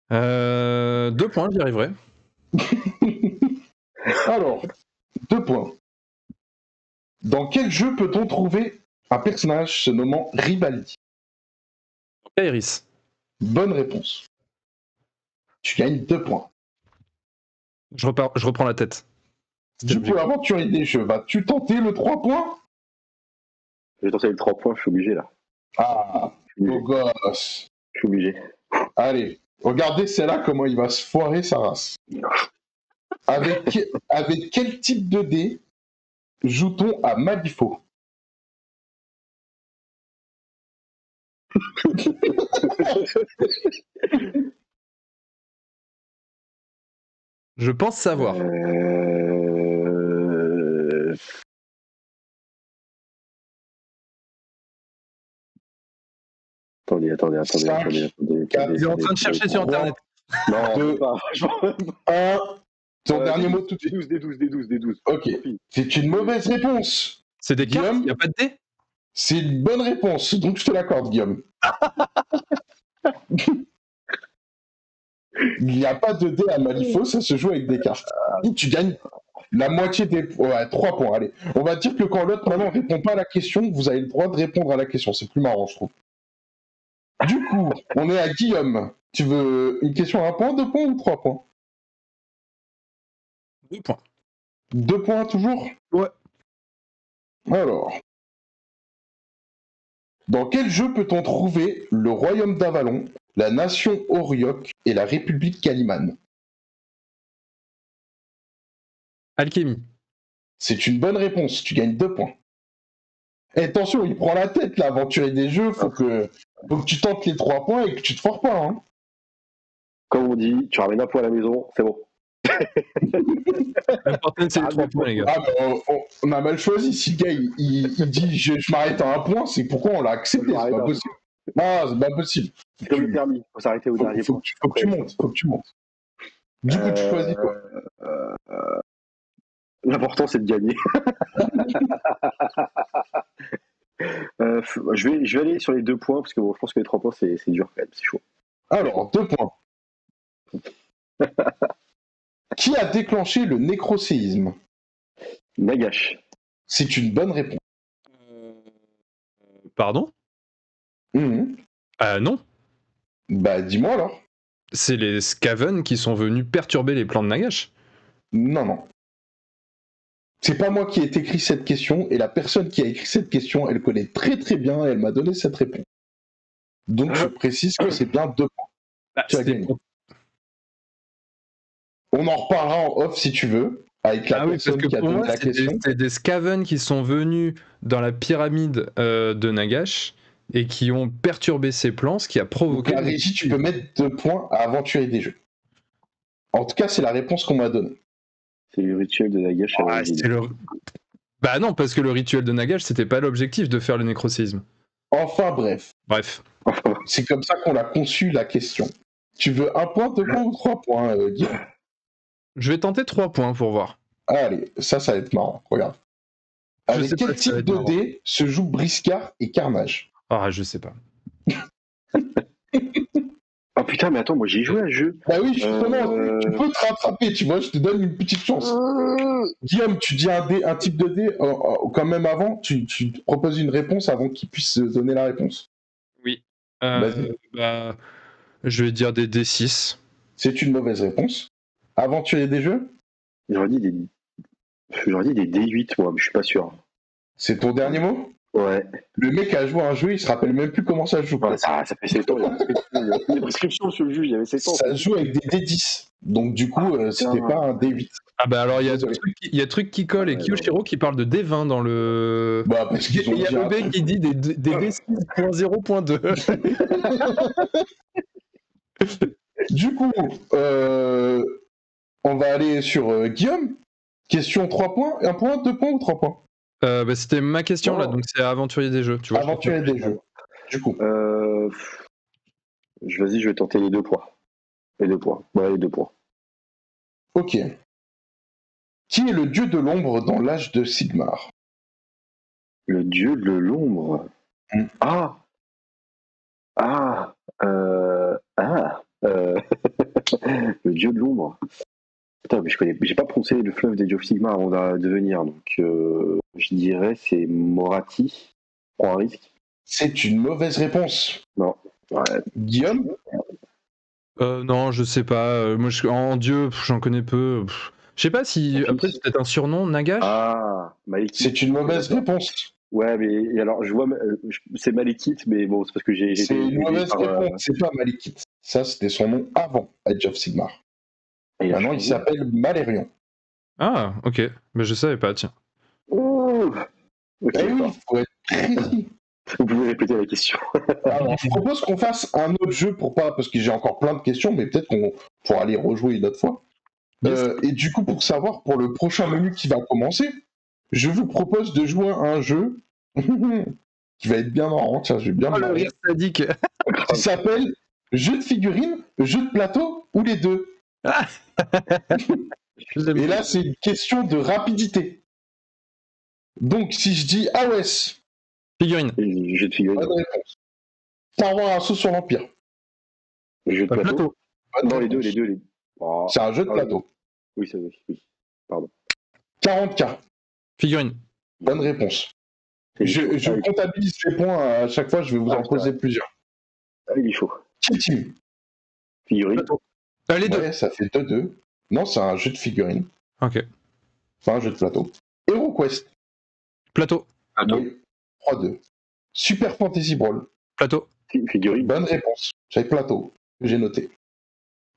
Speaker 1: 2 points, j'y arriverai.
Speaker 3: Alors, 2 points. Dans quel jeu peut-on trouver un personnage se nommant Rivaldi?
Speaker 1: Kairis.
Speaker 3: Bonne réponse. Tu gagnes 2 points.
Speaker 1: Je reprends la tête.
Speaker 3: Du coup, aventurier des jeux, vas-tu tenter le 3 points?
Speaker 2: Je vais tenter le 3 points, je suis obligé là.
Speaker 3: Ah, beau gosse.
Speaker 2: suis obligé.
Speaker 3: Allez, regardez celle-là, comment il va se foirer sa race. Avec quel type de dé joue-t-on à Malifaux?
Speaker 1: Je pense savoir.
Speaker 2: Attendez.
Speaker 1: Il est en train de chercher sur Internet.
Speaker 2: Non,
Speaker 3: Deux.
Speaker 2: pas.
Speaker 3: 1. Ton dernier mot tout de suite.
Speaker 2: Des 12.
Speaker 3: Ok. C'est une mauvaise réponse.
Speaker 1: C'est des cartes,
Speaker 3: Guillaume,
Speaker 1: il n'y a pas de dés.
Speaker 3: C'est une bonne réponse, donc je te l'accorde, Guillaume. Il n'y a pas de dé à Malifaux, ça se joue avec des cartes. Tu gagnes la moitié des... Ouais, 3 points, allez. On va dire que quand l'autre, maintenant, ne répond pas à la question, vous avez le droit de répondre à la question. C'est plus marrant, je trouve. Du coup, on est à Guillaume. Tu veux une question à 1 point, 2 points ou 3 points?
Speaker 1: 2 points.
Speaker 3: 2 points toujours?
Speaker 1: Ouais.
Speaker 3: Alors. Dans quel jeu peut-on trouver le royaume d'Avalon, la nation Auriok et la République Calimane?
Speaker 1: Alchemy.
Speaker 3: C'est une bonne réponse, tu gagnes 2 points. Et attention, il prend la tête, l'aventurier des jeux, faut que tu tentes les 3 points et que tu te foires pas. Hein.
Speaker 2: Comme on dit, tu ramènes un point à la maison, c'est bon.
Speaker 1: L'important, c'est les 3 points, les gars.
Speaker 3: Ah, on a mal choisi. Si le gars il dit je m'arrête à 1 point, c'est pourquoi on l'a accepté, c'est pas possible. Non, c'est pas possible.
Speaker 2: C'est comme le permis, faut s'arrêter au dernier point.
Speaker 3: Faut que tu montes. Du coup, tu choisis quoi?
Speaker 2: L'important, c'est de gagner. Je vais aller sur les 2 points, parce que bon, je pense que les 3 points, c'est dur quand même, c'est chaud.
Speaker 3: Alors, 2 points. Qui a déclenché le nécroséisme?
Speaker 2: Nagash.
Speaker 3: C'est une bonne réponse.
Speaker 1: Pardon? Non.
Speaker 3: Bah, dis-moi alors.
Speaker 1: C'est les Skaven qui sont venus perturber les plans de Nagash.
Speaker 3: Non. C'est pas moi qui ai écrit cette question, et la personne qui a écrit cette question, elle connaît très très bien, et elle m'a donné cette réponse. Donc je précise que c'est bien 2 points. Tu as gagné. On en reparlera en off si tu veux, avec la personne qui a donné la question.
Speaker 1: C'est des Skaven qui sont venus dans la pyramide de Nagash et qui ont perturbé ses plans, ce qui a provoqué...
Speaker 3: Donc, la régie, tu peux mettre 2 points à aventurier des jeux. En tout cas, c'est la réponse qu'on m'a donnée.
Speaker 2: C'est le rituel de Nagash.
Speaker 1: Bah non, parce que le rituel de Nagash, c'était pas l'objectif de faire le nécroséisme.
Speaker 3: Enfin bref. C'est comme ça qu'on l'a conçu la question. Tu veux 1 point, 2 points ou 3 points, Guillaume?
Speaker 1: Je vais tenter 3 points pour voir.
Speaker 3: Allez, ça va être marrant, regarde. Avec quel type de dé se joue Briscard et Carnage?
Speaker 1: Ah, je sais pas.
Speaker 2: Oh putain, mais attends, moi j'ai joué à ce jeu.
Speaker 3: Bah oui, justement, tu peux te rattraper, tu vois, je te donne une petite chance. Guillaume, tu dis un type de dé, quand même avant, tu proposes une réponse avant qu'il puisse donner la réponse.
Speaker 1: Oui. Bah, je vais dire des D6.
Speaker 3: C'est une mauvaise réponse. Aventurier des jeux?
Speaker 2: J'aurais dit des D8, moi, mais je suis pas sûr.
Speaker 3: C'est ton dernier mot?
Speaker 2: Ouais.
Speaker 3: Le mec a joué à un jeu, il se rappelle même plus comment ça se joue.
Speaker 2: Ouais, ça fait 7 ans, il y a des prescriptions sur le jeu, il y avait 7 ans.
Speaker 3: Ça se joue avec des D10. Donc du coup, c'était pas un D8.
Speaker 1: Ah bah alors il y a truc qui colle et Kyoshiro qui parle de D20 dans le...
Speaker 3: Bah parce qu'ils ont
Speaker 1: il y a Obé qui dit des D6.0.2.
Speaker 3: Du coup, on va aller sur Guillaume. Question 3 points, 1 point, 2 points ou 3 points?
Speaker 1: Bah c'était ma question là, donc c'est aventurier des jeux. Tu vois,
Speaker 3: aventurier des jeux. Du coup.
Speaker 2: Vas-y, je vais tenter les 2 points. Les 2 points. Ouais, les 2 points.
Speaker 3: Ok. Qui est le dieu de l'ombre dans l'âge de Sigmar?
Speaker 2: Le dieu de l'ombre. Le dieu de l'ombre. Putain, mais j'ai pas prononcé le fleuve des dieux of Sigmar avant de venir, donc je dirais c'est Morathi. Prends un risque.
Speaker 3: C'est une mauvaise réponse.
Speaker 2: Non. Ouais.
Speaker 3: Guillaume?
Speaker 1: Non, je sais pas. Moi, en dieu, j'en connais peu. Je sais pas si. Après, c'est peut-être un surnom, Nagash.
Speaker 2: Ah, Maliki.
Speaker 3: C'est une mauvaise réponse.
Speaker 2: Ouais, mais et alors, je vois, c'est Malekith, mais bon, c'est parce que j'ai
Speaker 3: C'est
Speaker 2: été
Speaker 3: une
Speaker 2: aidé
Speaker 3: mauvaise
Speaker 2: par.
Speaker 3: réponse, c'est pas Malekith. Ça, c'était son nom avant Age of Sigmar.
Speaker 2: Il a
Speaker 3: Maintenant, il
Speaker 2: changé.
Speaker 3: s'appelle Malérion.
Speaker 1: Ah, ok. Mais je savais pas, tiens.
Speaker 2: Ouh. Ok,
Speaker 3: Eh oui,
Speaker 2: d'accord.
Speaker 3: il faut être précis.
Speaker 2: Vous pouvez répéter la question.
Speaker 3: Alors, je propose qu'on fasse un autre jeu pour pas, parce que j'ai encore plein de questions, mais peut-être qu'on pourra les rejouer une autre fois.
Speaker 1: Yes.
Speaker 3: Et du coup, pour savoir, pour le prochain menu qui va commencer, je vous propose de jouer à un jeu qui va être bien marrant, tiens, je vais bien
Speaker 1: Oh,
Speaker 3: me
Speaker 1: le
Speaker 3: marrer,
Speaker 1: rire sadique.
Speaker 3: qui s'appelle jeu de figurines, jeu de plateau ou les deux. Et là, c'est une question de rapidité. Donc, si je dis AOS,
Speaker 1: Figurine.
Speaker 2: Et jeu de figurines.
Speaker 3: bonne réponse. Star Wars Assaut sur l'Empire.
Speaker 2: Jeu de plateau.
Speaker 1: Plateau.
Speaker 3: Bonne
Speaker 2: Non,
Speaker 3: réponse.
Speaker 2: les deux. Oh.
Speaker 3: C'est un jeu de
Speaker 2: Ah,
Speaker 3: plateau.
Speaker 2: oui, c'est vrai. Oui. Pardon.
Speaker 3: 40K.
Speaker 1: Figurine.
Speaker 3: Bonne réponse.
Speaker 2: Il est
Speaker 3: Je
Speaker 2: chaud.
Speaker 3: comptabilise les points à chaque fois, je vais vous en
Speaker 2: c'est
Speaker 3: poser
Speaker 2: vrai.
Speaker 3: plusieurs.
Speaker 2: Il est chaud.
Speaker 3: Kill Team.
Speaker 2: Figurine.
Speaker 1: Plateau. Les deux.
Speaker 3: Ouais, ça fait 2-2. Non, c'est un jeu de figurines.
Speaker 1: Ok.
Speaker 3: Enfin, un jeu de plateau. HeroQuest.
Speaker 1: Plateau.
Speaker 3: Oui. 3-2. Super Fantasy Brawl.
Speaker 1: Plateau.
Speaker 2: Figurine.
Speaker 3: Bonne réponse. C'est plateau. J'ai noté.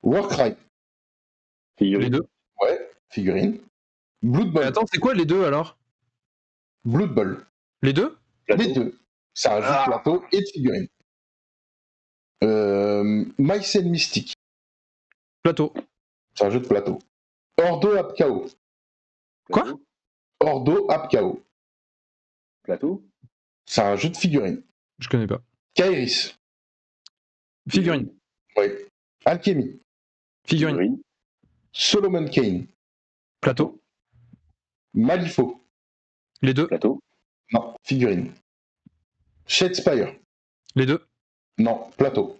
Speaker 3: Warcry.
Speaker 1: Les
Speaker 2: Figurine.
Speaker 1: deux.
Speaker 3: Ouais, figurine. Blood
Speaker 1: Mais
Speaker 3: Bowl.
Speaker 1: attends, c'est quoi les deux alors?
Speaker 3: Blood Bowl.
Speaker 1: Les deux?
Speaker 2: Plateau.
Speaker 3: Les deux. C'est un jeu de plateau et de figurine. Mycel Mystique.
Speaker 1: Plateau.
Speaker 3: C'est un jeu de plateau. Ordo Apkao.
Speaker 1: Quoi?
Speaker 2: Plateau.
Speaker 3: Ordo Apkao.
Speaker 2: Plateau.
Speaker 3: C'est un jeu de figurine.
Speaker 1: Je connais pas.
Speaker 3: Kairis.
Speaker 1: Figurine.
Speaker 3: Oui. Alchemy.
Speaker 1: Figurine.
Speaker 3: Solomon Kane.
Speaker 1: Plateau.
Speaker 3: Malifaux.
Speaker 1: Les deux.
Speaker 2: Plateau.
Speaker 3: Non, figurine. Shadespire.
Speaker 1: Les deux.
Speaker 3: Non, plateau.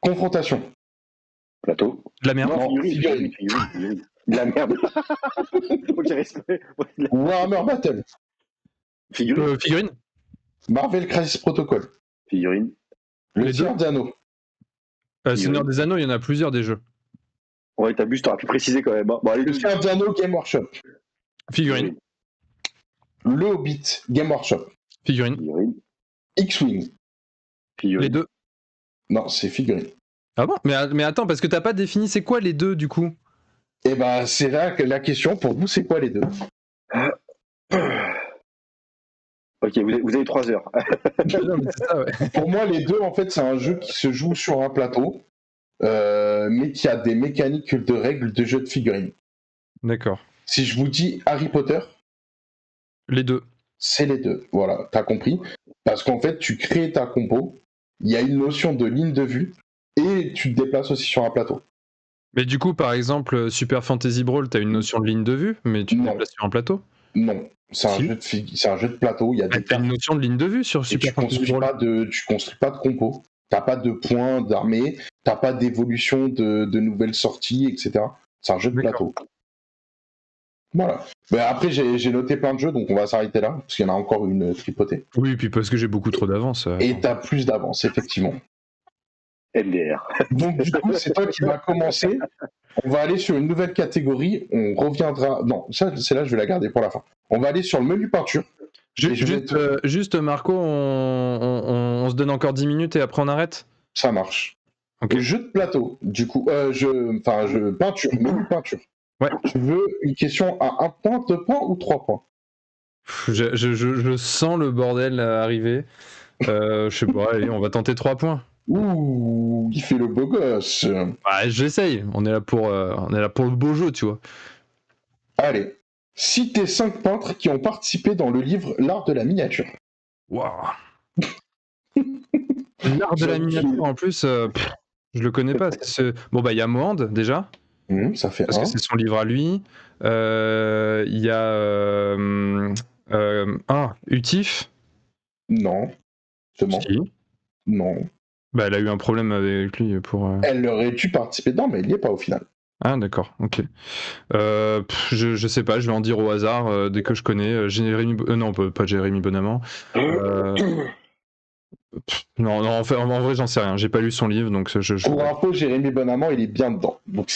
Speaker 3: Confrontation.
Speaker 2: Plateau.
Speaker 1: De la merde.
Speaker 3: Non,
Speaker 2: Figurine. De la merde. Ok, respect.
Speaker 3: Warhammer Battle.
Speaker 2: Figurine.
Speaker 1: Figurine.
Speaker 3: Marvel Crisis Protocol.
Speaker 2: Figurine.
Speaker 3: Le
Speaker 1: Les
Speaker 3: Seigneur des Anneaux.
Speaker 1: Seigneur des Anneaux, il y en a plusieurs des jeux.
Speaker 2: Ouais, t'abuses, t'aurais pu préciser quand même. Hein. Bon, allez,
Speaker 3: Le Seigneur des Anneaux Game Workshop.
Speaker 1: Figurine.
Speaker 3: Le Hobbit Game Workshop.
Speaker 1: Figurine.
Speaker 2: Figurine.
Speaker 3: X-Wing.
Speaker 2: Figurine.
Speaker 1: Les deux.
Speaker 3: Non, c'est figurine.
Speaker 1: Ah bon? Mais attends, parce que t'as pas défini c'est quoi les deux du coup?
Speaker 3: Et ben, c'est là que la question pour vous, c'est quoi les deux?
Speaker 2: Ok, vous avez 3 heures.
Speaker 1: Non, mais c'est ça, ouais.
Speaker 3: Pour moi, les deux, en fait, c'est un jeu qui se joue sur un plateau, mais qui a des mécaniques de règles de jeu de figurines.
Speaker 1: D'accord.
Speaker 3: Si je vous dis Harry Potter,
Speaker 1: Les deux.
Speaker 3: c'est les deux. Voilà, t'as compris. Parce qu'en fait, tu crées ta compo, il y a une notion de ligne de vue, et tu te déplaces aussi sur un plateau.
Speaker 1: Mais du coup, par exemple, Super Fantasy Brawl, t'as une notion de ligne de vue, mais tu te
Speaker 3: Non.
Speaker 1: déplaces sur un plateau.
Speaker 3: Non, c'est un, c'est un jeu de plateau, il y a des
Speaker 1: T'as une notion de ligne de vue sur
Speaker 3: et
Speaker 1: Super
Speaker 3: tu
Speaker 1: Fantasy
Speaker 3: construis
Speaker 1: Brawl.
Speaker 3: tu construis pas de compo. T'as pas de points d'armée, t'as pas d'évolution de nouvelles sorties, etc. C'est un jeu de
Speaker 1: D'accord.
Speaker 3: plateau. Voilà. Mais après, j'ai noté plein de jeux, donc on va s'arrêter là, parce qu'il y en a encore une tripotée.
Speaker 1: Oui, puis parce que j'ai beaucoup trop d'avance.
Speaker 3: Et t'as plus d'avance, effectivement.
Speaker 2: MDR.
Speaker 3: Donc du coup, c'est toi qui vas commencer. On va aller sur une nouvelle catégorie. On reviendra. Non, ça, c'est là, je vais la garder pour la fin. On va aller sur le menu peinture.
Speaker 1: Juste, Marco, on se donne encore 10 minutes et après on arrête.
Speaker 3: Ça marche.
Speaker 1: Ok.
Speaker 3: Jeu de plateau, du coup. Peinture, menu peinture.
Speaker 1: Ouais.
Speaker 3: Tu veux une question à 1 point, 2 points ou 3 points?
Speaker 1: Je sens le bordel arriver. Je sais pas, allez, on va tenter 3 points.
Speaker 3: Ouh, il fait le beau gosse.
Speaker 1: Bah, j'essaye. On est là pour le beau jeu, tu vois.
Speaker 3: Allez. Citez 5 peintres qui ont participé dans le livre L'art de la miniature.
Speaker 1: Waouh. L'art de la miniature, en plus, je le connais pas. Bon, bah, il y a Mohand, déjà.
Speaker 3: Ça fait
Speaker 1: Parce
Speaker 3: 1.
Speaker 1: que c'est son livre à lui. Il y a. Utif.
Speaker 3: Non. Justement.
Speaker 1: Si.
Speaker 3: Non.
Speaker 1: Bah, elle a eu un problème avec lui pour.
Speaker 3: Elle aurait dû participer dedans, mais elle n'y est pas au final.
Speaker 1: Ah, d'accord, ok. Je sais pas, je vais en dire au hasard dès que je connais. Jérémy. Non, pas Jérémy Bonamant. Non, en vrai, j'en sais rien. J'ai pas lu son livre, donc
Speaker 3: Pour info, Jérémy Bonamant, il est bien dedans. Donc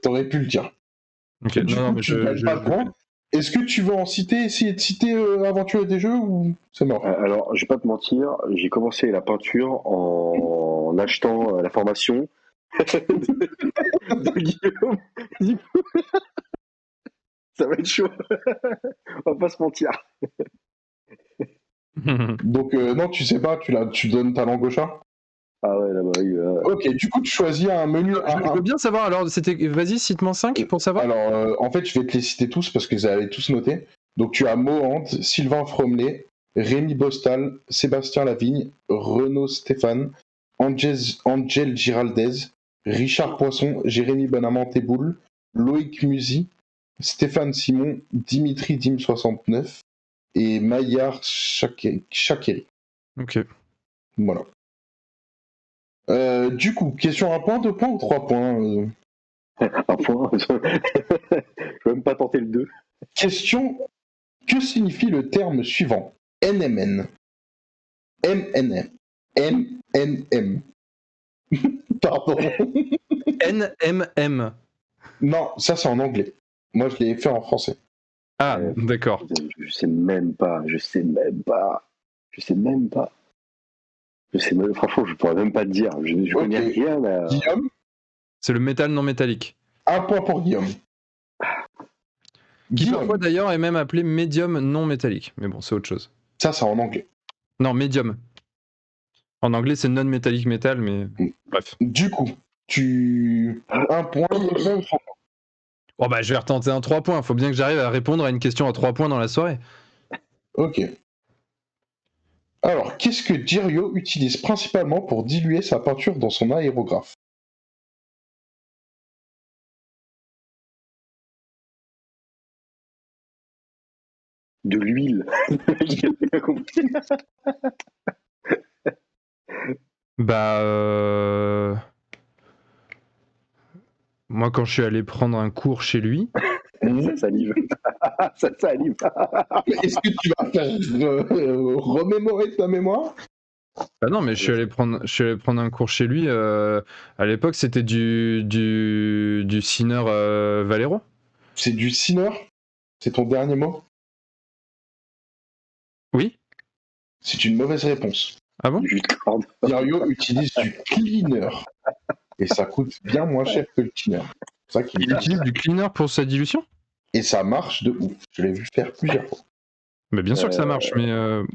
Speaker 3: t'aurais pu le dire.
Speaker 1: Ok,
Speaker 3: Du coup,
Speaker 1: mais
Speaker 3: tu ne gagnes pas de points. Est-ce que tu veux essayer de citer Aventurier des jeux ou c'est mort?
Speaker 2: Alors, je vais pas te mentir, j'ai commencé la peinture en achetant la formation de Guillaume. Du coup, ça va être chaud. On va pas se mentir.
Speaker 3: Donc non, tu sais pas, tu donnes ta langue au chat.
Speaker 2: Ah ouais, là, bah oui.
Speaker 3: Ok, du coup, tu choisis un menu.
Speaker 1: Je veux bien savoir, alors, vas-y, cite-moi 5 pour savoir.
Speaker 3: Alors, en fait, je vais te les citer tous parce que vous avez tous noté. Donc, tu as Mohand, Sylvain Fromelet, Rémi Bostal, Sébastien Lavigne, Renaud Stéphane, Angel Giraldez, Richard Poisson, Jérémy Bonamante-Boule, Loïc Musy, Stéphane Simon, Dimitri Dim69 et Maillard Chakeri.
Speaker 1: Ok.
Speaker 3: Voilà. Du coup, question 1 point, 2 points ou 3 points
Speaker 2: Un point. Je vais même pas tenter le 2.
Speaker 3: Question, que signifie le terme suivant? NMN. MNM. MNM. Pardon.
Speaker 1: NMM.
Speaker 3: Non, ça c'est en anglais. Moi je l'ai fait en français.
Speaker 1: Ah, d'accord.
Speaker 2: Je sais même pas. Franchement, je pourrais même pas te dire. Je connais rien à...
Speaker 3: Guillaume?
Speaker 1: C'est le métal non métallique.
Speaker 3: 1 point pour Guillaume.
Speaker 1: Qui parfois d'ailleurs est même appelé médium non métallique. Mais bon, c'est autre chose.
Speaker 3: Ça c'est en anglais.
Speaker 1: Non, médium. En anglais, c'est non-métallique métal, mais bref.
Speaker 3: Du coup, 1 point, 2 points ou 3 points?
Speaker 1: Oh bah, je vais retenter un 3 points. Faut bien que j'arrive à répondre à une question à 3 points dans la soirée.
Speaker 3: Ok. Alors, qu'est-ce que Jirio utilise principalement pour diluer sa peinture dans son aérographe?
Speaker 2: De l'huile. J'ai pas compris.
Speaker 1: Bah, moi, quand je suis allé prendre un cours chez lui...
Speaker 2: Ça salive. Ça salive.
Speaker 3: Est-ce que tu vas faire remémorer ta mémoire?
Speaker 1: Bah non, mais je suis allé prendre un cours chez lui. À l'époque, c'était du Sinner Valero.
Speaker 3: C'est du Sinner? C'est ton dernier mot?
Speaker 1: Oui.
Speaker 3: C'est une mauvaise réponse.
Speaker 1: Ah bon?
Speaker 3: Jirio utilise du cleaner. Et ça coûte bien moins cher que le cleaner. C'est ça qu'il
Speaker 1: Il utilise du cleaner pour sa dilution?
Speaker 3: Et ça marche de ouf. Je l'ai vu faire plusieurs fois.
Speaker 1: Mais bien sûr que ça marche, mais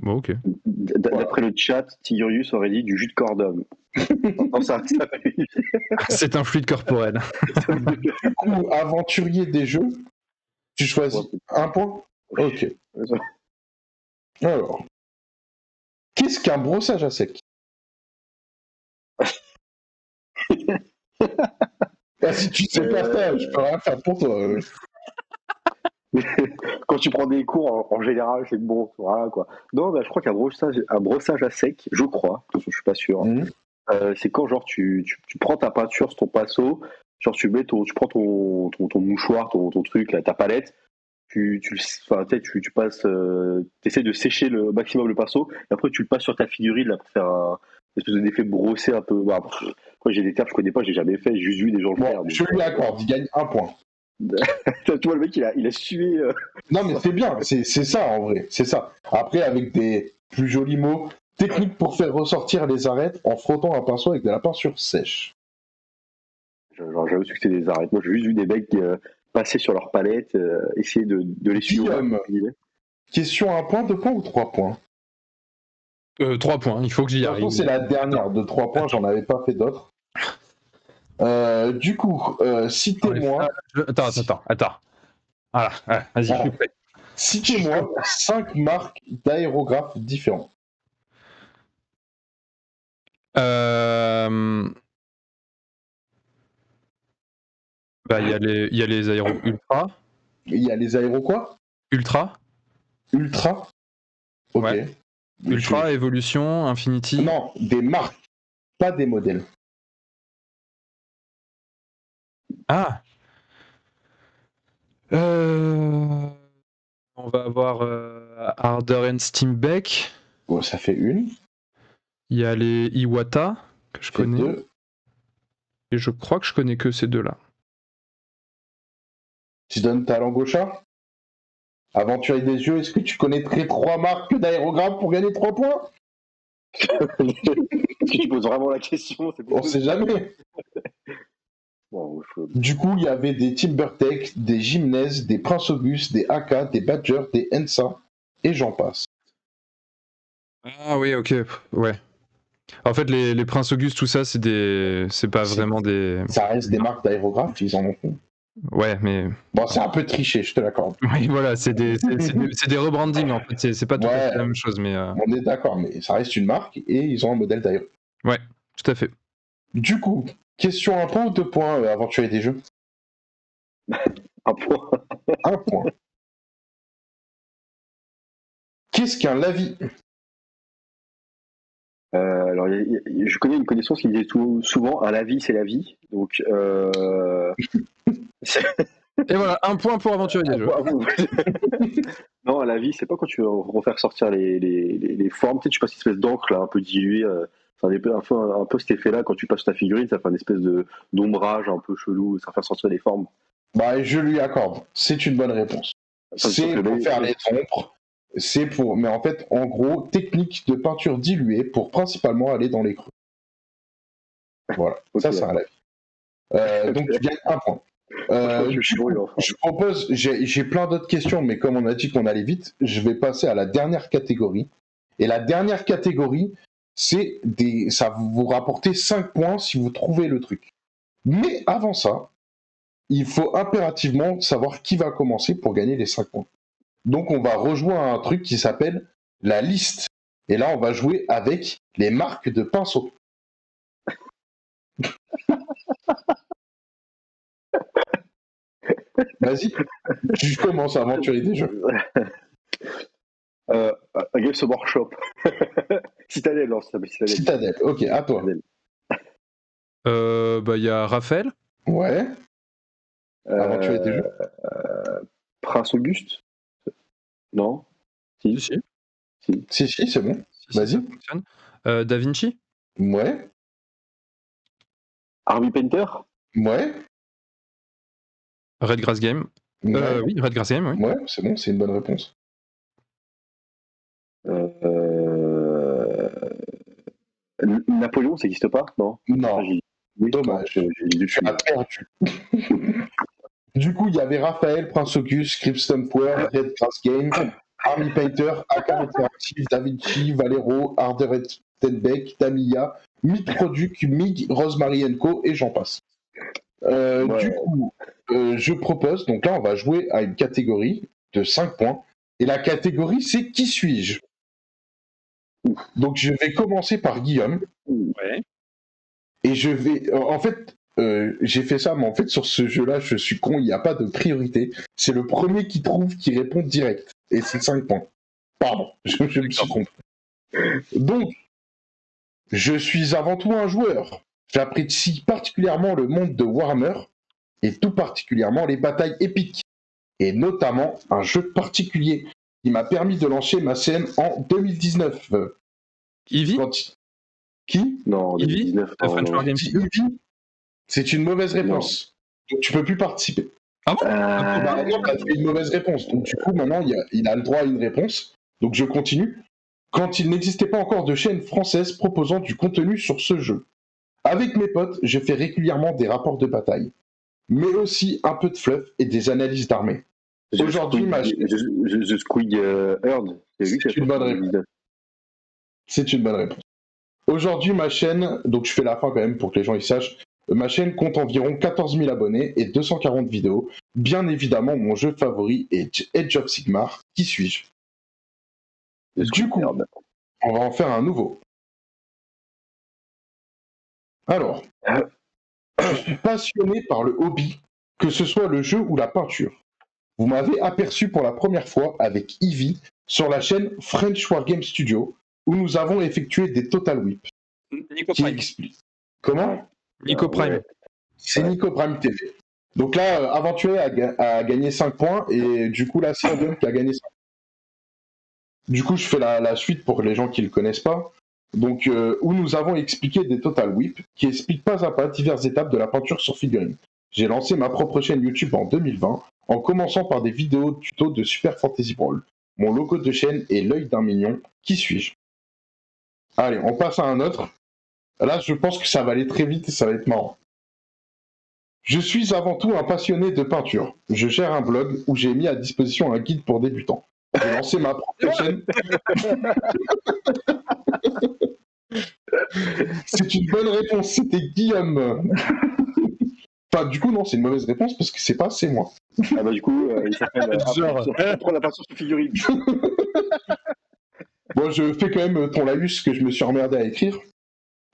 Speaker 1: bon, ok.
Speaker 2: D'après le chat, Tigurius aurait dit du jus de cordon.
Speaker 1: C'est un fluide corporel.
Speaker 3: Du coup, aventurier des jeux, tu choisis 1 point? Ok. Alors, qu'est-ce qu'un brossage à sec? Si tu sais pas ça, je peux rien faire pour toi.
Speaker 2: Quand tu prends des cours, en général, c'est bon, voilà quoi. Non, bah, je crois qu'un brossage à sec, je crois, je suis pas sûr. C'est quand genre tu prends ta peinture sur ton pinceau, genre tu prends ton mouchoir, ton truc, là, ta palette, tu passes, t'essaies de sécher le maximum le pinceau, et après tu le passes sur ta figurine là pour faire un espèce d'effet brossé un peu. Bah, moi j'ai des termes que je connais pas, j'ai jamais fait, j'ai juste vu des gens le faire.
Speaker 3: Je lui accorde, il gagne 1 point.
Speaker 2: Tu vois, le mec, il a sué.
Speaker 3: Non, mais c'est bien, c'est ça en vrai, c'est ça. Après, avec des plus jolis mots, technique pour faire ressortir les arêtes en frottant un pinceau avec de la peinture sèche.
Speaker 2: Genre, j'avoue que c'était des arêtes. Moi, j'ai juste vu des mecs passer sur leur palette, essayer de les suivre.
Speaker 3: Question 1 point, 2 points ou 3 points?
Speaker 1: 3 points, il faut que j'y arrive.
Speaker 3: C'est la dernière de 3 points, j'en avais pas fait d'autres. Du coup, citez-moi.
Speaker 1: Attends. Voilà, vas-y, je suis prêt.
Speaker 3: Citez-moi 5 marques d'aérographes différents.
Speaker 1: Bah, il y a les aéro ultra.
Speaker 3: Il y a les aéro quoi?
Speaker 1: Ultra.
Speaker 3: Ultra. Ok.
Speaker 1: Ouais. Ultra, Evolution, Infinity.
Speaker 3: Non, des marques, pas des modèles.
Speaker 1: Ah. On va avoir Harder and Steambeck.
Speaker 3: Bon, ça fait une.
Speaker 1: Il y a les Iwata que je connais.
Speaker 3: 2.
Speaker 1: Et je crois que je connais que ces deux-là.
Speaker 3: Tu donnes ta langue au chat? Aventurier des jeux, est-ce que tu connaîtrais 3 marques d'aérogrammes pour gagner 3 points?
Speaker 2: Tu poses vraiment la question.
Speaker 3: On sait jamais.
Speaker 2: Bon,
Speaker 3: Du coup, il y avait des Timbertech, des Gymnase, des Prince Auguste, des AK, des Badger, des Ensa, et j'en passe.
Speaker 1: Ah oui, ok, ouais. En fait, les Prince Auguste, tout ça, c'est pas vraiment des.
Speaker 3: Ça reste des marques d'aérographes, ils en ont fait.
Speaker 1: Ouais, mais.
Speaker 3: Bon, c'est un peu triché, je te l'accorde.
Speaker 1: Oui, voilà, c'est des rebrandings en fait, c'est pas tout à fait la même chose, mais.
Speaker 3: On est d'accord, mais ça reste une marque et ils ont un modèle d'aéro.
Speaker 1: Ouais, tout à fait.
Speaker 3: Du coup, question 1 point ou 2 points, Aventurier des jeux?
Speaker 2: 1 point.
Speaker 3: 1 point. Qu'est-ce qu'un lavis?
Speaker 2: Alors, je connais une connaissance qui disait souvent un lavis, c'est la vie. Donc,
Speaker 1: et voilà, 1 point pour Aventurier des jeux.
Speaker 2: Non, un lavis, c'est pas quand tu veux refaire sortir les formes. Tu sais, tu passes une espèce d'encre là, un peu diluée. Ça a un peu cet effet-là quand tu passes ta figurine, ça fait une espèce d'ombrage un peu chelou, ça fait sortir les formes.
Speaker 3: Bah, je lui accorde. C'est une bonne réponse. C'est pour faire les ombres. C'est pour, mais en fait, en gros, technique de peinture diluée pour principalement aller dans les creux. Voilà, okay. Ça c'est un lavis. Donc tu gagnes 1 point. Je propose, j'ai plein d'autres questions, mais comme on a dit qu'on allait vite, je vais passer à la dernière catégorie. Et la dernière catégorie, ça va vous rapporter 5 points si vous trouvez le truc. Mais avant ça, il faut impérativement savoir qui va commencer pour gagner les 5 points. Donc on va rejouer à un truc qui s'appelle la liste. Et là, on va jouer avec les marques de pinceaux. Vas-y, je commence à aventurer des jeux.
Speaker 2: Games Workshop. Citadel, non, ça s'appelle Citadel.
Speaker 3: Citadel, ok, à toi.
Speaker 1: Bah, y a Raphaël.
Speaker 3: Ouais. Aventurer des jeux.
Speaker 2: Prince Auguste. Non.
Speaker 1: Si,
Speaker 3: c'est bon.
Speaker 1: Si,
Speaker 3: vas-y.
Speaker 1: Da Vinci.
Speaker 3: Ouais.
Speaker 2: Army Painter.
Speaker 3: Ouais.
Speaker 1: Redgrass Game.
Speaker 3: Ouais.
Speaker 1: Oui, Redgrass Game, oui.
Speaker 3: Ouais, c'est bon, c'est une bonne réponse.
Speaker 2: Napoléon, ça n'existe pas, non?
Speaker 3: Non. Oui, dommage. Tu as perdu. Du coup, il y avait Raphaël, Prince Auguste, Crimson Power, Redgrass Game, Army Painter, Akar Interactive, Da Vinci, Valero, Harder Tenbeck, Tamiya, Meat Product, MIG, Rosemary Co. et j'en passe. Du coup, je propose, donc là on va jouer à une catégorie de 5 points, et la catégorie c'est Qui suis-je? Donc je vais commencer par Guillaume.
Speaker 1: Ouais.
Speaker 3: Et je vais, en fait, j'ai fait ça, mais en fait sur ce jeu-là, je suis con, il n'y a pas de priorité. C'est le premier qui trouve qui répond direct, et c'est 5 points. Pardon, je me suis trompé. Donc, je suis avant tout un joueur. J'apprécie particulièrement le monde de Warhammer, et tout particulièrement les batailles épiques, et notamment un jeu particulier qui m'a permis de lancer ma scène en 2019.
Speaker 1: Eevee
Speaker 3: Qui?
Speaker 2: Non, en 2019.
Speaker 3: Eevee, c'est une mauvaise réponse. Donc tu peux plus participer.
Speaker 1: Ah bon?
Speaker 3: Non, t'as fait une mauvaise réponse. Donc du coup, maintenant, il a le droit à une réponse. Donc je continue. Quand il n'existait pas encore de chaîne française proposant du contenu sur ce jeu. Avec mes potes, je fais régulièrement des rapports de bataille, mais aussi un peu de fluff et des analyses d'armée. Aujourd'hui,
Speaker 2: The Squid Herd.
Speaker 3: C'est une bonne réponse. C'est une bonne réponse. Aujourd'hui, ma chaîne, donc je fais la fin quand même pour que les gens y sachent, ma chaîne compte environ 14 000 abonnés et 240 vidéos. Bien évidemment, mon jeu favori est Age of Sigmar. Qui suis-je? Du coup, on va en faire un nouveau. Alors, je suis passionné par le hobby, que ce soit le jeu ou la peinture. Vous m'avez aperçu pour la première fois avec Eevee sur la chaîne French Wargame Studio, où nous avons effectué des Total Whip.
Speaker 1: Nico Prime.
Speaker 3: Comment?
Speaker 1: Nico Prime.
Speaker 3: Ouais. C'est Nico Prime TV. Donc là, Aventurier a gagné 5 points, et du coup, là, c'est Adam qui a gagné 5 points. Du coup, je fais la suite pour les gens qui ne le connaissent pas. Donc, où nous avons expliqué des Total Whip qui expliquent pas à pas diverses étapes de la peinture sur figurine. J'ai lancé ma propre chaîne YouTube en 2020 en commençant par des vidéos tuto de Super Fantasy Brawl. Mon logo de chaîne est l'œil d'un mignon. Qui suis-je? Allez, on passe à un autre. Là, je pense que ça va aller très vite et ça va être marrant. Je suis avant tout un passionné de peinture. Je gère un blog où j'ai mis à disposition un guide pour débutants. J'ai lancé ma propre chaîne. C'est une bonne réponse, c'était Guillaume. Enfin, du coup, non, c'est une mauvaise réponse parce que c'est moi.
Speaker 2: Ah bah du coup, il s'appelle
Speaker 1: Genre.
Speaker 2: Apprends la peinture sur figurine.
Speaker 3: Bon, je fais quand même ton laïus que je me suis emmerdé à écrire.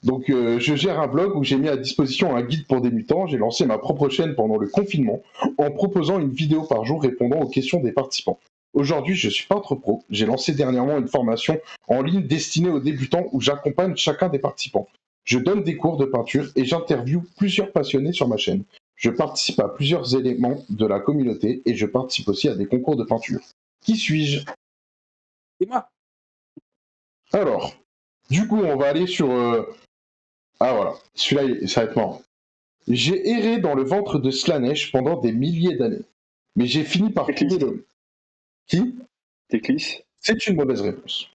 Speaker 3: Donc, je gère un blog où j'ai mis à disposition un guide pour débutants. J'ai lancé ma propre chaîne pendant le confinement en proposant une vidéo par jour répondant aux questions des participants. Aujourd'hui, je suis peintre pro. J'ai lancé dernièrement une formation en ligne destinée aux débutants où j'accompagne chacun des participants. Je donne des cours de peinture et j'interviewe plusieurs passionnés sur ma chaîne. Je participe à plusieurs éléments de la communauté et je participe aussi à des concours de peinture. Qui suis-je?
Speaker 1: C'est moi.
Speaker 3: Alors, du coup, on va aller sur... Ah voilà, celui-là, ça va être marrant. J'ai erré dans le ventre de Slanesh pendant des milliers d'années. Mais j'ai fini par trouver le... Qui?
Speaker 2: Teclis.
Speaker 3: C'est une mauvaise réponse.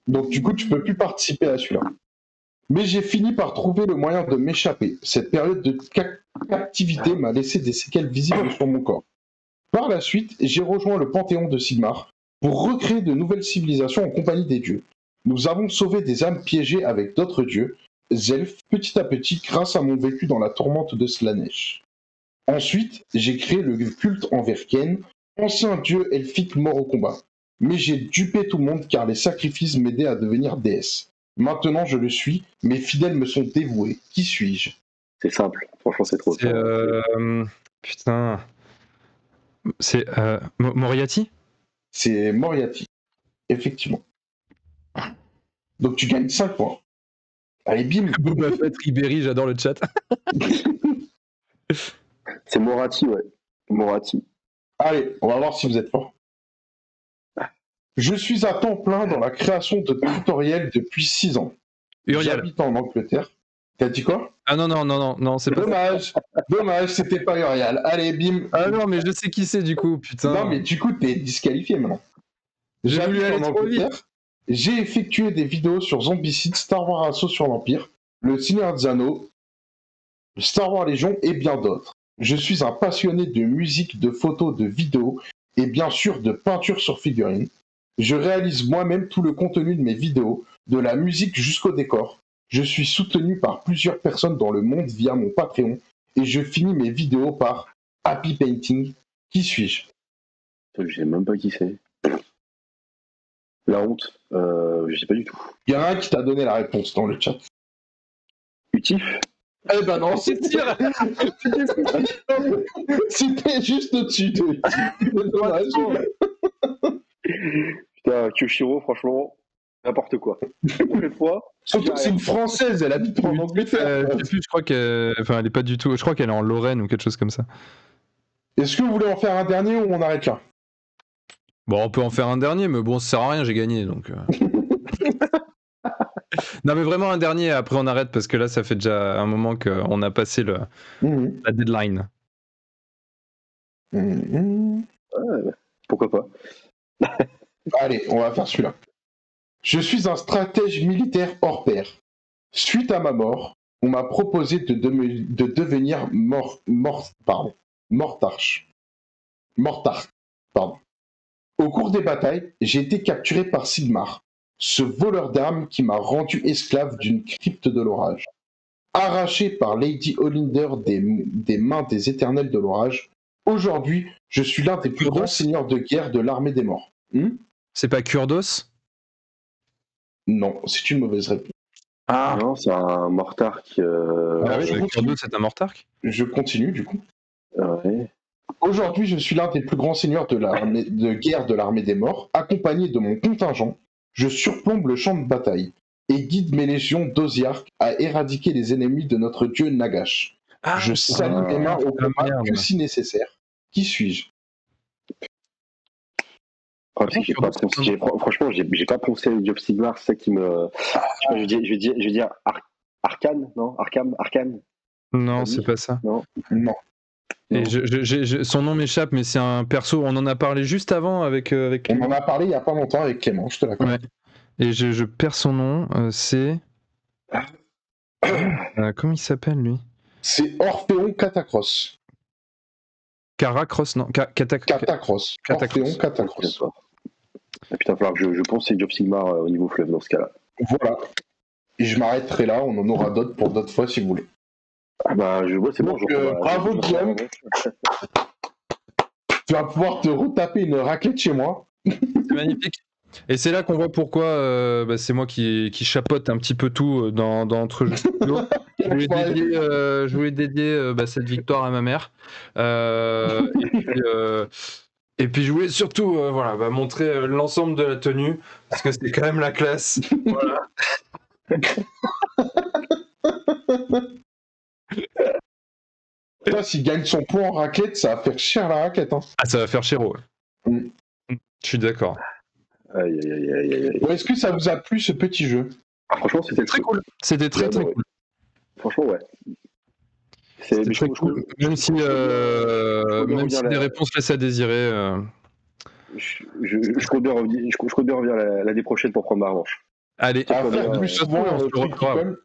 Speaker 3: Donc du coup, tu peux plus participer à celui-là. Mais j'ai fini par trouver le moyen de m'échapper. Cette période de captivité m'a laissé des séquelles visibles sur mon corps. Par la suite, j'ai rejoint le Panthéon de Sigmar pour recréer de nouvelles civilisations en compagnie des dieux. Nous avons sauvé des âmes piégées avec d'autres dieux, elfes, petit à petit grâce à mon vécu dans la tourmente de Slanesh. Ensuite, j'ai créé le culte envers Ken, ancien dieu elfique mort au combat. Mais j'ai dupé tout le monde car les sacrifices m'aidaient à devenir déesse. Maintenant je le suis, mes fidèles me sont dévoués. Qui suis-je?
Speaker 2: C'est simple, franchement c'est trop.
Speaker 1: C'est putain. C'est Moriarty.
Speaker 3: C'est Moriarty, effectivement. Donc tu gagnes 5 points. Allez, bim.
Speaker 1: Boba Fett, Ribéry, j'adore le chat.
Speaker 2: C'est Morati, ouais. Morati.
Speaker 3: Allez, on va voir si vous êtes fort. Je suis à temps plein dans la création de tutoriels depuis 6 ans.
Speaker 1: Uriel.
Speaker 3: J'habite en Angleterre. T'as dit quoi?
Speaker 1: Ah non, c'est pas ça.
Speaker 3: Dommage, c'était pas Uriel. Allez, bim.
Speaker 1: Ah non, mais je sais qui c'est du coup, putain.
Speaker 3: Non, mais du coup, t'es disqualifié maintenant.
Speaker 1: J'ai voulu
Speaker 3: J'habite
Speaker 1: aller
Speaker 3: en
Speaker 1: trop vite.
Speaker 3: Angleterre. J'ai effectué des vidéos sur Zombicide, Star Wars Assaut sur l'Empire, Le Seigneur des Anneaux, Star Wars Légion et bien d'autres. Je suis un passionné de musique, de photos, de vidéos et bien sûr de peinture sur figurines. Je réalise moi-même tout le contenu de mes vidéos, de la musique jusqu'au décor. Je suis soutenu par plusieurs personnes dans le monde via mon Patreon et je finis mes vidéos par Happy Painting. Qui suis-je?
Speaker 2: Je sais même pas qui c'est. La honte, je sais pas du tout.
Speaker 3: Il y en a un qui t'a donné la réponse dans le chat.
Speaker 2: Utif.
Speaker 3: Eh ben non, c'est tir. C'était juste au-dessus de
Speaker 2: Putain, Kyoshiro, franchement, n'importe quoi. Une fois.
Speaker 3: Surtout que c'est une Française, elle habite en Angleterre.
Speaker 1: Je sais plus, je crois qu'elle... Enfin, elle est pas du tout... Je crois qu'elle est en Lorraine ou quelque chose comme ça.
Speaker 3: Est-ce que vous voulez en faire un dernier ou on arrête là?
Speaker 1: Bon, on peut en faire un dernier, mais bon, ça sert à rien, j'ai gagné, donc... Non, mais vraiment un dernier, après on arrête, parce que là, ça fait déjà un moment qu'on a passé la deadline.
Speaker 2: Ouais, pourquoi pas.
Speaker 3: Allez, on va faire celui-là. Je suis un stratège militaire hors pair. Suite à ma mort, on m'a proposé de devenir Mortarch. Au cours des batailles, j'ai été capturé par Sigmar, ce voleur d'armes qui m'a rendu esclave d'une crypte de l'orage. Arraché par Lady Olinder des mains des éternels de l'orage, aujourd'hui, je suis l'un des plus grands seigneurs de guerre de l'armée des morts.
Speaker 1: C'est pas Kurdos?
Speaker 3: Non, c'est une mauvaise réponse.
Speaker 1: Ah
Speaker 2: Non, c'est un Mortark.
Speaker 1: Ah oui, Kurdos, c'est un Mortark?
Speaker 3: Je continue, du coup.
Speaker 2: Ouais.
Speaker 3: Aujourd'hui, je suis l'un des plus grands seigneurs de guerre de l'armée des morts. Accompagné de mon contingent, je surplombe le champ de bataille et guide mes légions d'Oziark à éradiquer les ennemis de notre dieu Nagash. Je salis mes mains au combat que si nécessaire. Qui suis-je?
Speaker 2: Franchement, j'ai pas pensé au Job Sigmar, c'est ça qui me. Je vais dire Arcane, non? Arcane?
Speaker 1: Non, c'est pas ça.
Speaker 2: Non.
Speaker 3: Non.
Speaker 1: Et son nom m'échappe, mais c'est un perso, on en a parlé juste avant avec
Speaker 3: On en a parlé il y a pas longtemps avec Clément, je te l'accorde.
Speaker 1: Ouais. Et je perds son nom, c'est... comment il s'appelle, lui?
Speaker 3: C'est Orphéon Catacross.
Speaker 1: Caracross, non,
Speaker 3: Catacross. Orphéon Catacross.
Speaker 2: Putain, il va falloir que je pense c'est Job Sigmar au niveau fleuve dans ce cas-là.
Speaker 3: Voilà. Et je m'arrêterai là, on en aura d'autres pour d'autres fois si vous voulez.
Speaker 2: Ah bah, je vois, c'est bon.
Speaker 3: Bravo, Guillaume. Tu vas pouvoir te retaper une raclette chez moi.
Speaker 1: C'est magnifique. Et c'est là qu'on voit pourquoi c'est moi qui chapeaute un petit peu tout dans Entre Jeux Studio. Je voulais dédier cette victoire à ma mère. Et puis je voulais surtout montrer l'ensemble de la tenue, parce que c'est quand même la classe. Voilà.
Speaker 3: Là, s'il gagne son pot en raclette, ça va faire cher la raclette. Hein.
Speaker 1: Ah, ça va faire cher, ouais. Je suis d'accord.
Speaker 2: Aïe.
Speaker 3: Est-ce que ça vous a plu ce petit jeu?
Speaker 2: Franchement, c'était très cool.
Speaker 1: C'était très cool.
Speaker 2: Franchement, ouais.
Speaker 1: C'était très cool. Même si des réponses laissent à désirer.
Speaker 2: Je compte bien revenir l'année prochaine pour prendre ma revanche.
Speaker 1: Allez,
Speaker 3: plus souvent,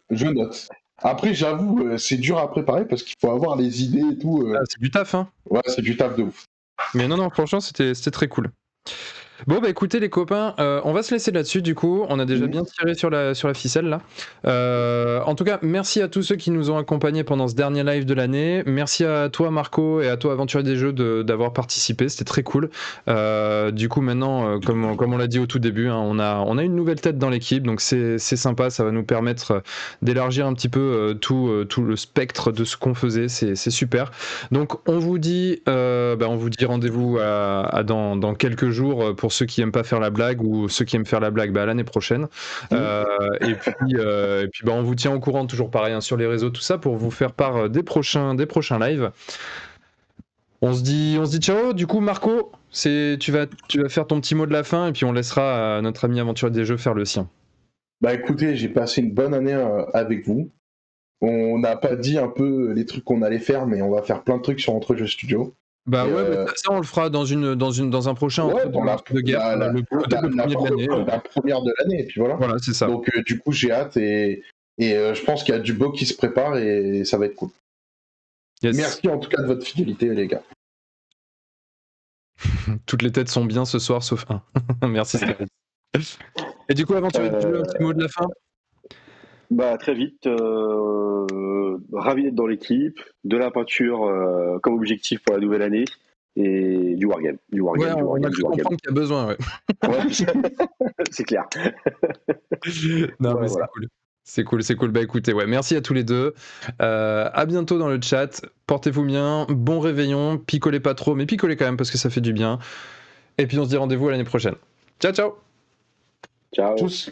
Speaker 3: je note. Après, j'avoue, c'est dur à préparer parce qu'il faut avoir les idées et tout.
Speaker 1: C'est du taf, hein.
Speaker 3: Ouais, c'est du taf de ouf.
Speaker 1: Mais non, franchement, c'était très cool. Bon, bah écoutez les copains, on va se laisser là-dessus du coup, on a déjà bien tiré sur la ficelle là. En tout cas, merci à tous ceux qui nous ont accompagnés pendant ce dernier live de l'année. Merci à toi Marco et à toi Aventurier des Jeux d'avoir participé, c'était très cool. Du coup maintenant, comme on l'a dit au tout début, hein, on a une nouvelle tête dans l'équipe, donc c'est sympa, ça va nous permettre d'élargir un petit peu tout le spectre de ce qu'on faisait, c'est super. Donc on vous dit rendez-vous dans quelques jours pour ceux qui aiment pas faire la blague ou ceux qui aiment faire la blague, l'année prochaine. Et puis on vous tient au courant toujours pareil sur les réseaux, tout ça pour vous faire part des prochains lives. On se dit ciao. Du coup Marco, tu vas faire ton petit mot de la fin et puis on laissera à notre ami Aventurier des Jeux faire le sien.
Speaker 3: Bah écoutez, j'ai passé une bonne année avec vous. On n'a pas dit un peu les trucs qu'on allait faire, mais on va faire plein de trucs sur Entre Jeux Studio.
Speaker 1: Bah ouais, ça on le fera dans un prochain de guerre, le premier de l'année.
Speaker 3: La première de l'année, et puis voilà.
Speaker 1: Voilà, c'est ça.
Speaker 3: Donc du coup j'ai hâte et je pense qu'il y a du beau qui se prépare et ça va être cool. Yes. Merci en tout cas de votre fidélité les gars.
Speaker 1: Toutes les têtes sont bien ce soir sauf un. Merci. Et du coup, Aventurier des Jeux, un petit mot de la fin?
Speaker 2: Bah très vite, ravi d'être dans l'équipe, de la peinture comme objectif pour la nouvelle année et du wargame.
Speaker 1: On a cru comprendre qu'il y a besoin, ouais.
Speaker 2: C'est clair.
Speaker 1: Non, mais voilà. C'est cool. Bah écoutez, ouais, merci à tous les deux. À bientôt dans le chat. Portez-vous bien. Bon réveillon. Picolez pas trop, mais picolez quand même parce que ça fait du bien. Et puis on se dit rendez-vous à l'année prochaine. Ciao.
Speaker 2: Ciao.
Speaker 3: Tous.